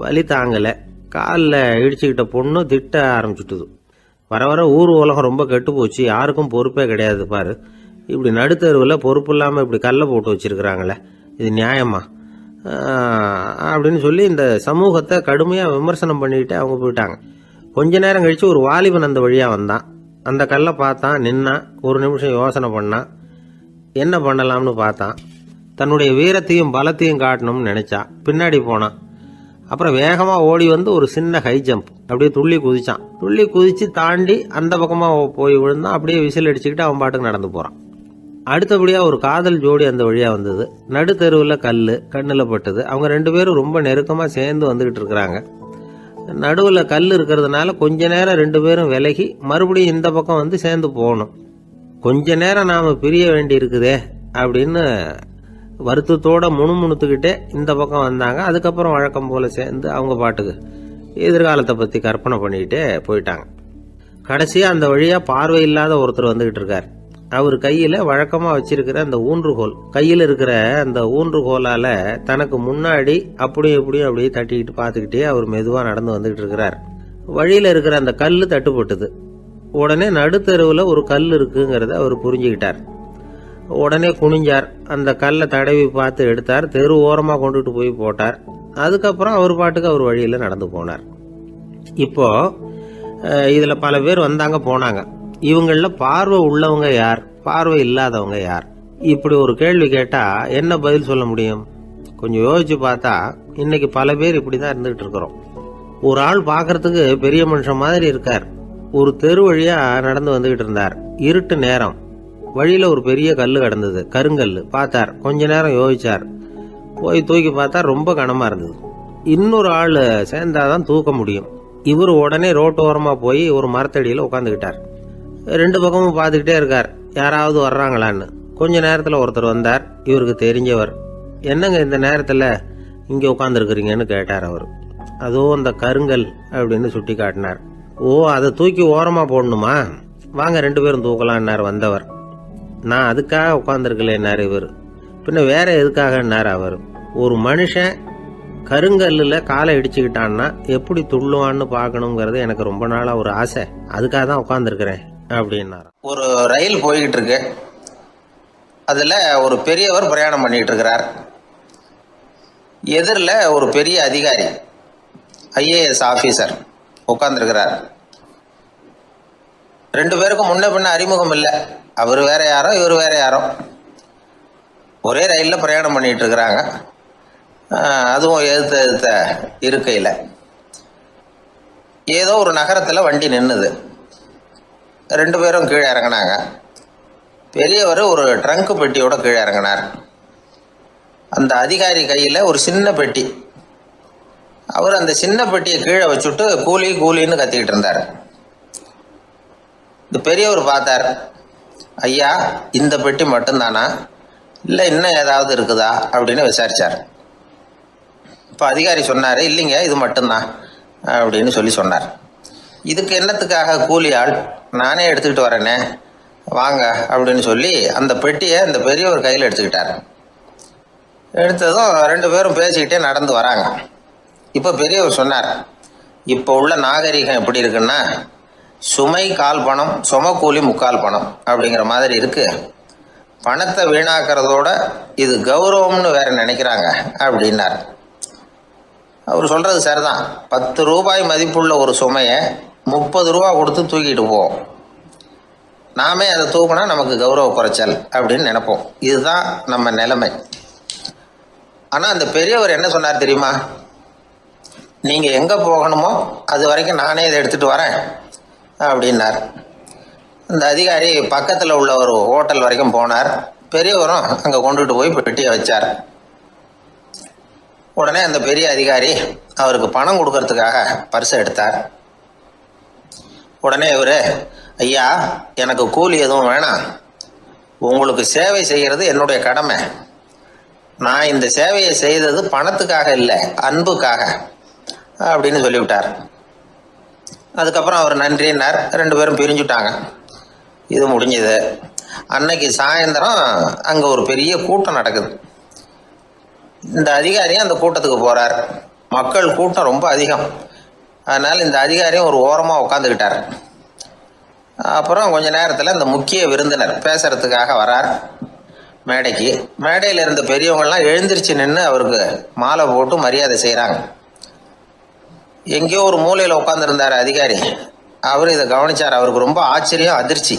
வலி தாங்கலை. காலில் இடிச்சுக்கிட்ட பொண்ணு திட்ட ஆரம்பிச்சுட்டுது. வர வர ஊர் உலகம் ரொம்ப கெட்டு போச்சு, யாருக்கும் பொறுப்பே கிடையாது பாரு, இப்படி நடுத்தெருவில் பொறுப்பு இல்லாமல் இப்படி கல்லை போட்டு வச்சிருக்கிறாங்களே, இது நியாயமா அப்படின்னு சொல்லி இந்த சமூகத்தை கடுமையாக விமர்சனம் பண்ணிக்கிட்டு அவங்க போயிட்டாங்க. கொஞ்ச நேரம் கழித்து ஒரு வாலிபன் அந்த வழியாக வந்தான். அந்த கல்லை பார்த்தான், நின்னான், ஒரு நிமிஷம் யோசனை பண்ணான், என்ன பண்ணலாம்னு பார்த்தான். தன்னுடைய வீரத்தையும் பலத்தையும் காட்டணும்னு நினைச்சான். பின்னாடி போனான். அப்புறம் வேகமாக ஓடி வந்து ஒரு சின்ன ஹை ஜம்ப் அப்படியே துள்ளி குதிச்சான். துள்ளி குதித்து தாண்டி அந்த பக்கமாக போய் விழுந்தான். அப்படியே விசில் அடிச்சுக்கிட்டு அவன் பாட்டுக்கு நடந்து போகிறான். அடுத்தபடியாக ஒரு காதல் ஜோடி அந்த வழியாக வந்தது. நடுத்தெருவில் கல் கண்ணில் பட்டது. அவங்க 2 பேரும் ரொம்ப நெருக்கமாக சேர்ந்து வந்துக்கிட்டு இருக்கிறாங்க. நடுவில் கல் இருக்கிறதுனால கொஞ்ச நேரம் 2 பேரும் விலகி மறுபடியும் இந்த பக்கம் வந்து சேர்ந்து போகணும். கொஞ்ச நேரம் நாம் பிரிய வேண்டி இருக்குதே அப்படின்னு வருத்தத்தோட முணுமுணுத்துக்கிட்டே இந்த பக்கம் வந்தாங்க. அதுக்கப்புறம் வழக்கம் போல் சேர்ந்து அவங்க பாட்டுக்கு எதிர்காலத்தை பற்றி கற்பனை பண்ணிக்கிட்டே போயிட்டாங்க. கடைசியா அந்த வழியா பார்வை இல்லாத ஒருத்தர் வந்துகிட்டு இருக்கார். அவர் கையில வழக்கமா வச்சிருக்கிற அந்த ஊன்றுகோல், கையில் இருக்கிற அந்த ஊன்றுகோலால தனக்கு முன்னாடி அப்படியே அப்படியே தட்டிக்கிட்டு பார்த்துக்கிட்டே அவர் மெதுவா நடந்து வந்துகிட்டு இருக்கிறார். வழியில இருக்கிற அந்த கல்லு தட்டுப்பட்டது. உடனே நடுத்தெருவில் ஒரு கல் இருக்குங்கிறத அவர் புரிஞ்சுக்கிட்டார். உடனே குனிஞ்சார், அந்த கல்லை தடவி பார்த்து எடுத்தார், தெரு ஓரமாக கொண்டுட்டு போய் போட்டார். அதுக்கப்புறம் அவர் பாட்டுக்கு அவர் வழியில் நடந்து போனார். இப்போ இதில் பல பேர் வந்தாங்க போனாங்க. இவங்களில் பார்வை உள்ளவங்க யார், பார்வை இல்லாதவங்க யார்? இப்படி ஒரு கேள்வி கேட்டால் என்ன பதில் சொல்ல முடியும்? கொஞ்சம் யோசிச்சு பார்த்தா இன்னைக்கு பல பேர் இப்படி தான் இருந்துகிட்டு இருக்கிறோம். ஒரு ஆள் பார்க்கறதுக்கு பெரிய மனுஷன் மாதிரி இருக்கார். ஒரு தெரு வழியா நடந்து வந்துகிட்டு இருந்தார். இருட்டு நேரம். வழியில ஒரு பெரிய கல்லு கிடந்தது, கருங்கல்லு. பார்த்தார், கொஞ்ச நேரம் யோசிச்சார். போய் தூக்கி பார்த்தா ரொம்ப கனமா இருந்தது. இன்னொரு ஆள் சேர்ந்தாதான் தூக்க முடியும். இவர் உடனே ரோட்டோரமா போய் ஒரு மரத்தடியில உட்காந்துக்கிட்டார். ரெண்டு பக்கமும் பார்த்துக்கிட்டே இருக்கார், யாராவது வர்றாங்களான்னு. கொஞ்ச நேரத்துல ஒருத்தர் வந்தார், இவருக்கு தெரிஞ்சவர். என்னங்க இந்த நேரத்துல இங்க உட்காந்துருக்கிறீங்கன்னு கேட்டார் அவர். அதோ அந்த கருங்கல் அப்படின்னு சுட்டி காட்டினார். ஓ, அதை தூக்கி ஓரமா போடணுமா? வாங்க ரெண்டு பேரும் தூக்கலான்னார் வந்தவர். நான் அதுக்காக உட்காந்துருக்கலன்னார் இவர். பின்ன வேற எதுக்காகன்னார் அவர். ஒரு மனுஷன் கருங்கல்லுல காலை இடிச்சுக்கிட்டான்னா எப்படி துள்ளுவான்னு பார்க்கணுங்கிறது எனக்கு ரொம்ப நாளா ஒரு ஆசை, அதுக்காக தான் உட்காந்துருக்கிறேன் அப்படின்னார். ஒரு ரயில் போய்கிட்டு இருக்கு. அதுல ஒரு பெரியவர் பிரயாணம் பண்ணிட்டு இருக்கிறார். எதிரில் ஒரு பெரிய அதிகாரி, ஐஏஎஸ் ஆபீசர் உட்காந்துருக்கிறார். ரெண்டு பேருக்கும் முன்ன பின்ன அறிமுகம் இல்லை. அவர் வேற யாரோ, இவர் வேற யாரோ. ஒரே ரயிலில் பிரயாணம் பண்ணிட்டு இருக்கிறாங்க. அதுவும் எதிர்த்த இருக்கையில். ஏதோ ஒரு நகரத்தில் வண்டி நின்றுது. ரெண்டு பேரும் கீழே இறங்கினாங்க. பெரியவர் ஒரு ட்ரங்க் பெட்டியோட கீழே இறங்கினார். அந்த அதிகாரி கையில் ஒரு சின்ன பெட்டி. அவர் அந்த சின்ன பெட்டியை கீழே வச்சுட்டு கூலி கூலின்னு கத்திக்கிட்டு இருந்தார். இந்த பெரியவர் பார்த்தார். ஐயா, இந்த பெட்டி மட்டும்தானா, இல்லை இன்னும் ஏதாவது இருக்குதா அப்படின்னு விசாரிச்சார். இப்போ அதிகாரி சொன்னார், இல்லைங்க இது மட்டும்தான் அப்படின்னு சொன்னார். இதுக்கு என்னத்துக்காக கூலி ஆள், நானே எடுத்துக்கிட்டு வரேனே, வாங்க அப்படின்னு சொல்லி அந்த பெட்டியை அந்த பெரியவர் கையில் எடுத்துக்கிட்டார். எடுத்ததும் ரெண்டு பேரும் பேசிக்கிட்டே நடந்து வராங்க. இப்போ பெரியவர் சொன்னார், இப்போ உள்ள நாகரிகம் எப்படி இருக்குன்னா, சுமை கால் பணம், சுமக்கூலி முக்கால் பணம் அப்படிங்கிற மாதிரி இருக்கு. பணத்தை வீணாக்கிறதோட இது கௌரவம்னு வேற நினைக்கிறாங்க அப்படின்னார். அவர் சொல்றது சரிதான். 10 ரூபாய் மதிப்புள்ள ஒரு சுமையை 30 ரூபா கொடுத்து தூக்கிட்டு போவோம். நாமே அதை தூக்கினா நமக்கு கௌரவ குறைச்சல் அப்படின்னு நினைப்போம். இதுதான் நம்ம நிலைமை. ஆனால் அந்த பெரியவர் என்ன சொன்னார் தெரியுமா? நீங்கள் எங்கே போகணுமோ அது வரைக்கும் நானே இதை எடுத்துகிட்டு வரேன் அப்படின்னார். அந்த அதிகாரி பக்கத்தில் உள்ள ஒரு ஹோட்டல் வரைக்கும் போனார். பெரியவரும் அங்கே கொண்டுட்டு போய் பெட்டியை வச்சார். உடனே அந்த பெரிய அதிகாரி அவருக்கு பணம் கொடுக்கறதுக்காக பர்ஸை எடுத்தார். உடனே இவர், ஐயா எனக்கு கூலி எதுவும் வேணாம், உங்களுக்கு சேவை செய்கிறது என்னுடைய கடமை. நான் இந்த சேவையை செய்தது பணத்துக்காக இல்லை, அன்புக்காக அப்படின்னு சொல்லிவிட்டார். அதுக்கப்புறம் அவர் நன்றினார். ரெண்டு பேரும் பிரிஞ்சுட்டாங்க. இது முடிஞ்சது. அன்னைக்கு சாயந்தரம் அங்கே ஒரு பெரிய கூட்டம் நடக்குது. இந்த அதிகாரியும் அந்த கூட்டத்துக்கு போகிறார். மக்கள் கூட்டம் ரொம்ப அதிகம். அதனால் இந்த அதிகாரியும் ஒரு ஓரமாக உட்காந்துக்கிட்டார். அப்புறம் கொஞ்ச நேரத்தில் இந்த முக்கிய விருந்தினர் பேசுறதுக்காக வரார் மேடைக்கு. மேடையில் இருந்த பெரியவங்கள்லாம் எழுந்திருச்சு நின்று அவருக்கு மாலை போட்டு மரியாதை செய்கிறாங்க. எங்கேயோ ஒரு மூலையில் உட்காந்துருந்தார் அதிகாரி. அவர் இதை கவனிச்சார். அவருக்கு ரொம்ப ஆச்சரியம், அதிர்ச்சி.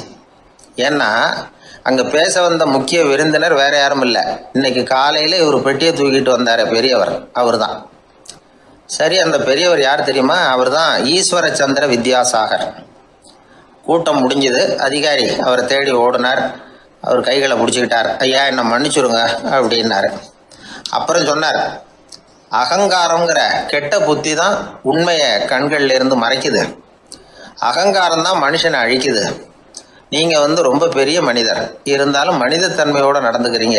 ஏன்னா அங்கே பேச வந்த முக்கிய விருந்தினர் வேற யாரும் இல்லை, இன்னைக்கு காலையில் இவர் பெட்டியை தூக்கிட்டு வந்தார் பெரியவர், அவர் தான். சரி, அந்த பெரியவர் யார் தெரியுமா? அவர் தான் ஈஸ்வர சந்திர வித்யாசாகர். கூட்டம் முடிஞ்சது. அதிகாரி அவரை தேடி ஓடினார். அவர் கைகளை பிடிச்சிக்கிட்டார். ஐயா என்னை மன்னிச்சுருங்க அப்படின்னாரு. அப்புறம் சொன்னார், அகங்காரங்கிற கெட்ட புத்தி தான் உண்மையை கண்கள்ல இருந்து மறைக்குது. அகங்காரம் தான் மனுஷனை அழிக்குது. நீங்கள் ரொம்ப பெரிய மனிதர், இருந்தாலும் மனிதத்தன்மையோடு நடந்துக்கிறீங்க.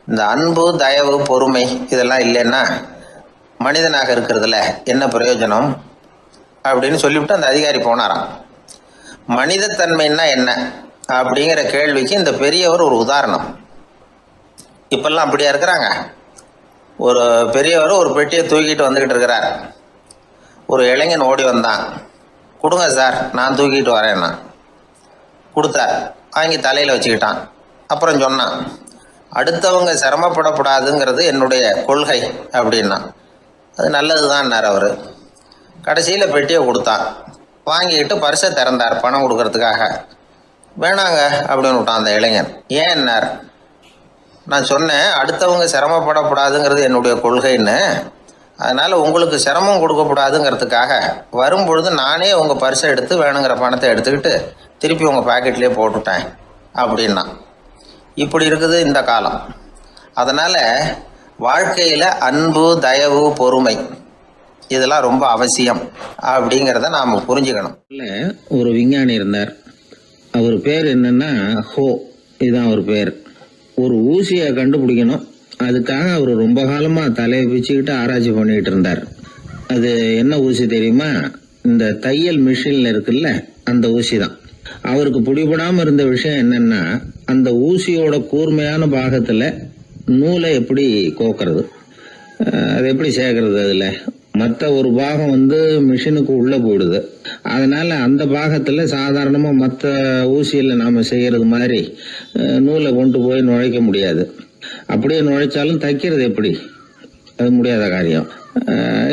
இந்த அன்பு, தயவு, பொறுமை இதெல்லாம் இல்லைன்னா மனிதனாக இருக்கிறதுல என்ன பிரயோஜனம் அப்படின்னு சொல்லிவிட்டு அந்த அதிகாரி போனாராம். மனிதத்தன்மைன்னா என்ன அப்படிங்கிற கேள்விக்கு இந்த பெரியவர் ஒரு உதாரணம். இப்பெல்லாம் அப்படியா இருக்கிறாங்க? ஒரு பெரியவர் ஒரு பெட்டியை தூக்கிட்டு வந்துக்கிட்டு இருக்கிறார். ஒரு இளைஞன் ஓடி வந்தான். கொடுங்க சார், நான் தூக்கிட்டு வரேன்னா. கொடுத்தார். வாங்கி தலையில் வச்சுக்கிட்டான். அப்புறம் சொன்னான், அடுத்தவங்க சிரமப்படக்கூடாதுங்கிறது என்னுடைய கொள்கை அப்படின்னா. அது நல்லது தான்னார் அவர். கடைசியில் பெட்டியை கொடுத்தான். வாங்கிக்கிட்டு பர்ஸை திறந்தார் பணம் கொடுக்கறதுக்காக. வேணாங்க அப்படின்னு விட்டான் அந்த இளைஞன். ஏன்னார், நான் சொன்னேன் அடுத்தவங்க சிரமப்படக்கூடாதுங்கிறது என்னுடைய கொள்கைன்னு. அதனால் உங்களுக்கு சிரமம் கொடுக்கக்கூடாதுங்கிறதுக்காக வரும்பொழுது நானே உங்கள் பர்ஸை எடுத்து வேணுங்கிற பணத்தை எடுத்துக்கிட்டு திருப்பி உங்கள் பாக்கெட்லேயே போட்டுட்டேன் அப்படின்னா. இப்படி இருக்குது இந்த காலம். அதனால் வாழ்க்கையில் அன்பு, தயவு, பொறுமை இதெல்லாம் ரொம்ப அவசியம் அப்படிங்கிறத நாம் புரிஞ்சுக்கணும். ஒரு விஞ்ஞானி இருந்தார். அவர் பேர் என்னன்னா ஹோ, இதுதான் அவர் பேர். ஒரு ஊசியை கண்டுபிடிக்கணும். அதுக்காக அவர் ரொம்ப காலமாக தலையை பிச்சுக்கிட்டு ஆராய்ச்சி பண்ணிக்கிட்டு இருந்தார். அது என்ன ஊசி தெரியுமா? இந்த தையல் மிஷினில் இருக்குல்ல, அந்த ஊசி தான். அவருக்கு பிடிபடாமல் இருந்த விஷயம் என்னன்னா, அந்த ஊசியோட கூர்மையான பாகத்தில் நூலை எப்படி கோக்கிறது, அது எப்படி சேர்க்கறது. அதில் மற்ற ஒரு பாகம் மிஷினுக்கு உள்ளே போயிடுது. அதனால அந்த பாகத்தில் சாதாரணமாக மற்ற ஊசியில் நாம் செய்கிறது மாதிரி நூலை கொண்டு போய் நுழைக்க முடியாது. அப்படியே நுழைச்சாலும் தைக்கிறது எப்படி? அது முடியாத காரியம்.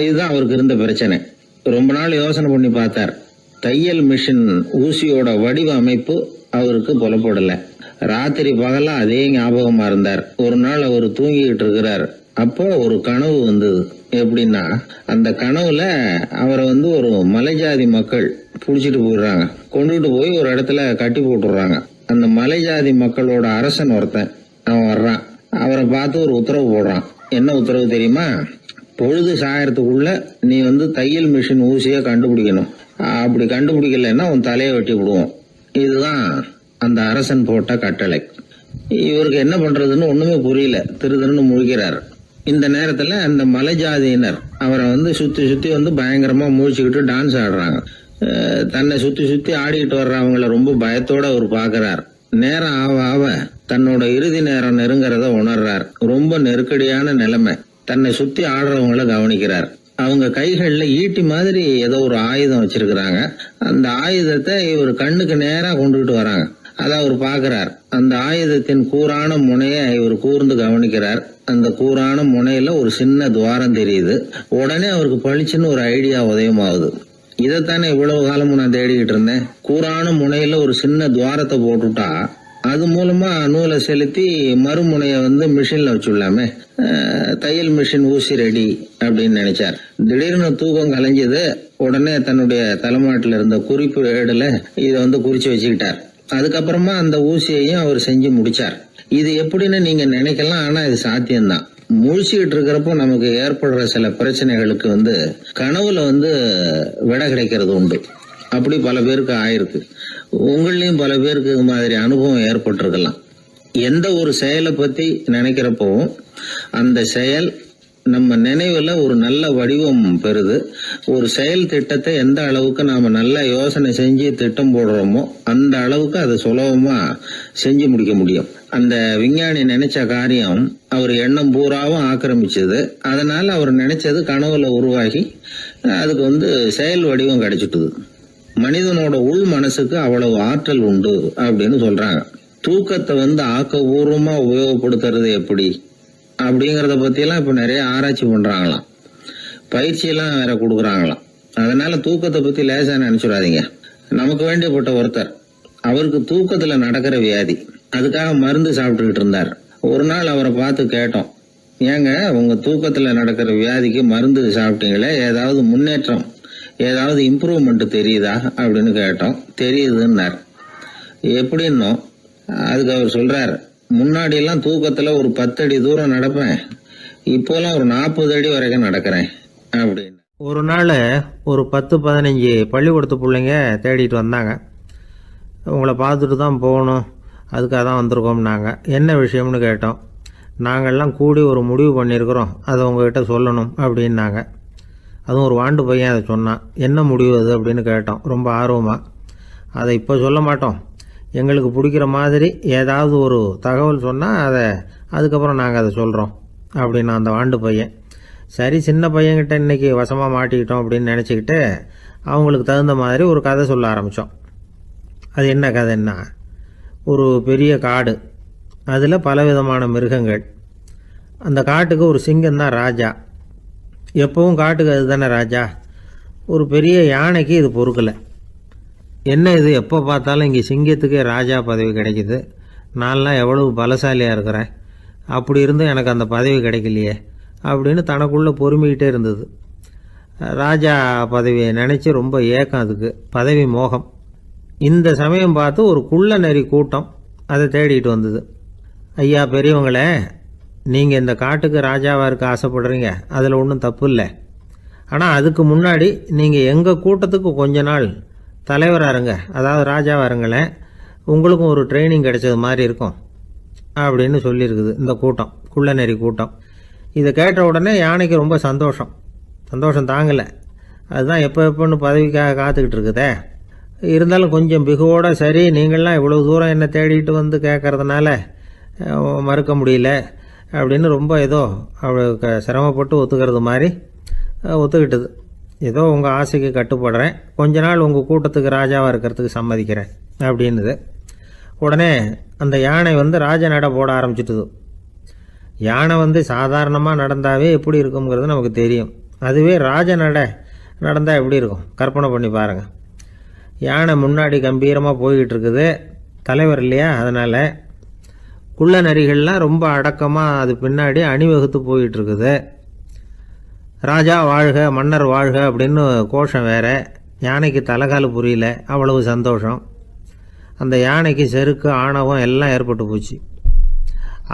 இதுதான் அவருக்கு இருந்த பிரச்சனை. ரொம்ப நாள் யோசனை பண்ணி பார்த்தார். தையல் மிஷின் ஊசியோட வடிவ அமைப்பு அவருக்கு புலப்படலை. ராத்திரி பகலா அதே ஞாபகமா இருந்தார். ஒரு நாள் அவர் தூங்கிக்கிட்டு இருக்கிறார். அப்போ ஒரு கனவு வந்தது. எப்படின்னா, அந்த கனவுல அவரை ஒரு மலைஜாதி மக்கள் புடிச்சிட்டு போயிடுறாங்க. கொண்டுட்டு போய் ஒரு இடத்துல கட்டி போட்டுடுறாங்க. அந்த மலைஜாதி மக்களோட அரசன் ஒருத்தன் அவன் வர்றான். அவரை பார்த்து ஒரு உத்தரவு போடுறான். என்ன உத்தரவு தெரியுமா? பொழுது சாயறதுக்குள்ள நீ தையல் மிஷின் ஊசியை கண்டுபிடிக்கணும். அப்படி கண்டுபிடிக்கலன்னா உன் தலையை வெட்டி விடுவோம். இதுதான் அந்த அரசன் போட்ட கட்டளை. இவருக்கு என்ன பண்றதுன்னு ஒண்ணுமே புரியல. திருதுன்னு முழிக்கிறார். இந்த நேரத்துல அந்த மலைஜாதியினர் அவரை சுத்தி சுத்தி பயங்கரமா முழிச்சுக்கிட்டு டான்ஸ் ஆடுறாங்க. தன்னை சுத்தி சுத்தி ஆடிக்கிட்டு வர்றவங்கள ரொம்ப பயத்தோட அவர் பாக்குறார். நேரம் ஆவ ஆவ தன்னோட இறுதி நேரம் நெருங்கிறத உணர்றார். ரொம்ப நெருக்கடியான நிலைமை. தன்னை சுத்தி ஆடுறவங்கள கவனிக்கிறார். அவங்க கைகள்ல ஈட்டி மாதிரி ஏதோ ஒரு ஆயுதம் வச்சிருக்கிறாங்க. அந்த ஆயுதத்தை இவர் கண்ணுக்கு நேரா கொண்டுகிட்டு வராங்க. அதை அவர் பாக்குறார். அந்த ஆயுதத்தின் கூரான முனையை இவர் கூர்ந்து கவனிக்கிறார். அந்த கூரான முனையில ஒரு சின்ன துவாரம் தெரியுது. உடனே அவருக்கு பளிச்சுன்னு ஒரு ஐடியா உதயமாகுது. இதைத்தானே இவ்வளவு காலமும் நான் தேடிக்கிட்டு இருந்தேன். கூரான முனையில ஒரு சின்ன துவாரத்தை போட்டுட்டா அது மூலமா நூலை செலுத்தி மறுமுனைய மிஷின்ல வச்சுடலாமே. தையல் மிஷின் ஊசி ரெடி அப்படின்னு நினைச்சார். திடீர்னு தூக்கம் கலைஞ்சது. உடனே தன்னுடைய தலைமாட்டில் இருந்த குறிப்பு ஏடுல இதை குறிச்சு வச்சுக்கிட்டார். அதுக்கப்புறமா அந்த ஊசியையும் அவர் செஞ்சு முடிச்சார். இது எப்படின்னு நீங்க நினைக்கலாம், ஆனா இது சாத்தியம்தான். முழிச்சுக்கிட்டு இருக்கிறப்போ நமக்கு ஏற்படுற சில பிரச்சனைகளுக்கு கனவுல விடை கிடைக்கிறது உண்டு. அப்படி பல பேருக்கு ஆயிருக்கு. உங்களையும் பல பேருக்கு இது மாதிரி அனுபவம் ஏற்பட்டிருக்கலாம். எந்த ஒரு செயலை பத்தி நினைக்கிறப்பவும் அந்த செயல் நம்ம நினைவுல ஒரு நல்ல வடிவம் பெறுது. ஒரு செயல் திட்டத்தை எந்த அளவுக்கு நாம நல்லா யோசனை செஞ்சு திட்டம் போடுறோமோ அந்த அளவுக்கு அதை சுலபமா செஞ்சு முடிக்க முடியும். அந்த விஞ்ஞானி நினைச்ச காரியம் அவர் எண்ணம் பூராவும் ஆக்கிரமிச்சது. அதனால அவர் நினைச்சது கனவுல உருவாகி அதுக்கு செயல் வடிவம் கிடைச்சிட்டுது. மனிதனோட உள் மனசுக்கு அவ்வளவு ஆற்றல் உண்டு அப்படின்னு சொல்றாங்க. தூக்கத்தை ஆக்கபூர்வமா உபயோகப்படுத்துறது எப்படி அப்படிங்கறத பத்தி எல்லாம் இப்ப நிறைய ஆராய்ச்சி பண்றாங்களாம். பயிற்சி எல்லாம் வேற கொடுக்குறாங்களாம். அதனால தூக்கத்தை பத்தி லேசா நினைச்சுடாதீங்க. நமக்கு வேண்டியப்பட்ட ஒருத்தர், அவருக்கு தூக்கத்துல நடக்கிற வியாதி, அதுக்காக மருந்து சாப்பிட்டுக்கிட்டு இருந்தார். ஒரு நாள் அவரை பார்த்து கேட்டோம், ஏங்க உங்க தூக்கத்துல நடக்கிற வியாதிக்கு மருந்து சாப்பிட்டீங்களே, ஏதாவது முன்னேற்றம், ஏதாவது இம்ப்ரூவ்மெண்ட் தெரியுதா அப்படின்னு கேட்டோம். தெரியுதுன்னார். எப்படின்னோ அதுக்கு அவர் சொல்றாரு, முன்னாடி எல்லாம் தூக்கத்துல ஒரு 10 அடி தூரம் நடப்பேன், இப்போலாம் ஒரு 40 அடி வரைக்கும் நடக்கிறேன் அப்படின்னு. ஒரு நாள் ஒரு 10-15 பள்ளிக்கூடத்து பிள்ளைங்க தேடிட்டு வந்தாங்க. உங்களை பார்த்துட்டு தான் போகணும், அதுக்காக தான் வந்திருக்கோம்னாங்க. என்ன விஷயம்னு கேட்டோம். நாங்கள்லாம் கூடி ஒரு முடிவு பண்ணியிருக்கிறோம், அதை உங்ககிட்ட சொல்லணும் அப்படின்னாங்க. அதுவும் ஒரு வாண்டு பையன் அதை சொன்னான். என்ன முடிவு அது அப்படின்னு கேட்டோம் ரொம்ப ஆர்வமாக. அதை இப்போ சொல்ல மாட்டோம். எங்களுக்கு பிடிக்கிற மாதிரி ஏதாவது ஒரு தகவல் சொன்னால் அதுக்கப்புறம் நாங்கள் அதை சொல்கிறோம் அப்படின்னா அந்த வாண்டு பையன். சரி, சின்ன பையன்கிட்ட இன்றைக்கி வசமாக மாட்டிக்கிட்டோம் அப்படின்னு நினச்சிக்கிட்டு அவங்களுக்கு தகுந்த மாதிரி ஒரு கதை சொல்ல ஆரம்பித்தோம். அது என்ன கதைன்னா, ஒரு பெரிய காடு, அதில் பலவிதமான மிருகங்கள். அந்த காட்டுக்கு ஒரு சிங்கம் தான் ராஜா. எப்பவும் காட்டுக்கு அது தானே ராஜா. ஒரு பெரிய யானைக்கு இது பொறுக்கலை. என்ன இது, எப்போ பார்த்தாலும் இங்கே சிங்கத்துக்கே ராஜா பதவி கிடைக்கிது, நான்லாம் எவ்வளவு பலசாலியாக இருக்கிறேன், அப்படி இருந்தும் எனக்கு அந்த பதவி கிடைக்கலையே அப்படின்னு தனக்குள்ளே பொறுமிக்கிட்டே இருந்தது. ராஜா பதவியை நினச்சி ரொம்ப ஏக்கம், அதுக்கு பதவி மோகம். இந்த சமயம் பார்த்து ஒரு குள்ள நரி கூட்டம் அதை தேடிட்டு வந்தது. ஐயா பெரியவங்களே, நீங்கள் இந்த காட்டுக்கு ராஜாவாக இருக்க ஆசைப்படுறீங்க, அதில் ஒன்றும் தப்பு இல்லை. ஆனால் அதுக்கு முன்னாடி நீங்கள் எங்கள் கூட்டத்துக்கு கொஞ்ச நாள் தலைவராக இருங்க, அதாவது ராஜாவாக இருங்களேன், உங்களுக்கும் ஒரு ட்ரைனிங் கிடைச்சது மாதிரி இருக்கும் அப்படின்னு சொல்லியிருக்குது இந்த கூட்டம், குள்ள நரி கூட்டம். இதை கேட்ட உடனே யானைக்கு ரொம்ப சந்தோஷம் தாங்கலை. அதுதான் எப்போன்னு பதவிக்காக காத்துக்கிட்டு இருக்குதே. இருந்தாலும் கொஞ்சம் பிகுவோட, சரி நீங்கள்லாம் இவ்வளோ தூரம் என்னை தேடிட்டு வந்து கேட்கறதுனால மறுக்க முடியல அப்படின்னு ரொம்ப ஏதோ அவளுக்கு சிரமப்பட்டு ஒத்துக்கிறது மாதிரி ஒத்துக்கிட்டது. ஏதோ உங்கள் ஆசைக்கு கட்டுப்படுறேன், கொஞ்ச நாள் உங்கள் கூட்டத்துக்கு ராஜாவாக இருக்கிறதுக்கு சம்மதிக்கிறேன் அப்படின்னுது. உடனே அந்த யானை ராஜ நடை போட ஆரம்பிச்சிட்டுது. யானை சாதாரணமாக நடந்தாவே எப்படி இருக்குங்கிறது நமக்கு தெரியும். அதுவே ராஜ நடை நடந்தால் எப்படி இருக்கும் கற்பனை பண்ணி பாருங்கள். யானை முன்னாடி கம்பீரமாக போய்கிட்டு இருக்குது, தலைவர் இல்லையா, அதனால் குள்ள நரிகள்லாம் ரொம்ப அடக்கமாக அது பின்னாடி அணிவகுத்து போயிட்டு இருக்குது. ராஜா வாழ்க, மன்னர் வாழ்க அப்படின்னு கோஷம் வேற. யானைக்கு தலைகால் புரியல, அவ்வளவு சந்தோஷம். அந்த யானைக்கு செருக்கு, ஆணவம் எல்லாம் ஏற்பட்டு போச்சு.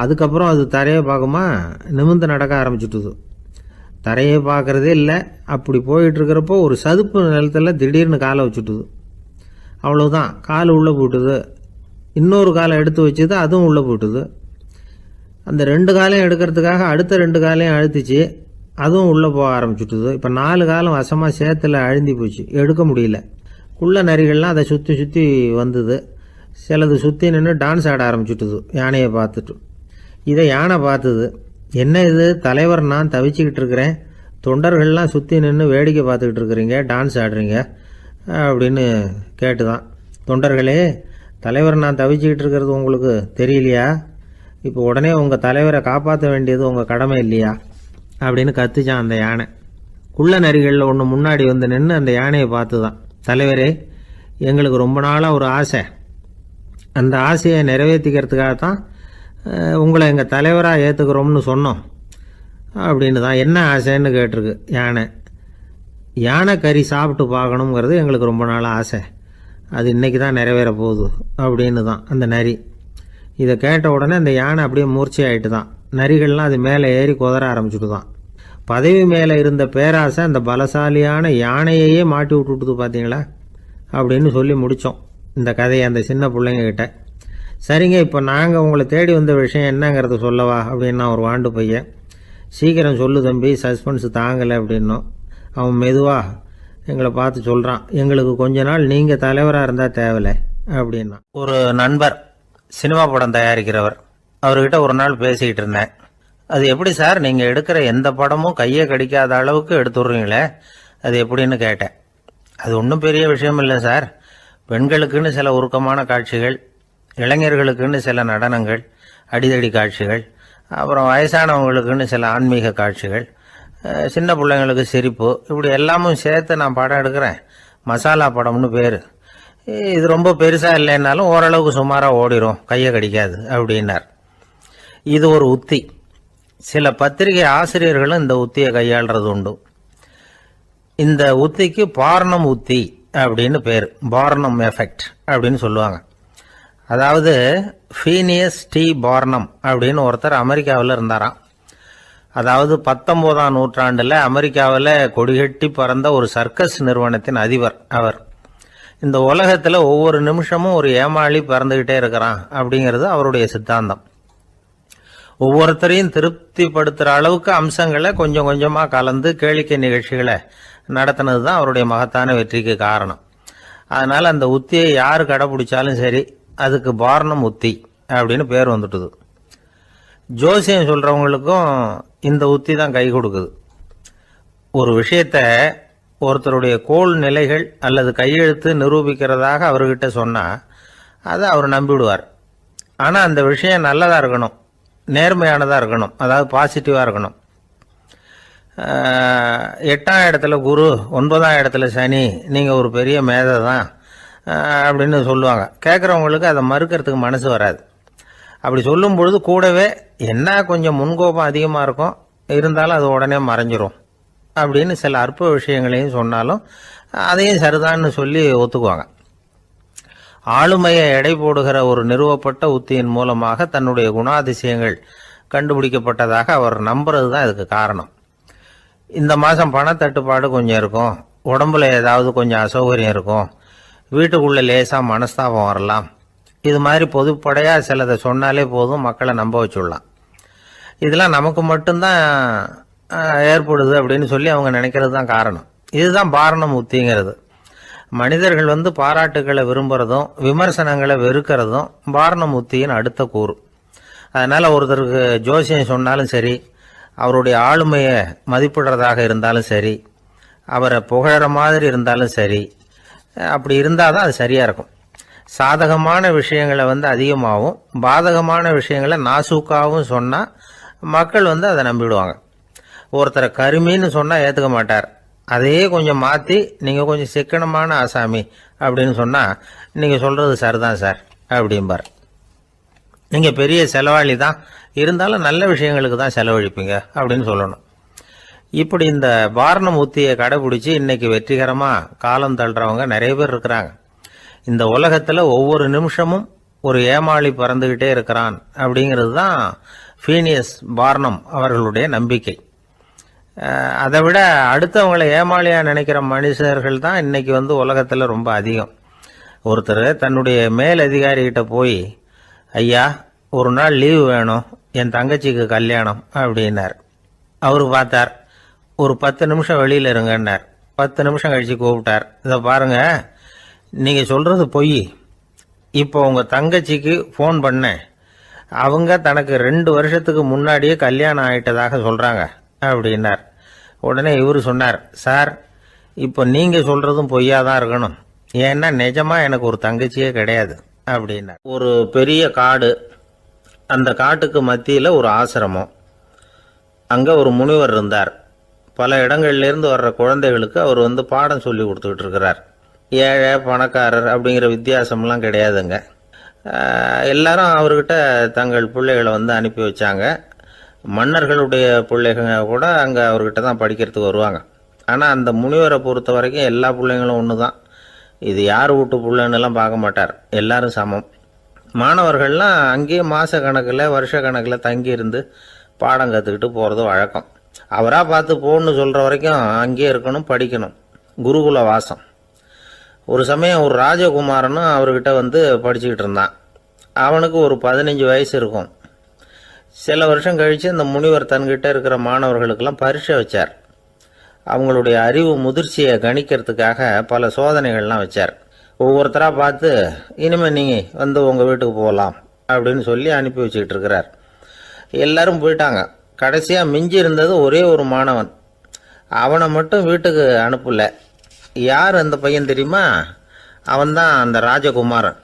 அதுக்கப்புறம் அது தரையை பார்க்குமா, நிமிர்ந்து நடக்க ஆரம்பிச்சுட்டுது. தரையை பார்க்குறதே இல்லை. அப்படி போயிட்டுருக்கிறப்போ ஒரு சதுப்பு நிலத்தில் திடீர்னு காலை வச்சுட்டுது. அவ்வளோதான், கால் உள்ளே போட்டுது. இன்னொரு காலை எடுத்து வச்சுது, அதுவும் உள்ளே போட்டுது. அந்த 2 காலையும் எடுக்கிறதுக்காக அடுத்த 2 காலையும் அழுத்திச்சு, அதுவும் உள்ளே போக ஆரம்பிச்சுட்டுது. இப்போ 4 காலம் வசமாக சேத்துல அழுந்தி போச்சு, எடுக்க முடியல. குள்ள நரிகள்லாம் அதை சுற்றி வந்தது. சிலது சுற்றி நின்று டான்ஸ் ஆட ஆரம்பிச்சுட்டுது யானையை பார்த்துட்டு. இதை யானை பார்த்தது. என்ன இது, தலைவர் நான் தவிச்சிக்கிட்டு இருக்கிறேன், தொண்டர்கள்லாம் சுற்றி நின்று வேடிக்கை பார்த்துக்கிட்டு இருக்கிறீங்க, டான்ஸ் ஆடுறீங்க அப்படின்னு கேட்டுதான். தொண்டர்களே, தலைவர் நான் தவிச்சிக்கிட்டு இருக்கிறது உங்களுக்கு தெரியலையா? இப்போ உடனே உங்கள் தலைவரை காப்பாற்ற வேண்டியது உங்கள் கடமை இல்லையா அப்படின்னு கத்துச்சான் அந்த யானை. குள்ள நரிகளில் ஒன்று முன்னாடி நின்று அந்த யானையை பார்த்து தான், தலைவரே எங்களுக்கு ரொம்ப நாளாக ஒரு ஆசை, அந்த ஆசையை நிறைவேற்றிக்கிறதுக்காக தான் உங்களை எங்கள் தலைவராக ஏற்றுக்கிறோம்னு சொன்னோம் அப்படின்னு தான். என்ன ஆசைன்னு கேட்டிருக்கு யானை. யானை கறி சாப்பிட்டு பார்க்கணுங்கிறது எங்களுக்கு ரொம்ப நாளாக ஆசை, அது இன்றைக்கி தான் நிறைவேற போகுது அப்படின்னு தான் அந்த நரி. இதை கேட்ட உடனே அந்த யானை அப்படியே மூர்ச்சி ஆகிட்டு தான். நரிகள்லாம் அது மேலே ஏறி குதற ஆரம்பிச்சுட்டு தான். பதவி மேலே இருந்த பேராசை அந்த பலசாலியான யானையையே மாட்டி விட்டுட்டுது பார்த்தீங்களா அப்படின்னு சொல்லி முடித்தோம் இந்த கதையை அந்த சின்ன பிள்ளைங்கக்கிட்ட. சரிங்க, இப்போ நாங்கள் உங்களை தேடி வந்த விஷயம் என்னங்கிறத சொல்லவா அப்படின்னா ஒரு வாண்டு பையன். சீக்கிரம் சொல்லு தம்பி, சஸ்பென்ஸ் தாங்கலை அப்படின்னோம். அவன் மெதுவாக எங்களை பார்த்து சொல்கிறான், எங்களுக்கு கொஞ்ச நாள் நீங்கள் தலைவராக இருந்தால் தேவலை அப்படின்னா. ஒரு நண்பர் சினிமா படம் தயாரிக்கிறவர், அவர்கிட்ட ஒரு நாள் பேசிக்கிட்டு இருந்தேன். அது எப்படி சார், நீங்கள் எடுக்கிற எந்த படமும் கையை கடிக்காத அளவுக்கு எடுத்துடுறீங்களே, அது எப்படின்னு கேட்டேன். அது ஒன்றும் பெரிய விஷயம் இல்லை சார், பெண்களுக்குன்னு சில உருக்கமான காட்சிகள், இளைஞர்களுக்குன்னு சில நடனங்கள், அடிதடி காட்சிகள், அப்புறம் வயசானவங்களுக்குன்னு சில ஆன்மீக காட்சிகள், சின்ன பிள்ளைங்களுக்கு சிரிப்பு, இப்படி எல்லாமும் சேர்த்து நான் படம் எடுக்கிறேன். மசாலா படம்னு பேர். இது ரொம்ப பெருசாக இல்லைன்னாலும் ஓரளவுக்கு சுமாராக ஓடிடும், கையை கடிக்காது அப்படின்னார். இது ஒரு உத்தி. சில பத்திரிகை ஆசிரியர்களும் இந்த உத்தியை கையாளுறது உண்டு. இந்த உத்திக்கு பார்னம் உத்தி அப்படின்னு பேர், பார்னம் எஃபெக்ட் அப்படின்னு சொல்லுவாங்க. அதாவது ஃபீனியஸ் டி பார்னம் அப்படின்னு ஒருத்தர் அமெரிக்காவில் இருந்தாராம். அதாவது 19ஆம் நூற்றாண்டில் அமெரிக்காவில் கொடிகட்டி பறந்த ஒரு சர்க்கஸ் நிறுவனத்தின் அதிபர் அவர். இந்த உலகத்தில் ஒவ்வொரு நிமிஷமும் ஒரு ஏமாளி பறந்துக்கிட்டே இருக்கிறான் அப்படிங்கிறது அவருடைய சித்தாந்தம். ஒவ்வொருத்தரையும் திருப்திப்படுத்துகிற அளவுக்கு அம்சங்களை கொஞ்சம் கொஞ்சமாக கலந்து கேளிக்கை நிகழ்ச்சிகளை நடத்தினது தான் அவருடைய மகத்தான வெற்றிக்கு காரணம். அதனால அந்த உத்தியை யார் கடைபிடிச்சாலும் சரி அதுக்கு பாரணம் உத்தி அப்படின்னு பேர் வந்துட்டுது. ஜோசியம் சொல்றவங்களுக்கும் இந்த உத்தி தான் கை கொடுக்குது. ஒரு விஷயத்த ஒருத்தருடைய கோள் நிலைகள் அல்லது கையெழுத்து நிரூபிக்கிறதாக அவர்கிட்ட சொன்னா அதை அவர் நம்பிவிடுவார். ஆனால் அந்த விஷயம் நல்லதாக இருக்கணும், நேர்மையானதாக இருக்கணும், அதாவது பாசிட்டிவாக இருக்கணும். 8ஆம் இடத்துல குரு, 9ஆம் இடத்துல சனி, நீங்கள் ஒரு பெரிய மேதை தான் அப்படின்னு சொல்லுவாங்க. கேட்குறவங்களுக்கு அதை மறுக்கிறதுக்கு மனசு வராது. அப்படி சொல்லும் பொழுது கூடவே என்ன கொஞ்சம் முன்கோபம் அதிகமாக இருக்கும், இருந்தாலும் அது உடனே மறைஞ்சிரும் அப்படின்னு சில அற்ப விஷயங்களையும் சொன்னாலும் அதையும் சரிதான்னு சொல்லி ஒத்துக்குவாங்க. ஆளுமையை எடை போடுகிற ஒரு நிறுவப்பட்ட உத்தியின் மூலமாக தன்னுடைய குணாதிசயங்கள் கண்டுபிடிக்கப்பட்டதாக அவர் நம்புறது தான் இதுக்கு காரணம். இந்த மாதம் பணத்தட்டுப்பாடு கொஞ்சம் இருக்கும், உடம்புல ஏதாவது கொஞ்சம் அசௌகரியம் இருக்கும், வீட்டுக்குள்ளே லேசாக மனஸ்தாபம் வரலாம், இது மாதிரி பொதுப்படையாக சிலதை சொன்னாலே போதும், மக்களை நம்ப வச்சுடலாம். இதெல்லாம் நமக்கு மட்டும்தான் ஏற்படுது அப்படின்னு சொல்லி அவங்க நினைக்கிறது தான் காரணம். இதுதான் பாரணம் உத்திங்கிறது. மனிதர்கள் பாராட்டுகளை விரும்புறதும் விமர்சனங்களை வெறுக்கிறதும் பாரணம் உத்தியின் அடுத்த கூறு. அதனால ஒருத்தருக்கு ஜோசியம் சொன்னாலும் சரி, அவருடைய ஆளுமையை மதிப்பிடுறதாக இருந்தாலும் சரி, அவரை புகழற மாதிரி இருந்தாலும் சரி, அப்படி இருந்தால் தான் அது சரியாக இருக்கும். சாதகமான விஷயங்களை அதிகமாகவும் பாதகமான விஷயங்களை நாசூக்காகவும் சொன்னால் மக்கள் அதை நம்பிடுவாங்க. ஒருத்தரை கருமின்னு சொன்னால் ஏற்றுக்க மாட்டார். அதையே கொஞ்சம் மாற்றி நீங்கள் கொஞ்சம் சிக்கனமான ஆசாமி அப்படின்னு சொன்னால் நீங்கள் சொல்கிறது சரிதான் சார் அப்படிம்பார். நீங்கள் பெரிய செலவாளி தான், இருந்தாலும் நல்ல விஷயங்களுக்கு தான் செலவழிப்பீங்க அப்படின்னு சொல்லணும். இப்படி இந்த பாரணம் உத்தியை கடைபிடிச்சி இன்னைக்கு வெற்றிகரமாக காலம் தள்ளுறவங்க நிறைய பேர் இருக்கிறாங்க. இந்த உலகத்தில் ஒவ்வொரு நிமிஷமும் ஒரு ஏமாளி பறந்துக்கிட்டே இருக்கிறான் அப்படிங்கிறது தான் ஃபீனியஸ் பார்னம் அவர்களுடைய நம்பிக்கை. அதை விட அடுத்தவங்களை ஏமாளியாக நினைக்கிற மனுஷர்கள் தான் இன்னைக்கு உலகத்தில் ரொம்ப அதிகம். ஒருத்தர் தன்னுடைய மேல் அதிகாரிகிட்ட போய், ஐயா ஒரு நாள் லீவு வேணும், என் தங்கச்சிக்கு கல்யாணம் அப்படின்னார். அவரு பார்த்தார், ஒரு 10 நிமிஷம் வெளியில் இருங்கன்னார். 10 நிமிஷம் கழித்து கூப்பிட்டார், இதை பாருங்க நீங்கள் சொல்கிறது பொய், இப்போ உங்கள் தங்கச்சிக்கு ஃபோன் பண்ணேன், அவங்க தனக்கு 2 வருஷத்துக்கு முன்னாடியே கல்யாணம் ஆகிட்டதாக சொல்கிறாங்க அப்படின்னார். உடனே இவர் சொன்னார், சார் இப்போ நீங்கள் சொல்கிறதும் பொய்யாதான் இருக்கணும், ஏன்னா நிஜமாக எனக்கு ஒரு தங்கச்சியே கிடையாது அப்படின்னார். ஒரு பெரிய காடு, அந்த காட்டுக்கு மத்தியில் ஒரு ஆசிரமம், அங்கே ஒரு முனிவர் இருந்தார். பல இடங்கள்லேருந்து வர்ற குழந்தைகளுக்கு அவர் பாடம் சொல்லி கொடுத்துக்கிட்டு இருக்கிறார். ஏழை பணக்காரர் அப்படிங்கிற வித்தியாசம்லாம் கிடையாதுங்க. எல்லாரும் அவர்கிட்ட தங்கள் பிள்ளைகளை அனுப்பி வச்சாங்க. மன்னர்களுடைய பிள்ளைங்க கூட அங்கே அவர்கிட்ட தான் படிக்கிறதுக்கு வருவாங்க. ஆனால் அந்த முனிவரை பொறுத்த வரைக்கும் எல்லா பிள்ளைங்களும் ஒன்று தான். இது யார் வீட்டு பிள்ளைன்னெல்லாம் பார்க்க மாட்டார், எல்லாரும் சமம். மாணவர்கள்லாம் அங்கேயே மாத கணக்கில் வருஷ கணக்கில் தங்கியிருந்து பாடம் கற்றுக்கிட்டு போகிறது வழக்கம். அவராக பார்த்து போன்னு சொல்கிற வரைக்கும் அங்கேயே இருக்கணும், படிக்கணும், குருகுல வாசம். ஒரு சமயம் ஒரு ராஜகுமாரனும் அவர்கிட்ட படிச்சுக்கிட்டு இருந்தான். அவனுக்கு ஒரு 15 வயசு இருக்கும். சில வருஷம் கழித்து அந்த முனிவர் தன்கிட்ட இருக்கிற மாணவர்களுக்கெல்லாம் பரீட்சை வச்சார். அவங்களுடைய அறிவு முதிர்ச்சியை கணிக்கிறதுக்காக பல சோதனைகள்லாம் வச்சார். ஒவ்வொருத்தராக பார்த்து, இனிமேல் நீங்கள் உங்கள் வீட்டுக்கு போகலாம் அப்படின்னு சொல்லி அனுப்பி வச்சுக்கிட்டு இருக்கிறார். எல்லாரும் போயிட்டாங்க. கடைசியாக மிஞ்சி இருந்தது ஒரே ஒரு மாணவன். அவனை மட்டும் வீட்டுக்கு அனுப்பல. யார் அந்த பையன் தெரியுமா? அவன்தான் அந்த ராஜகுமாரன்.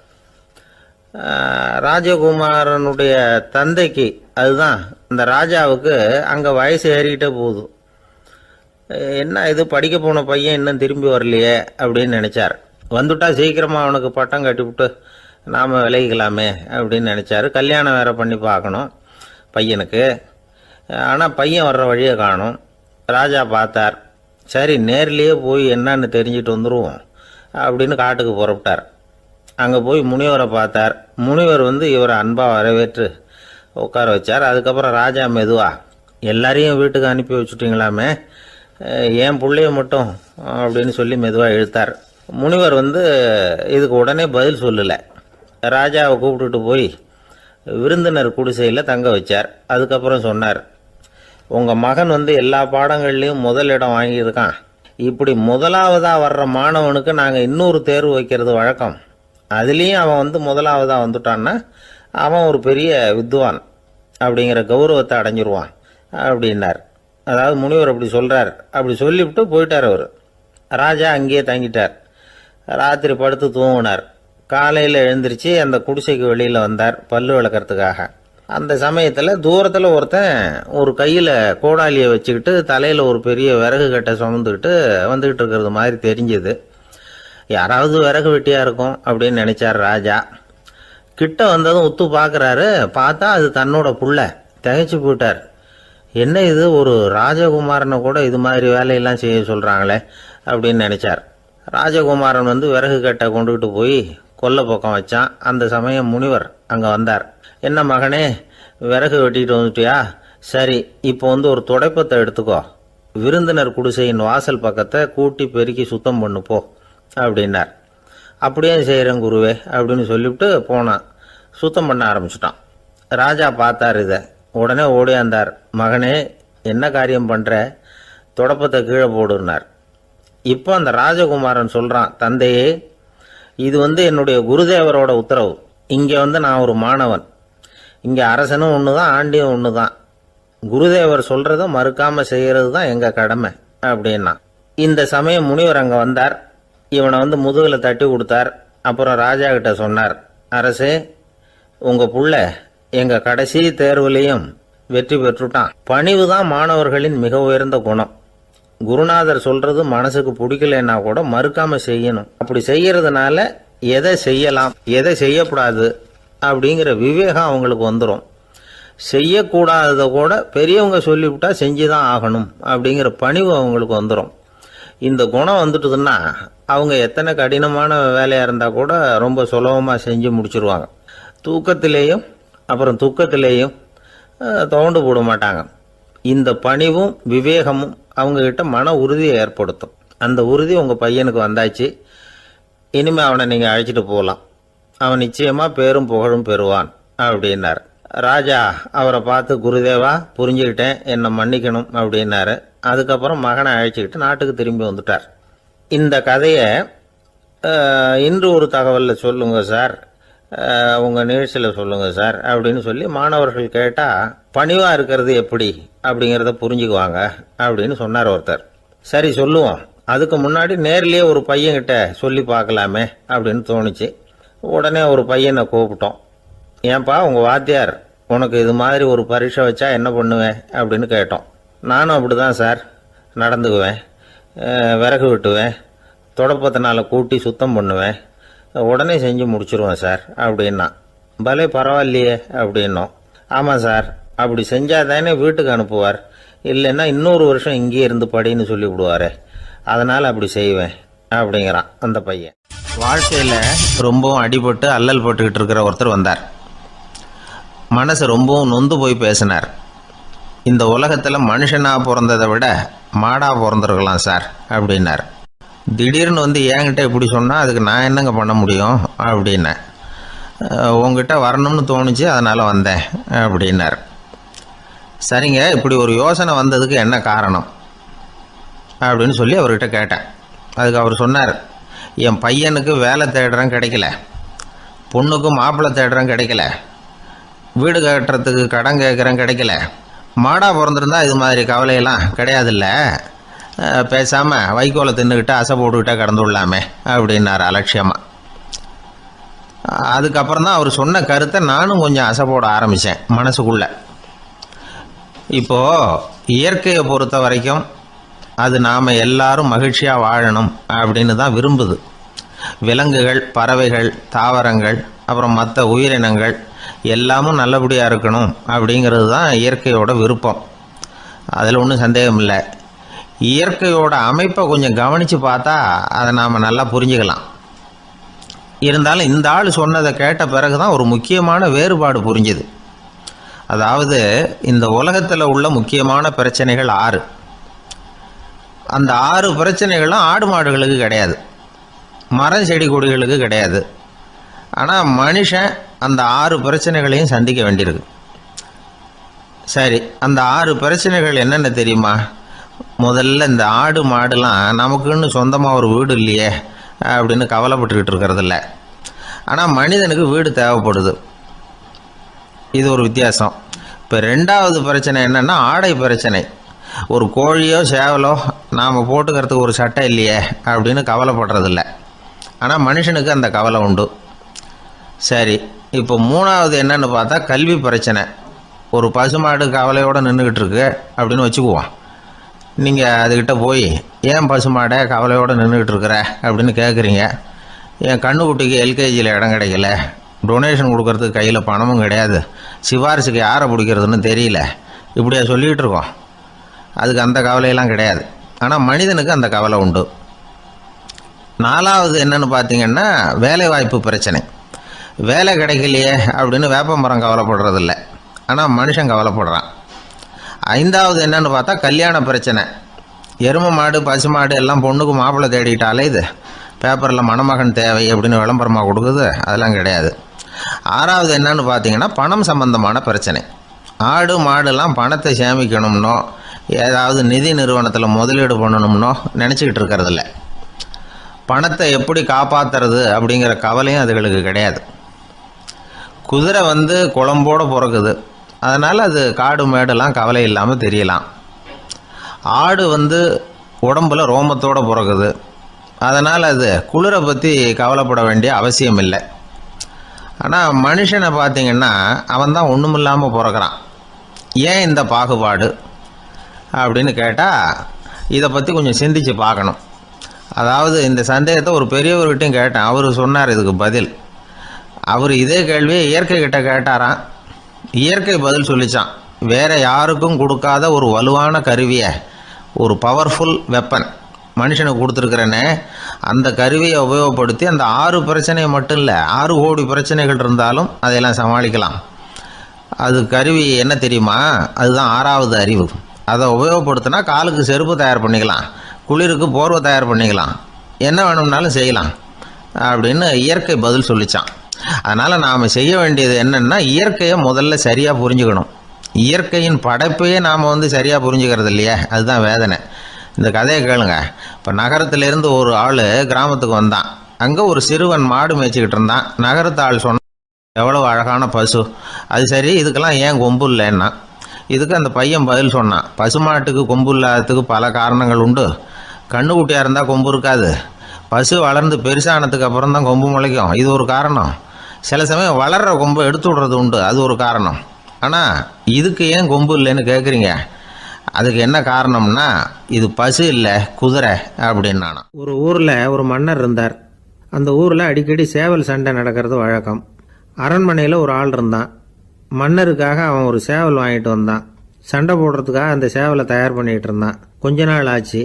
ராஜகுமாரனுடைய தந்தைக்கு, அதுதான் அந்த ராஜாவுக்கு, அங்கே வயசு ஏறிக்கிட்டே போகுது. என்ன இது, படிக்க போன பையன் இன்னும் திரும்பி வரலையே அப்படின்னு நினைச்சார். வந்துட்டா சீக்கிரமாக அவனுக்கு பட்டம் கட்டிவிட்டு நாம் விலகிக்கலாமே அப்படின்னு நினச்சாரு. கல்யாணம் வேற பண்ணி பார்க்கணும் பையனுக்கு. ஆனால் பையன் வர்ற வழியை காணும். ராஜா பார்த்தார், சரி நேர்லேயே போய் என்னன்னு தெரிஞ்சுட்டு வந்துடுவோம் அப்படின்னு காட்டுக்கு புறப்பட்டார். அங்கே போய் முனிவரை பார்த்தார். முனிவர் இவரை அன்பாக வரவேற்று உட்கார வச்சார். அதுக்கப்புறம் ராஜா மெதுவா, எல்லாரையும் வீட்டுக்கு அனுப்பி வச்சுட்டிங்களாமே, ஏன் பிள்ளைய மட்டும் அப்படின்னு சொல்லி மெதுவாக இழுத்தார். முனிவர் இதுக்கு உடனே பதில் சொல்லலை. ராஜாவை கூப்பிட்டுட்டு போய் விருந்தினர் குடிசையில் தங்க வச்சார். அதுக்கப்புறம் சொன்னார், உங்கள் மகன் எல்லா பாடங்கள்லேயும் முதல் இடம் வாங்கியிருக்கான். இப்படி முதலாவதாக வர்ற மாணவனுக்கு நாங்கள் இன்னொரு தேர்வு வைக்கிறது வழக்கம். அதுலேயும் அவன் முதலாவதாக வந்துட்டான்னா அவன் ஒரு பெரிய வித்வான் அப்படிங்கிற கௌரவத்தை அடைஞ்சிருவான் அப்படின்னார். அதாவது முனிவர் அப்படி சொல்கிறார். அப்படி சொல்லிவிட்டு போயிட்டார். அவர் ராஜா அங்கேயே தங்கிட்டார். ராத்திரி படுத்து தூங்கினார். காலையில் எழுந்திரிச்சு அந்த குடிசைக்கு வெளியில் வந்தார் பல்லு விளக்கிறதுக்காக. அந்த சமயத்தில் தூரத்தில் ஒருத்தன் ஒரு கையில் கோடாலியை வச்சுக்கிட்டு தலையில் ஒரு பெரிய விறகு கட்டை சுமந்துக்கிட்டு வந்துக்கிட்டு இருக்கிறது மாதிரி தெரிஞ்சுது. யாராவது விறகு வெட்டியாக இருக்கும் அப்படின்னு நினச்சார் ராஜா. கிட்ட வந்ததும் உத்து பார்க்குறாரு. பார்த்தா அது தன்னோட புள்ள. திகைச்சு போயிட்டார். என்ன இது, ஒரு ராஜகுமாரனை கூட இது மாதிரி வேலையெல்லாம் செய்ய சொல்கிறாங்களே அப்படின்னு நினச்சார். ராஜகுமாரன் விறகு கட்டை கொண்டுகிட்டு போய் கொல்லை பக்கம் வச்சான். அந்த சமயம் முனிவர் அங்கே வந்தார். என்ன மகனே, விறகு வெட்டிட்டு வந்துட்டியா? சரி, இப்போ ஒரு துடைப்பத்தை எடுத்துக்கோ, விருந்தினர் குடிசையின் வாசல் பக்கத்தை கூட்டி பெருக்கி சுத்தம் பண்ணு போ அப்படின்னார். அப்படியே செய்கிறேன் குருவே அப்படின்னு சொல்லிவிட்டு போனான். சுத்தம் பண்ண ஆரம்பிச்சிட்டான். ராஜா பார்த்தார் இதை. உடனே ஓடியாந்தார். மகனே, என்ன காரியம் பண்ணுற? துடைப்பத்தை கீழே போடுனார். இப்போ அந்த ராஜகுமாரன் சொல்கிறான், தந்தையே, இது என்னுடைய குருதேவரோட உத்தரவு. இங்கே நான் ஒரு மாணவன். இங்கே அரசனும் ஒன்று தான், ஆண்டியும் ஒன்று தான். குருதேவர் சொல்கிறத மறுக்காமல் செய்கிறது தான் எங்கள் கடமை அப்படின்னா. இந்த சமயம் முனிவர் அங்கே வந்தார். இவனை முதுகில் தட்டி கொடுத்தார். அப்புறம் ராஜா கிட்ட சொன்னார், அரசே, உங்கள் புள்ள எங்கள் கடைசி தேர்வுலையும் வெற்றி பெற்றுட்டான். பணிவு தான் மாணவர்களின் மிக உயர்ந்த குணம். குருநாதர் சொல்றது மனசுக்கு பிடிக்கலன்னா கூட மறுக்காம செய்யணும். அப்படி செய்யறதுனால எதை செய்யலாம் எதை செய்யக்கூடாது அப்படிங்கிற விவேகம் அவங்களுக்கு வந்துடும். செய்யக்கூடாததை கூட பெரியவங்க சொல்லிவிட்டா செஞ்சுதான் ஆகணும் அப்படிங்கிற பணிவு அவங்களுக்கு வந்துடும். இந்த குணம் வந்துட்டுதுன்னா அவங்க எத்தனை கடினமான வேலையாக இருந்தால் கூட ரொம்ப சுலபமாக செஞ்சு முடிச்சிருவாங்க. தூக்கத்திலேயும் அப்புறம் துக்கத்திலேயும் தோண்டு போட மாட்டாங்க. இந்த பணிவும் விவேகமும் அவங்கக்கிட்ட மன உறுதியை ஏற்படுத்தும். அந்த உறுதி உங்கள் பையனுக்கு வந்தாச்சு. இனிமேல் அவனை நீங்கள் அழைச்சிட்டு போகலாம். அவன் நிச்சயமாக பேரும் புகழும் பெறுவான் அப்படின்னார். ராஜா அவரை பார்த்து, குருதேவா, புரிஞ்சுக்கிட்டேன், என்னை மன்னிக்கணும் அப்படின்னாரு. அதுக்கப்புறம் மகனை அழைச்சிக்கிட்டு நாட்டுக்கு திரும்பி வந்துட்டார். இந்த கதையை இன்று ஒரு தகவலில் சொல்லுங்க சார், உங்கள் நிகழ்ச்சியில் சொல்லுங்க சார் அப்படின்னு சொல்லி மாணவர்கள் கேட்டால் பணிவாக இருக்கிறது எப்படி அப்படிங்கிறத புரிஞ்சுக்குவாங்க அப்படின்னு சொன்னார் ஒருத்தர். சரி சொல்லுவோம், அதுக்கு முன்னாடி நேர்லேயே ஒரு பையன்கிட்ட சொல்லி பார்க்கலாமே அப்படின்னு தோணுச்சு. உடனே ஒரு பையனை கூப்பிட்டோம். ஏன்பா, உங்கள் வாத்தியார் உனக்கு இது மாதிரி ஒரு பரீட்சை வச்சா என்ன பண்ணுவேன் அப்படின்னு கேட்டோம். நானும் அப்படி தான் சார் நடந்துக்குவேன், விறகு வெட்டுவேன், தொடப்பத்தினால கூட்டி சுத்தம் பண்ணுவேன், உடனே செஞ்சு முடிச்சிருவேன் சார் அப்படின்னா. பலே பரவாயில்லையே அப்படின்னோம். ஆமாம் சார், அப்படி செஞ்சால் தானே வீட்டுக்கு அனுப்புவார், இல்லைன்னா இன்னொரு வருஷம் இங்கேயே இருந்து படின்னு சொல்லி விடுவார், அதனால் அப்படி செய்வேன் அப்படிங்கிறான் அந்த பையன். வாழ்க்கையில் ரொம்பவும் அடிபட்டு அல்லல் போட்டுக்கிட்டு இருக்கிற ஒருத்தர் வந்தார். மனசு ரொம்பவும் நொந்து போய் பேசினார். இந்த உலகத்தில் மனுஷனாக பிறந்ததை விட மாடாக பிறந்திருக்கலாம் சார் அப்படின்னார். திடீர்னு என்கிட்ட இப்படி சொன்னால் அதுக்கு நான் என்னங்க பண்ண முடியும் அப்படின்னேன். உங்ககிட்ட வரணும்னு தோணுச்சு, அதனால் வந்தேன் அப்படின்னார். சரிங்க, இப்படி ஒரு யோசனை வந்ததுக்கு என்ன காரணம் அப்படின்னு சொல்லி அவர்கிட்ட கேட்டேன். அதுக்கு அவர் சொன்னார், என் பையனுக்கு வேலை தேடுறேன் கிடைக்கல, பொண்ணுக்கு மாப்பிள்ளை தேடுறேன் கிடைக்கல, வீடு கட்டுறதுக்கு கடன் கேட்குறேன் கிடைக்கல, மாடாக பிறந்திருந்தா இது மாதிரி கவலையெல்லாம் கிடையாதுல்ல, பேசாமல் வைக்கோலை தின்னுக்கிட்டு அசை போட்டுக்கிட்டே கடந்து விடலாமே அப்படின்னார் அலட்சியமாக. அதுக்கப்புறம் தான் அவர் சொன்ன கருத்தை நானும் கொஞ்சம் அசை போட ஆரம்பித்தேன் மனசுக்குள்ளே. இப்போது இயற்கையை பொறுத்த வரைக்கும் அது நாம் எல்லாரும் மகிழ்ச்சியாக வாழணும் அப்படின்னு தான் விரும்புது. விலங்குகள், பறவைகள், தாவரங்கள், அப்புறம் மற்ற உயிரினங்கள் எல்லாமும் நல்லபடியாக இருக்கணும் அப்படிங்கிறது தான் இயற்கையோட விருப்பம். அதில் ஒன்றும் சந்தேகம் இல்லை. இயற்கையோட அமைப்பை கொஞ்சம் கவனித்து பார்த்தா அதை நாம் நல்லா புரிஞ்சுக்கலாம். இருந்தாலும் இந்த ஆள் சொன்னதை கேட்ட பிறகு தான் ஒரு முக்கியமான வேறுபாடு புரிஞ்சுது. அதாவது, இந்த உலகத்தில் உள்ள முக்கியமான பிரச்சனைகள் 6. அந்த 6 பிரச்சனைகளும் ஆடு மாடுகளுக்கு கிடையாது, மரம் செடி கொடிகளுக்கு கிடையாது. ஆனால் மனுஷன் அந்த 6 பிரச்சனைகளையும் சந்திக்க வேண்டியிருக்கு. சரி, அந்த 6 பிரச்சனைகள் என்னென்ன தெரியுமா? முதல்ல இந்த ஆடு மாடுலாம் நமக்குன்னு சொந்தமாக ஒரு வீடு இல்லையே அப்படின்னு கவலைப்பட்டுக்கிட்டு இருக்கிறதில்ல. ஆனால் மனிதனுக்கு வீடு தேவைப்படுது. இது ஒரு வித்தியாசம். இப்போ ரெண்டாவது பிரச்சனை என்னென்னா ஆடை பிரச்சனை. ஒரு கோழியோ சேவலோ நாம் போட்டுக்கிறதுக்கு ஒரு சட்டை இல்லையே அப்படின்னு கவலைப்படுறதில்ல. ஆனால் மனுஷனுக்கு அந்த கவலை உண்டு. சரி, இப்போ மூணாவது என்னன்னு பார்த்தா கல்வி பிரச்சனை. ஒரு பசுமாடு கவலையோடு நின்றுக்கிட்டு இருக்கு அப்படின்னு வச்சுக்குவோம். நீங்கள் அதுக்கிட்ட போய் ஏன் பசுமாடை கவலையோடு நின்றுக்கிட்டு இருக்கிற அப்படின்னு கேட்குறீங்க. என் கண்ணுக்குட்டிக்கு எல்கேஜியில் இடம் கிடைக்கல, டொனேஷன் கொடுக்கறதுக்கு கையில் பணமும் கிடையாது, சிபாரிசுக்கு யாரை பிடிக்கிறதுன்னு தெரியல, இப்படியா சொல்லிகிட்டு இருக்கோம். அதுக்கு அந்த கவலையெல்லாம் கிடையாது. ஆனால் மனிதனுக்கு அந்த கவலை உண்டு. நாலாவது என்னன்னு பார்த்தீங்கன்னா வேலை வாய்ப்பு பிரச்சனை. வேலை கிடைக்கலையே அப்படின்னு வேப்பமரம் கவலைப்படுறதில்ல, ஆனால் மனுஷன் கவலைப்படுறான். ஐந்தாவது என்னன்னு பார்த்தா கல்யாண பிரச்சனை. எருமை மாடு பசுமாடு எல்லாம் பொண்ணுக்கு மாப்பிள்ளை தேடிட்டாலே இது பேப்பரில் மணமகன் தேவை அப்படின்னு விளம்பரமாக கொடுக்குது, அதெல்லாம் கிடையாது. ஆறாவது என்னன்னு பார்த்தீங்கன்னா பணம் சம்பந்தமான பிரச்சனை. ஆடு மாடுலாம் பணத்தை சேமிக்கணும்னோ ஏதாவது நிதி நிறுவனத்தில் முதலீடு பண்ணணும்னோ நினச்சிக்கிட்டு இருக்கிறதில்ல. பணத்தை எப்படி காப்பாற்றுறது அப்படிங்கிற கவலையும் அதுகளுக்கு கிடையாது. குதிரை குளம்போடு பிறக்குது, அதனால் அது காடு மேடெல்லாம் கவலை இல்லாமல் தெரியலாம். ஆடு உடம்பில் ரோமத்தோடு பிறக்குது, அதனால் அது குளிரை பற்றி கவலைப்பட வேண்டிய அவசியம் இல்லை. ஆனால் மனுஷனை பார்த்திங்கன்னா அவன் தான் ஒன்றும் இல்லாமல் பிறக்கிறான். ஏன் இந்த பாகுபாடு அப்படின்னு கேட்டால் இதை பற்றி கொஞ்சம் சிந்திச்சு பார்க்கணும். அதாவது இந்த சந்தேகத்தை ஒரு பெரியவர்கிட்டையும் கேட்டேன். அவர் சொன்னார் இதுக்கு பதில். அவர் இதே கேள்வியை இயற்கை கிட்ட கேட்டாராம். இயற்கை பதில் சொல்லிச்சான். வேறு யாருக்கும் கொடுக்காத ஒரு வலுவான கருவியை, ஒரு பவர்ஃபுல் வெப்பன் மனுஷனுக்கு கொடுத்துருக்குறேன்னு, அந்த கருவியை உபயோகப்படுத்தி அந்த 6 பிரச்சனை மட்டும் இல்லை 6 கோடி பிரச்சனைகள் இருந்தாலும் அதையெல்லாம் சமாளிக்கலாம். அது கருவி என்ன தெரியுமா? அதுதான் 6வது அறிவு. அதை உபயோகப்படுத்தினா காலுக்கு செருப்பு தயார் பண்ணிக்கலாம், குளிருக்கு போர்வை தயார் பண்ணிக்கலாம், என்ன வேணும்னாலும் செய்யலாம் அப்படின்னு இயற்கை பதில் சொல்லிச்சான். அதனால் நாம் செய்ய வேண்டியது என்னென்னா இயற்கையை முதல்ல சரியாக புரிஞ்சுக்கணும். இயற்கையின் படைப்பையே நாம் சரியாக புரிஞ்சுக்கிறது இல்லையே, அதுதான் வேதனை. இந்த கதையை கேளுங்க. இப்போ நகரத்திலேருந்து ஒரு ஆள் கிராமத்துக்கு வந்தான். அங்கே ஒரு சிறுவன் மாடு மேய்ச்சிக்கிட்டு இருந்தான். நகரத்து ஆள் சொன்னான், எவ்வளோ அழகான பசு, அது சரி இதுக்கெல்லாம் ஏன் கொம்பு இல்லைன்னா. இதுக்கு அந்த பையன் பதில் சொன்னான், பசுமாட்டுக்கு கொம்பு இல்லாததுக்கு பல காரணங்கள் உண்டு. கண்ணுக்குட்டியாக இருந்தால் கொம்பு இருக்காது, பசு வளர்ந்து பெருசானதுக்கு அப்புறம் தான் கொம்பு முளைக்கும், இது ஒரு காரணம். சில சமயம் வளர்கிற கொம்பை எடுத்து விடுறது உண்டு, அது ஒரு காரணம். ஆனால் இதுக்கு ஏன் கொம்பு இல்லைன்னு கேட்குறீங்க. அதுக்கு என்ன காரணம்னா இது பசு இல்லை குதிரை அப்படின்னு நானும். ஒரு ஊரில் ஒரு மன்னர் இருந்தார். அந்த ஊரில் அடிக்கடி சேவல் சண்டை நடக்கிறது வழக்கம். அரண்மனையில் ஒரு ஆள் இருந்தான். மன்னருக்காக அவன் ஒரு சேவல் வாங்கிட்டு வந்தான். சண்டை போடுறதுக்காக அந்த சேவலை தயார் பண்ணிகிட்டு இருந்தான். கொஞ்ச நாள் ஆச்சு.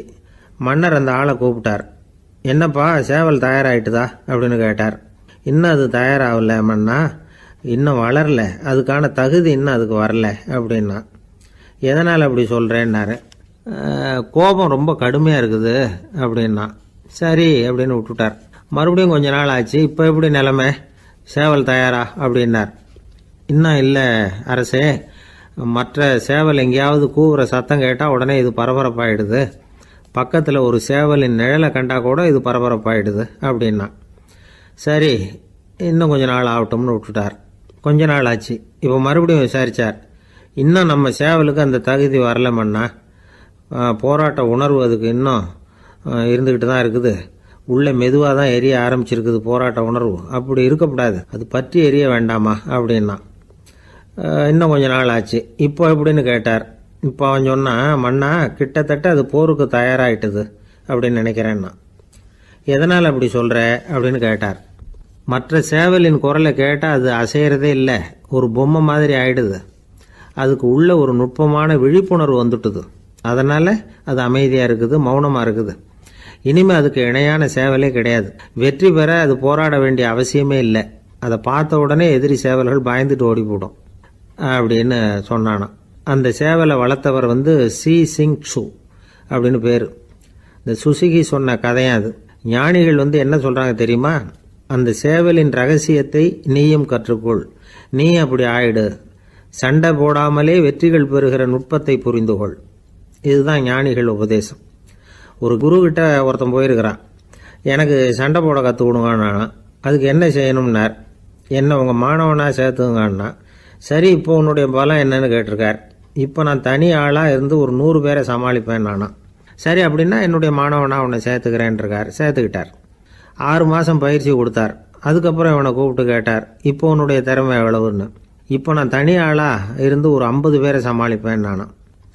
மன்னர் அந்த ஆளை கூப்பிட்டார். என்னப்பா சேவல் தயாராகிட்டுதா அப்படின்னு கேட்டார். இன்னும் அது தயாராகல மன்னா, இன்னும் வளரல, அதுக்கான தகுதி இன்னும் அதுக்கு வரல அப்படின்னா. எதனால் அப்படி சொல்கிறேன்னாரு. கோபம் ரொம்ப கடுமையாக இருக்குது அப்படின்னா. சரி அப்படின்னு விட்டுட்டார். மறுபடியும் கொஞ்ச நாள் ஆச்சு. இப்போ எப்படி நிலைமை, சேவல் தயாரா அப்படின்னார். இன்னும் இல்லை அரசே, மற்ற சேவல் எங்கேயாவது கூவுற சத்தம் கேட்டால் உடனே இது பரபரப்பாயிடுது, பக்கத்தில் ஒரு சேவலின் நிழலை கண்டா கூட இது பரபரப்பாயிடுது அப்படின்னா. சரி இன்னும் கொஞ்ச நாள் ஆகட்டும்னு விட்டுட்டார். கொஞ்ச நாள் ஆச்சு. இப்போ மறுபடியும் விசாரித்தார். இன்னும் நம்ம சேவலுக்கு அந்த தகுதி வரலமன்னா, போராட்ட உணர்வு அதுக்கு இன்னும் இருந்துக்கிட்டு தான் இருக்குது, உள்ளே மெதுவாக தான் எரிய ஆரம்பிச்சிருக்குது போராட்ட உணர்வு, அப்படி இருக்கக்கூடாது, அது பற்றி எரிய வேண்டாமா அப்படின்னா. இன்னும் கொஞ்ச நாள் ஆச்சு. இப்போ எப்படின்னு கேட்டார். இப்போ அவன் சொன்னான், மன்னா கிட்டத்தட்ட அது போருக்கு தயாராகிட்டுது அப்படின்னு நினைக்கிறேன்னா. எதனால் அப்படி சொல்கிற அப்படின்னு கேட்டார். மற்ற சேவலின் குரலை கேட்டால் அது அசைகிறதே இல்லை, ஒரு பொம்மை மாதிரி ஆயிடுது, அதுக்கு உள்ள ஒரு நுட்பமான விழிப்புணர்வு வந்துட்டுது, அதனால் அது அமைதியாக இருக்குது, மௌனமாக இருக்குது. இனிமேல் அதுக்கு இணையான சேவலே கிடையாது. வெற்றி பெற அது போராட வேண்டிய அவசியமே இல்லை, அதை பார்த்த உடனே எதிரி சேவல்கள் பயந்துட்டு ஓடி போடும் அப்படின்னு சொன்னானான். அந்த சேவலை வளர்த்தவர் சி சிங் சு அப்படின்னு பேர். இந்த சுசுகி சொன்ன கதையும் அது. ஞானிகள் என்ன சொல்கிறாங்க தெரியுமா? அந்த சேவலின் ரகசியத்தை நீயும் கற்றுக்கொள், நீ அப்படி ஆயிடு, சண்டை போடாமலே வெற்றிகள் பெறுகிற நுட்பத்தை புரிந்துகொள். இதுதான் ஞானிகள் உபதேசம். ஒரு குருக்கிட்ட ஒருத்தன் போயிருக்கிறான். எனக்கு சண்டை போட கற்றுக் கொடுங்கண்ணா. அதுக்கு என்ன செய்யணும்னார். என்ன உங்கள் மாணவனாக சேர்த்துங்கண்ணா. சரி, இப்போ உன்னுடைய பலம் என்னன்னு கேட்டிருக்கார். இப்போ நான் தனி ஆளாக இருந்து ஒரு 100 பேரை சமாளிப்பேன் நானா. சரி, அப்படின்னா என்னுடைய மாணவனாக உன்னை சேர்த்துக்கிறேன்ருக்கார். சேர்த்துக்கிட்டார். 6 மாதம் பயிற்சி கொடுத்தார். அதுக்கப்புறம் இவனை கூப்பிட்டு கேட்டார், இப்போ உன்னுடைய திறமை எவ்வளவுன்னு. இப்போ நான் தனி ஆளாக இருந்து ஒரு 50 பேரை சமாளிப்பேன் நானா.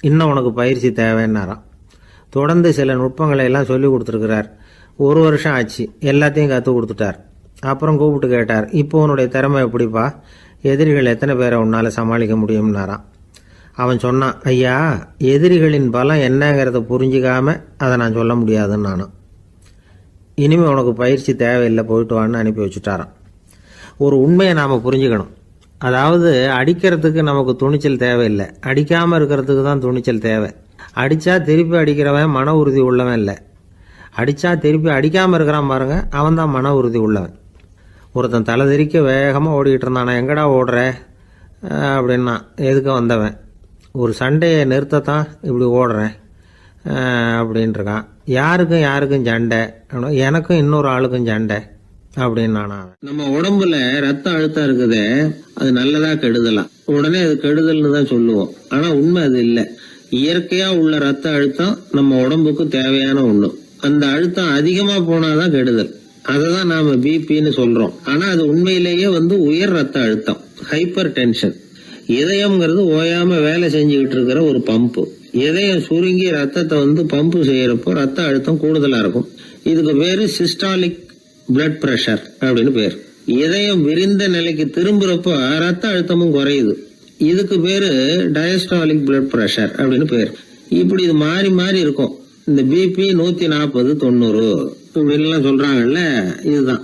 இன்னும் உனக்கு பயிற்சி தேவைன்னாராம். தொடர்ந்து சில நுட்பங்களை எல்லாம் சொல்லி கொடுத்துருக்கிறார். 1 வருஷம் ஆச்சு. எல்லாத்தையும் கற்றுக் கொடுத்துட்டார். அப்புறம் கூப்பிட்டு கேட்டார், இப்போ உன்னுடைய திறமை எப்படிப்பா, எதிரிகள் எத்தனை பேரை உன்னால் சமாளிக்க முடியும்னாராம். அவன் சொன்னான், ஐயா, எதிரிகளின் பலம் என்னங்கிறத புரிஞ்சிக்காம அதை நான் சொல்ல முடியாதுன்னு நானும். இனிமேல் உனக்கு பயிற்சி தேவையில்லை, போயிட்டு வான்னு அனுப்பி வச்சுட்டாரான். ஒரு உண்மையை நாம் புரிஞ்சுக்கணும். அதாவது அடிக்கிறதுக்கு நமக்கு துணிச்சல் தேவையில்லை, அடிக்காமல் இருக்கிறதுக்கு தான் துணிச்சல் தேவை. அடித்தா திருப்பி அடிக்கிறவன் மன உறுதி உள்ளவன் இல்லை. அடித்தா திருப்பி அடிக்காமல் இருக்கிறான் பாருங்க, அவன் தான் மன உறுதி உள்ளவன். ஒருத்தன் தலை தெறிக்க வேகமாக ஓடிக்கிட்டு இருந்தான். எங்கடா ஓடுற அப்படின்னா, எதுக்க வந்தவன். ஒரு சண்டையை நிறுத்தத்தான் இப்படி ஓடுறேன் அப்படின்ட்டுருக்கான். யாருக்கும் சண்டை, எனக்கும் இன்னொரு ஆளுக்கும் சண்டை அப்படின்னு நானா. நம்ம உடம்புல ரத்த அழுத்தம் இருக்குதே, அது நல்லதா கெடுதலாம். உடனே அது கெடுதல்னு தான் சொல்லுவோம். ஆனா உண்மை அது இல்லை. இயற்கையா உள்ள ரத்த அழுத்தம் நம்ம உடம்புக்கு தேவையான ஒண்ணு. அந்த அழுத்தம் அதிகமா போனாதான் கெடுதல். அததான் நாம பிபின்னு சொல்றோம். ஆனா அது உண்மையிலேயே உயர் ரத்த அழுத்தம், ஹைப்பர் டென்ஷன். இதயம்ங்கிறது ஓயாம வேலை செஞ்சுக்கிட்டு இருக்கிற ஒரு பம்பு. இதயம் சுருங்கி ரத்தத்தை பம்பு செய்யறப்போ ரத்த அழுத்தம் கூடுதலா இருக்கும். இதுக்கு பேரு சிஸ்டாலிக் பிளட் பிரஷர் அப்படின்னு பேர். இதயம் விரிந்த நிலைக்கு திரும்புறப்போ ரத்த அழுத்தமும் குறையுது. இதுக்கு பேரு டயஸ்டாலிக் பிளட் பிரஷர் அப்படின்னு பேர். இப்படி இது மாறி மாறி இருக்கும். இந்த பிபி 140 90 இப்படின்லாம் சொல்றாங்கல்ல, இதுதான்.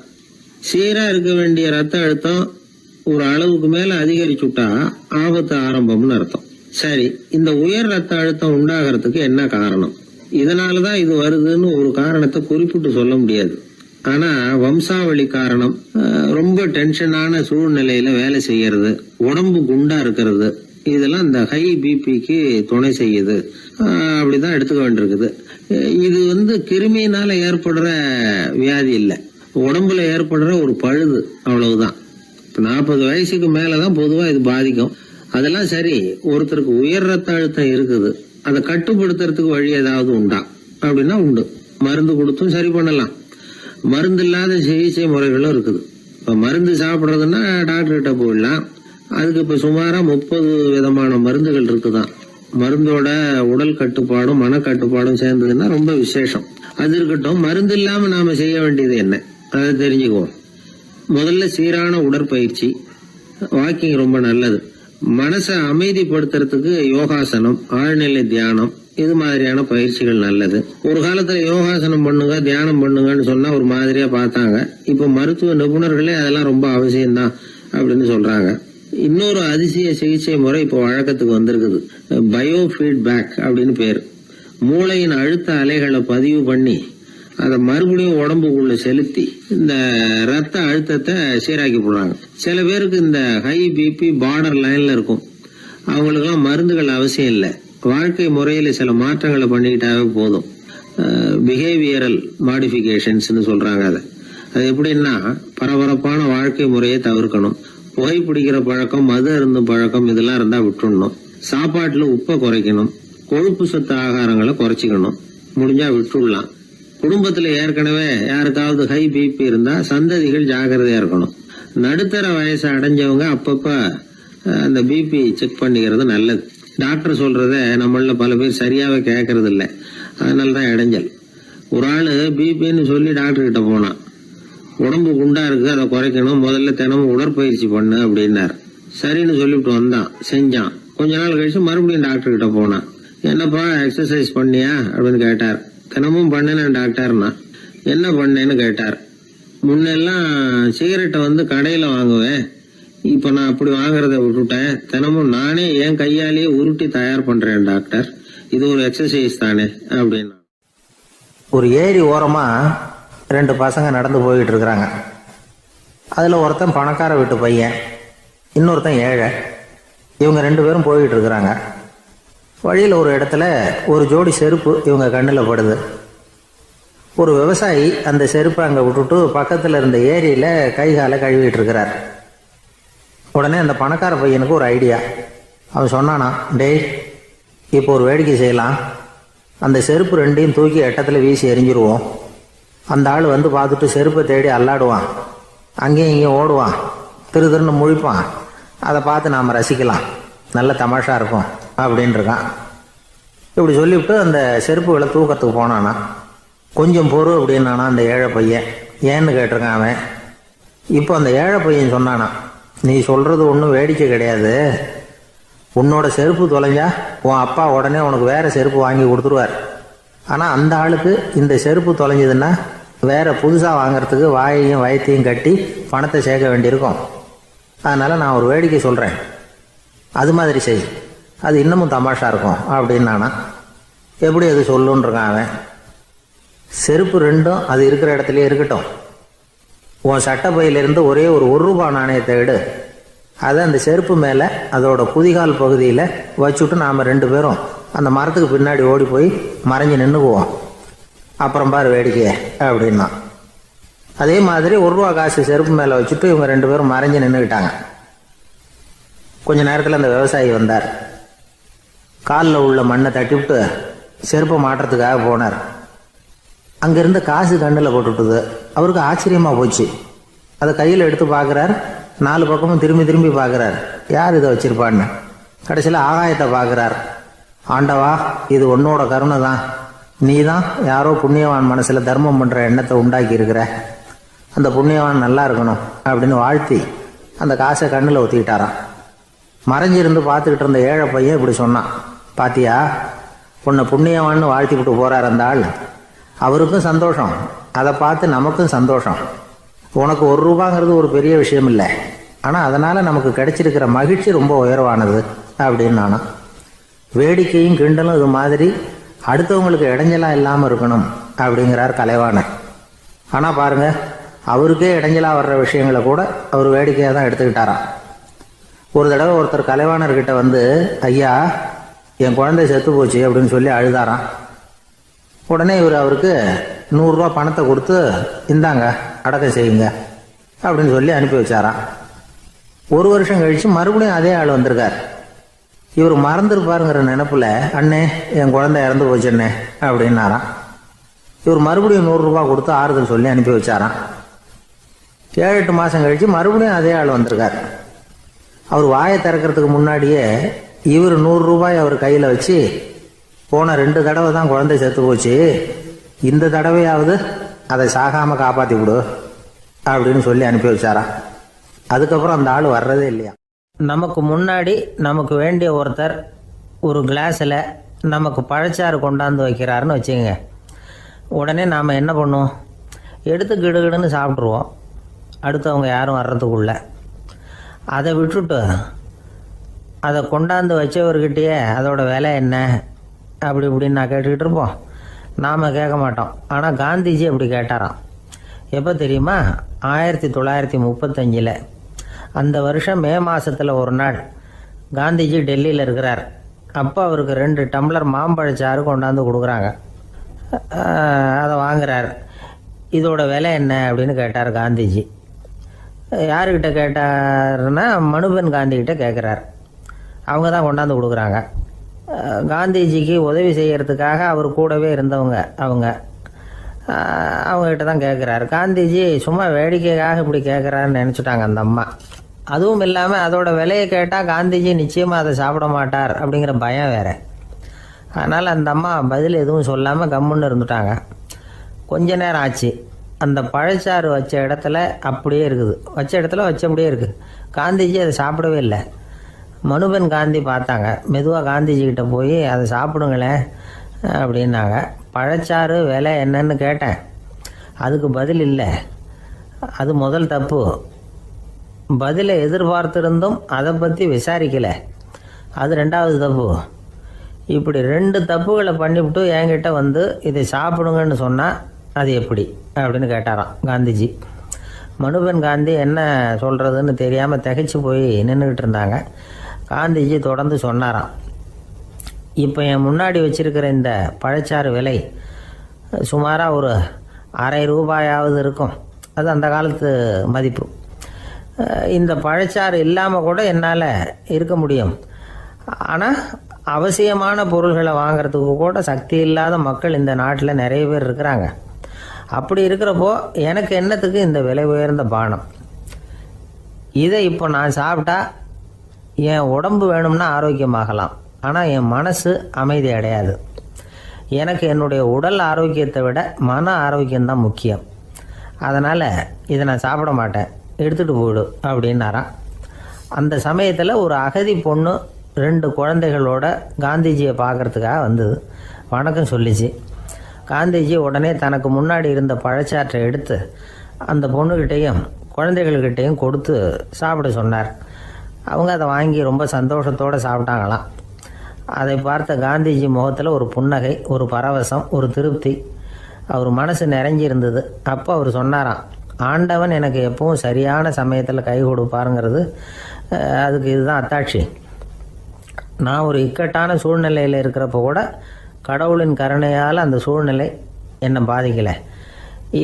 சீரா இருக்க வேண்டிய ரத்த அழுத்தம் ஒரு அளவுக்கு மேல அதிகரிச்சுட்டா ஆபத்து ஆரம்பம்னு அர்த்தம். சரி, இந்த உயர் ரத்த அழுத்தம் உண்டாகிறதுக்கு என்ன காரணம்? இதனாலதான் இது வருதுன்னு ஒரு காரணத்தை குறிப்பிட்டு சொல்ல முடியாது. ஆனா வம்சாவளி காரணம், ரொம்ப டென்ஷனான சூழ்நிலையில வேலை செய்யறது, உடம்பு குண்டா இருக்கிறது, இதெல்லாம் இந்த ஹை பிபிக்கு துணை செய்யுது. அப்படிதான் எடுத்துக்க வேண்டியிருக்குது. இது கிருமியினால ஏற்படுற வியாதி இல்லை, உடம்புல ஏற்படுற ஒரு பழுது, அவ்வளவுதான். 40 வயசுக்கு மேலதான் பொதுவா இது பாதிக்கும். அதெல்லாம் சரி, ஒருத்தருக்கு உயர் ரத்த அழுத்தம் இருக்குது, அதை கட்டுப்படுத்துறதுக்கு வழி ஏதாவது உண்டா அப்படின்னா உண்டு. மருந்து கொடுத்தும் சரி பண்ணலாம். மருந்து இல்லாத சிகிச்சை முறைகளும் இருக்குது. இப்ப மருந்து சாப்பிடுறதுன்னா டாக்டர் கிட்ட போயிடலாம். அதுக்கு இப்ப சுமாரா 30 விதமான மருந்துகள் இருக்குதான். மருந்தோட உடல் கட்டுப்பாடும் மனக்கட்டுப்பாடும் சேர்ந்ததுன்னா ரொம்ப விசேஷம். அது இருக்கட்டும், மருந்து இல்லாம நாம செய்ய வேண்டியது என்ன, அதை தெரிஞ்சுக்குவோம். முதல்ல சீரான உடற்பயிற்சி, வாக்கிங் ரொம்ப நல்லது. மனசை அமைதிப்படுத்துறதுக்கு யோகாசனம், ஆழ்நிலை தியானம், இது மாதிரியான பயிற்சிகள் நல்லது. ஒரு காலத்துல யோகாசனம் பண்ணுங்க, தியானம் பண்ணுங்கன்னு சொன்னா ஒரு மாதிரியா பார்த்தாங்க. இப்ப மருத்துவ நிபுணர்களே அதெல்லாம் ரொம்ப அவசியம்தான் அப்படின்னு சொல்றாங்க. இன்னொரு அதிசய சிகிச்சை முறை இப்போ வழக்கத்துக்கு வந்திருக்குது. பயோ ஃபீட்பேக் அப்படின்னு பேரு. மூளையின் அழுத்த அலைகளை பதிவு பண்ணி அதை மறுபடியும் உடம்புக்குள்ள செலுத்தி இந்த ரத்த அழுத்தத்தை சீராக்கி போடுறாங்க. சில பேருக்கு இந்த ஹை பிபி பார்டர் லைன்ல இருக்கும். அவங்களுக்கெல்லாம் மருந்துகள் அவசியம் இல்லை. வாழ்க்கை முறையில சில மாற்றங்களை பண்ணிக்கிட்டாவே போதும். பிஹேவியரல் மாடிஃபிகேஷன்ஸ் சொல்றாங்க. அது எப்படின்னா, பரபரப்பான வாழ்க்கை முறையை தவிர்க்கணும். புகைப்பிடிக்கிற பழக்கம், மது அருந்தும் பழக்கம், இதெல்லாம் இருந்தா விட்டுடணும். சாப்பாட்டுல உப்பை குறைக்கணும். கொழுப்பு சத்து ஆகாரங்களை குறைச்சிக்கணும். முடிஞ்சா விட்டுடலாம். குடும்பத்துல ஏற்கனவே யாருக்காவது ஹை பிபி இருந்தா சந்ததிகள் ஜாகிரதையா இருக்கணும். நடுத்தர வயசை அடைஞ்சவங்க அப்பப்ப அந்த பிபி செக் பண்ணிக்கிறது நல்லது. டாக்டர் சொல்றத நம்மள பல பேர் சரியாவே கேட்கறது இல்லை. அதனாலதான் இடைஞ்சல். ஒரு ஆளு பிபின்னு சொல்லி டாக்டர் கிட்ட போனான். உடம்பு குண்டா இருக்கு, அதை குறைக்கணும், முதல்ல தினமும் உடற்பயிற்சி பண்ணு அப்படின்னாரு. சரின்னு சொல்லிவிட்டு வந்தான், செஞ்சான். கொஞ்ச நாள் கழிச்சு மறுபடியும் டாக்டர் கிட்ட போனான். என்னப்பா எக்ஸசைஸ் பண்ணியா அப்படின்னு கேட்டார். தினமும் பண்ணேன் டாக்டர்னா. என்ன பண்ணேன்னு கேட்டார். முன்னெல்லாம் சிகரெட்டை கடையில வாங்குவேன், இப்ப நான் அப்படி வாங்குறத விட்டுட்டேன். தினமும் நானே என் கையாலேயே உருட்டி தயார் பண்றேன் டாக்டர். இது ஒரு எக்ஸசைஸ் தானே அப்படின்னா. ஒரு ஏரி ஓரமா 2 பசங்க நடந்து போயிட்டு இருக்கிறாங்க. அதுல ஒருத்தன் பணக்கார வீட்டு பையன், இன்னொருத்தன் ஏழை. இவங்க 2 பேரும் போயிட்டு இருக்கிறாங்க. வழியில் ஒரு இடத்துல ஒரு ஜோடி செருப்பு இவங்க கண்ணில் படுது. ஒரு விவசாயி அந்த செருப்பை அங்கே விட்டுட்டு பக்கத்தில் இருந்த ஏரியில் கை காலை கழுவிட்டு இருக்கிறார். உடனே அந்த பணக்கார பையனுக்கு ஒரு ஐடியா. அவன் சொன்னானா, டேய், இப்போ ஒரு வேடிக்கை செய்யலாம். அந்த செருப்பு ரெண்டையும் தூக்கி எட்டத்தில் வீசி எரிஞ்சிருவோம். அந்த ஆள் வந்து பார்த்துட்டு செருப்பை தேடி அல்லாடுவான், அங்கேயும் இங்கேயும் ஓடுவான், திருன்னு முழிப்பான். அதை பார்த்து நாம் ரசிக்கலாம், நல்ல தமாஷா இருக்கும் அப்படின்னு இருக்கான். இப்படி சொல்லிவிட்டு அந்த செருப்புகளை தூக்கத்துக்கு போனானா. கொஞ்சம் பொறு அப்படின்னானா அந்த ஏழை பையன். ஏன்னு கேட்டிருக்கான் அவன். இப்போ அந்த ஏழை பையன் சொன்னானா, நீ சொல்றது ஒன்றும் வேடிக்கை கிடையாது. உன்னோட செருப்பு தொலைஞ்சா உன் அப்பா உடனே உனக்கு வேற செருப்பு வாங்கி கொடுத்துருவார். ஆனால் அந்த ஆளுக்கு இந்த செருப்பு தொலைஞ்சதுன்னா வேற புதுசாக வாங்கிறதுக்கு வாயையும் வயத்தையும் கட்டி பணத்தை சேர்க்க வேண்டியிருக்கும். அதனால் நான் ஒரு வேடிக்கை சொல்கிறேன், அது மாதிரி செய், அது இன்னமும் தமாஷா இருக்கும் அப்படின்னானா. எப்படி அது சொல்லுன்றிருக்கான் அவன். செருப்பு ரெண்டும் அது இருக்கிற இடத்துலயே இருக்கட்டும். உன் சட்டை பையிலிருந்து ஒரே ஒரு ரூபாய் நாணயத்தை எடு. அதை அந்த செருப்பு மேலே அதோட குதிகால் பகுதியில் வச்சுட்டு நாம் ரெண்டு பேரும் அந்த மரத்துக்கு பின்னாடி ஓடி போய் மறைஞ்சு நின்றுக்குவோம். அப்புறம் பாரு வேடிக்கையே அப்படின்னா. அதே மாதிரி ரூபா காசு செருப்பு மேலே வச்சுட்டு இவங்க ரெண்டு பேரும் மறைஞ்சு நின்றுக்கிட்டாங்க. கொஞ்ச நேரத்தில் அந்த விவசாயி வந்தார். காலில் உள்ள மண்ணை தட்டிவிட்டு செருப்பை மாட்டுறதுக்காக போனார். அங்கிருந்த காசு கண்ணில் போட்டுவிட்டது. அவருக்கு ஆச்சரியமாக போச்சு. அதை கையில் எடுத்து பார்க்குறார். 4 பக்கமும் திரும்பி திரும்பி பார்க்குறார், யார் இதை வச்சிருப்பான்னு. கடைசியில் ஆகாயத்தை பார்க்குறார். ஆண்டவா, இது உன்னோட கருணை தான். நீ தான் யாரோ புண்ணியவான் மனசில் தர்மம் பண்ணுற எண்ணத்தை உண்டாக்கி இருக்கிற. அந்த புண்ணியவான் நல்லா இருக்கணும் அப்படின்னு வாழ்த்தி அந்த காசை கண்ணில் ஊற்றிக்கிட்டாராம். மறைஞ்சிருந்து பார்த்துக்கிட்டு இருந்த ஏழை பையன் இப்படி சொன்னான், பாத்தியா, உன்னை புண்ணியவான்னு வாழ்த்தி விட்டு போகிறார் அந்த ஆள். அவருக்கும் சந்தோஷம், அதை பார்த்து நமக்கும் சந்தோஷம். உனக்கு ரூபாங்கிறது ஒரு பெரிய விஷயம் இல்லை, ஆனால் அதனால் நமக்கு கிடைச்சிருக்கிற மகிழ்ச்சி ரொம்ப உயர்வானது அப்படின்னு நானும். வேடிக்கையும் கிண்டலும் இது மாதிரி அடுத்தவங்களுக்கு இடைஞ்சலாக இல்லாமல் இருக்கணும் அப்படிங்கிறார் கலைவாணர். ஆனால் பாருங்க, அவருக்கே இடைஞ்சலாக வர்ற விஷயங்களை கூட அவர் வேடிக்கையாக தான் எடுத்துக்கிட்டாராம். ஒரு தடவை ஒருத்தர் கலைவாணர்கிட்ட வந்து, ஐயா, என் குழந்தை செத்து போச்சு அப்படின்னு சொல்லி அழுதாராம். உடனே இவர் அவருக்கு 100 ரூபா பணத்தை கொடுத்து, இந்தாங்க அடக்கம் செய்யுங்க அப்படின்னு சொல்லி அனுப்பி வச்சாராம். 1 வருஷம் கழிச்சு மறுபடியும் அதே ஆள் வந்திருக்கார். இவர் மறந்துருப்பாருங்கிற நினைப்புல, அண்ணே, என் குழந்தை இறந்து போச்சுண்ணே அப்படின்னாராம். இவர் மறுபடியும் 100 ரூபா கொடுத்து ஆறுதல் சொல்லி அனுப்பி வச்சாராம். 7-8 மாசம் கழிச்சு மறுபடியும் அதே ஆள் வந்திருக்கார். அவர் வாயை திறக்கிறதுக்கு முன்னாடியே இவர் 100 ரூபாய் அவர் கையில் வச்சு, போன 2 தடவை தான் குழந்தை செத்து போச்சு, இந்த தடவையாவது அதை சாகாம காப்பாத்தி விடு அப்படின்னு சொல்லி அனுப்பி வச்சாராம். அதுக்கப்புறம் அந்த ஆள் வர்றதே இல்லையா. நமக்கு முன்னாடி நமக்கு வேண்டிய ஒருத்தர் ஒரு கிளாஸில் நமக்கு பழச்சாறு கொண்டாந்து வைக்கிறாருன்னு வச்சுக்கோங்க. உடனே நாம் என்ன பண்ணுவோம், எடுத்து கிடுகிடுன்னு சாப்பிட்ருவோம், அடுத்தவங்க யாரும் வர்றதுக்குள்ள. அதை விட்டுட்டு அதை கொண்டாந்து வச்சவர்கிட்டயே அதோட விலை என்ன அப்படி இப்படின்னு நான் கேட்டுக்கிட்டு இருப்போம். நாம் கேட்க மாட்டோம். ஆனால் காந்திஜி அப்படி கேட்டாராம். எப்போ தெரியுமா, 1935. அந்த வருஷம் மே மாதத்தில் ஒரு நாள் காந்திஜி டெல்லியில் இருக்கிறார். அப்போ அவருக்கு 2 டம்ளர் மாம்பழச்சாறு கொண்டாந்து கொடுக்குறாங்க. அதை வாங்குறார். இதோட விலை என்ன அப்படின்னு கேட்டார் காந்திஜி. யாருக்கிட்ட கேட்டாருன்னா மனுபென் காந்திகிட்ட கேட்குறார். அவங்க தான் கொண்டாந்து கொடுக்குறாங்க. காந்திஜிக்கு உதவி செய்கிறதுக்காக அவர் கூடவே இருந்தவங்க அவங்ககிட்ட தான் கேட்குறாரு. காந்திஜி சும்மா வேடிக்கைக்காக இப்படி கேட்குறாருன்னு நினச்சிட்டாங்க அந்த அம்மா. அதுவும் இல்லாமல் அதோட விலையை கேட்டால் காந்திஜி நிச்சயமாக அதை சாப்பிட மாட்டார் அப்படிங்கிற பயம் வேறு. அதனால் அந்த அம்மா பதில் எதுவும் சொல்லாமல் கம்முன்னு இருந்துட்டாங்க. கொஞ்ச நேரம் ஆச்சு. அந்த பழச்சாறு வச்ச இடத்துல அப்படியே இருக்குது, வச்ச இடத்துல வச்சபடியே இருக்குது. காந்திஜி அதை சாப்பிடவே இல்லை. மனுபென் காந்தி பார்த்தாங்க. மெதுவாக காந்திஜிக்கிட்ட போய் அதை சாப்பிடுங்களேன் அப்படின்னாங்க. பழச்சாறு விலை என்னன்னு கேட்டேன், அதுக்கு பதில் இல்லை. அது முதல் தப்பு. பதிலை எதிர்பார்த்திருந்தும் அதை பற்றி விசாரிக்கலை, அது 2வது தப்பு. இப்படி 2 தப்புகளை பண்ணிவிட்டு என்கிட்ட வந்து இதை சாப்பிடுங்கன்னு சொன்னால் அது எப்படி அப்படின்னு கேட்டாராம் காந்திஜி. மனுபென் காந்தி என்ன சொல்கிறதுன்னு தெரியாமல் திகைச்சு போய் நின்றுக்கிட்டு இருந்தாங்க. காந்திஜி தொடர்ந்து சொன்னாராம், இப்போ என் முன்னாடி வச்சிருக்கிற இந்த பழச்சாறு விலை சுமாராக ஒரு ₹1/2 இருக்கும். அது அந்த காலத்து மதிப்பு. இந்த பழச்சாறு இல்லாமல் கூட என்னால் இருக்க முடியும். ஆனால் அவசியமான பொருள்களை வாங்கிறதுக்கு கூட சக்தி இல்லாத மக்கள் இந்த நாட்டில் நிறைய பேர் இருக்கிறாங்க. அப்படி இருக்கிறப்போ எனக்கு என்னத்துக்கு இந்த விலை உயர்ந்த பானம்? இதை இப்போ நான் சாப்பிட்டா என் உடம்பு வேணும்னா ஆரோக்கியமாகலாம், ஆனால் என் மனசு அமைதி அடையாது. எனக்கு என்னுடைய உடல் ஆரோக்கியத்தை விட மன ஆரோக்கியம்தான் முக்கியம். அதனால் இதை நான் சாப்பிட மாட்டேன், எடுத்துகிட்டு போயிடு அப்படின்னாராம். அந்த சமயத்தில் ஒரு அகதி பொண்ணு 2 குழந்தைகளோட காந்திஜியை பார்க்குறதுக்காக வந்தது. வணக்கம் சொல்லிச்சு. காந்திஜி உடனே தனக்கு முன்னாடி இருந்த பழச்சாற்றை எடுத்து அந்த பொண்ணுக்கிட்டையும் குழந்தைகள்கிட்டையும் கொடுத்து சாப்பிட சொன்னார். அவங்க அதை வாங்கி ரொம்ப சந்தோஷத்தோடு சாப்பிட்டாங்களாம். அதை பார்த்த காந்திஜி முகத்தில் ஒரு புன்னகை, ஒரு பரவசம், ஒரு திருப்தி. அவர் மனசு நிறைஞ்சி இருந்தது. அப்போ அவர் சொன்னாராம், ஆண்டவன் எனக்கு எப்பவும் சரியான சமயத்தில் கை கொடுப்பாருங்கிறது அதுக்கு இதுதான் அத்தாட்சி. நான் ஒரு இக்கட்டான சூழ்நிலையில் இருக்கிறப்ப கூட கடவுளின் கருணையால் அந்த சூழ்நிலை என்னை பாதிக்கலை.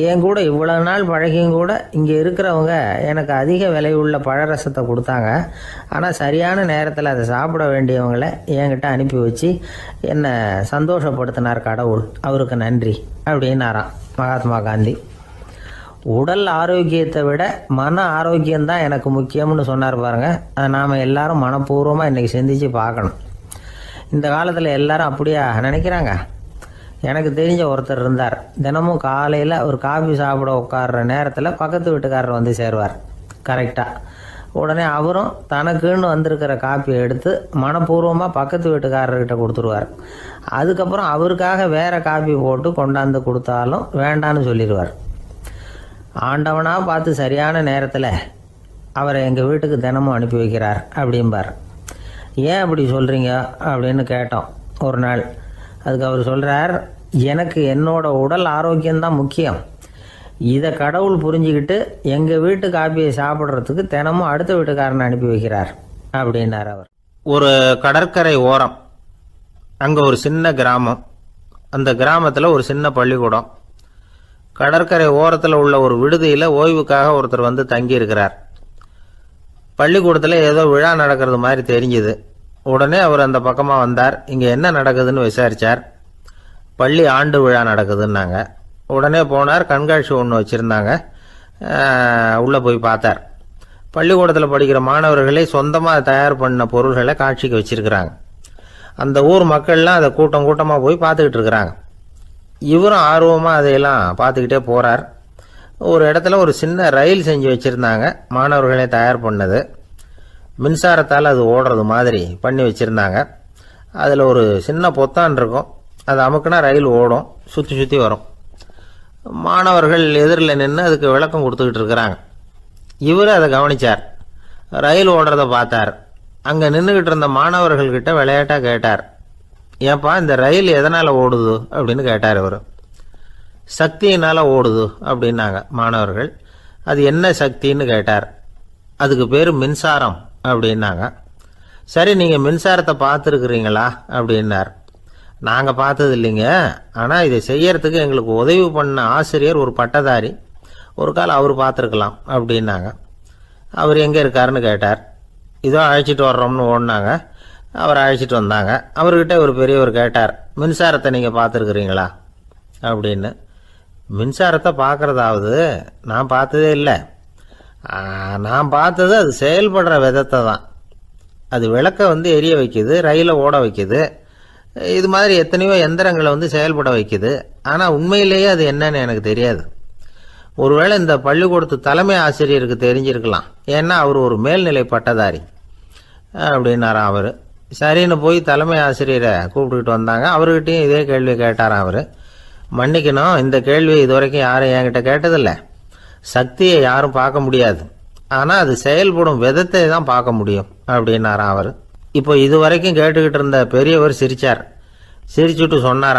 என் கூட இவ்வளோ நாள் பழகியும் கூட இங்கே இருக்கிறவங்க எனக்கு அதிக விலை உள்ள பழரசத்தை கொடுத்தாங்க. ஆனால் சரியான நேரத்தில் அதை சாப்பிட வேண்டியவங்களை என்கிட்ட அனுப்பி வச்சு என்னை சந்தோஷப்படுத்தினார் கடவுள், அவருக்கு நன்றி அப்படின்னாராம் மகாத்மா காந்தி. உடல் ஆரோக்கியத்தை விட மன ஆரோக்கியம்தான் எனக்கு முக்கியம்னு சொன்னார் பாருங்க. அதை நாம் எல்லாரும் மனப்பூர்வமாக இன்றைக்கி சிந்திச்சு பார்க்கணும். இந்த காலத்தில் எல்லாரும் அப்படியா நினைக்கிறாங்க? எனக்கு தெரிஞ்ச ஒருத்தர் இருந்தார். தினமும் காலையில் ஒரு காஃபி சாப்பிட உட்கார்ற நேரத்தில் பக்கத்து வீட்டுக்காரர் வந்து சேருவார் கரெக்டாக. உடனே அவரும் தனக்குன்னு வந்திருக்கிற காப்பியை எடுத்து மனப்பூர்வமாக பக்கத்து வீட்டுக்காரர்கிட்ட கொடுத்துருவார். அதுக்கப்புறம் அவருக்காக வேறு காப்பி போட்டு கொண்டாந்து கொடுத்தாலும் வேண்டான்னு சொல்லிடுவார். ஆண்டவனாக பார்த்து சரியான நேரத்தில் அவரை எங்கள் வீட்டுக்கு தினமும் அனுப்பி வைக்கிறார் அப்படிம்பார். ஏன் அப்படி சொல்கிறீங்க அப்படின்னு கேட்டோம் ஒரு நாள். அதுக்கு அவர் சொல்கிறார், எனக்கு என்னோட உடல் ஆரோக்கியம்தான் முக்கியம். இதை கடவுள் புரிஞ்சுக்கிட்டு எங்கள் வீட்டு காப்பியை சாப்பிட்றதுக்கு தினமும் அடுத்த வீட்டுக்காரனை அனுப்பி வைக்கிறார் அப்படின்னார் அவர். ஒரு கடற்கரை ஓரம், அங்கே ஒரு சின்ன கிராமம். அந்த கிராமத்தில் ஒரு சின்ன பள்ளிக்கூடம். கடற்கரை ஓரத்தில் உள்ள ஒரு விடுதியில் ஓய்வுக்காக ஒருத்தர் வந்து தங்கியிருக்கிறார். பள்ளிக்கூடத்தில் ஏதோ விழா நடக்கிறது மாதிரி தெரிஞ்சுது. உடனே அவர் அந்த பக்கமாக வந்தார். இங்கே என்ன நடக்குதுன்னு விசாரித்தார். பள்ளி ஆண்டு விழா நடக்குதுன்னாங்க. உடனே போனார். கண்காட்சி ஒன்று வச்சுருந்தாங்க. உள்ளே போய் பார்த்தார். பள்ளிக்கூடத்தில் படிக்கிற மாணவர்களே சொந்தமாக தயார் பண்ண பொருள்களை காட்சிக்கு வச்சுருக்கிறாங்க. அந்த ஊர் மக்கள்லாம் அதை கூட்டம் கூட்டமாக போய் பார்த்துக்கிட்டு இருக்கிறாங்க. இவரும் ஆர்வமாக அதையெல்லாம் பார்த்துக்கிட்டே போகிறார். ஒரு இடத்துல ஒரு சின்ன ரயில் செஞ்சு வச்சுருந்தாங்க, மாணவர்களே தயார் பண்ணது. மின்சாரத்தால் அது ஓடுறது மாதிரி பண்ணி வச்சுருந்தாங்க. அதில் ஒரு சின்ன பொத்தான் இருக்கும். அது அமுக்குனா ரயில் ஓடும், சுற்றி சுற்றி வரும். மாணவர்கள் எதிரில் நின்று அதுக்கு விளக்கம் கொடுத்துக்கிட்டு இருக்கிறாங்க. இவர் அதை கவனித்தார். ரயில் ஓடுறத பார்த்தார். அங்கே நின்றுக்கிட்டு இருந்த மாணவர்கள்கிட்ட விளையாட்டாக கேட்டார், ஏன்பா இந்த ரயில் எதனால் ஓடுது அப்படின்னு கேட்டார் இவர். சக்தியினால் ஓடுது அப்படின்னாங்க மாணவர்கள். அது என்ன சக்தின்னு கேட்டார். அதுக்கு பேர் மின்சாரம் அப்படின்னாங்க. சரி, நீங்கள் மின்சாரத்தை பார்த்துருக்குறீங்களா அப்படின்னார். நாங்கள் பார்த்தது இல்லைங்க, ஆனால் இதை செய்யறதுக்கு எங்களுக்கு உதவி பண்ண ஆசிரியர் ஒரு பட்டதாரி, ஒரு காலம் அவர் பார்த்துருக்கலாம் அப்படின்னாங்க. அவர் எங்கே இருக்காருன்னு கேட்டார். இதோ அழைச்சிட்டு வர்றோம்னு ஓடினாங்க. அவரை அழைச்சிட்டு வந்தாங்க. அவர்கிட்ட ஒரு பெரியவர் கேட்டார், மின்சாரத்தை நீங்கள் பார்த்துருக்குறீங்களா அப்படின்னு. மின்சாரத்தை பார்க்குறதாவது நான் பார்த்ததே இல்லை. நான் பார்த்தது அது செயல்படுற விதத்தை தான். அது விளக்க வந்து எரிய வைக்குது, ரயிலை ஓட வைக்குது, இது மாதிரி எத்தனையோ எந்திரங்களை வந்து செயல்பட வைக்குது. ஆனால் உண்மையிலேயே அது என்னன்னு எனக்கு தெரியாது. ஒருவேளை இந்த பள்ளிக்கூடத்து தலைமை ஆசிரியருக்கு தெரிஞ்சிருக்கலாம், ஏன்னா அவர் ஒரு மேல்நிலை பட்டதாரி அப்படின்னாராம் அவர். சரின்னு போய் தலைமை ஆசிரியரை கூப்பிட்டுக்கிட்டு வந்தாங்க. அவர்கிட்டையும் இதே கேள்வி கேட்டாராம் அவர். மன்னிக்கணும், இந்த கேள்வியை இதுவரைக்கும் யாரும் என்கிட்ட கேட்டதில்லை. சக்தியை யாரும் பார்க்க முடியாது, ஆனால் அது செயல்படும் விதத்தை தான் பார்க்க முடியும் அப்படின்னாராம் அவர். இப்போ இதுவரைக்கும் கேட்டுக்கிட்டு இருந்த பெரியவர் சிரிச்சார். சிரிச்சுட்டு சொன்னார்,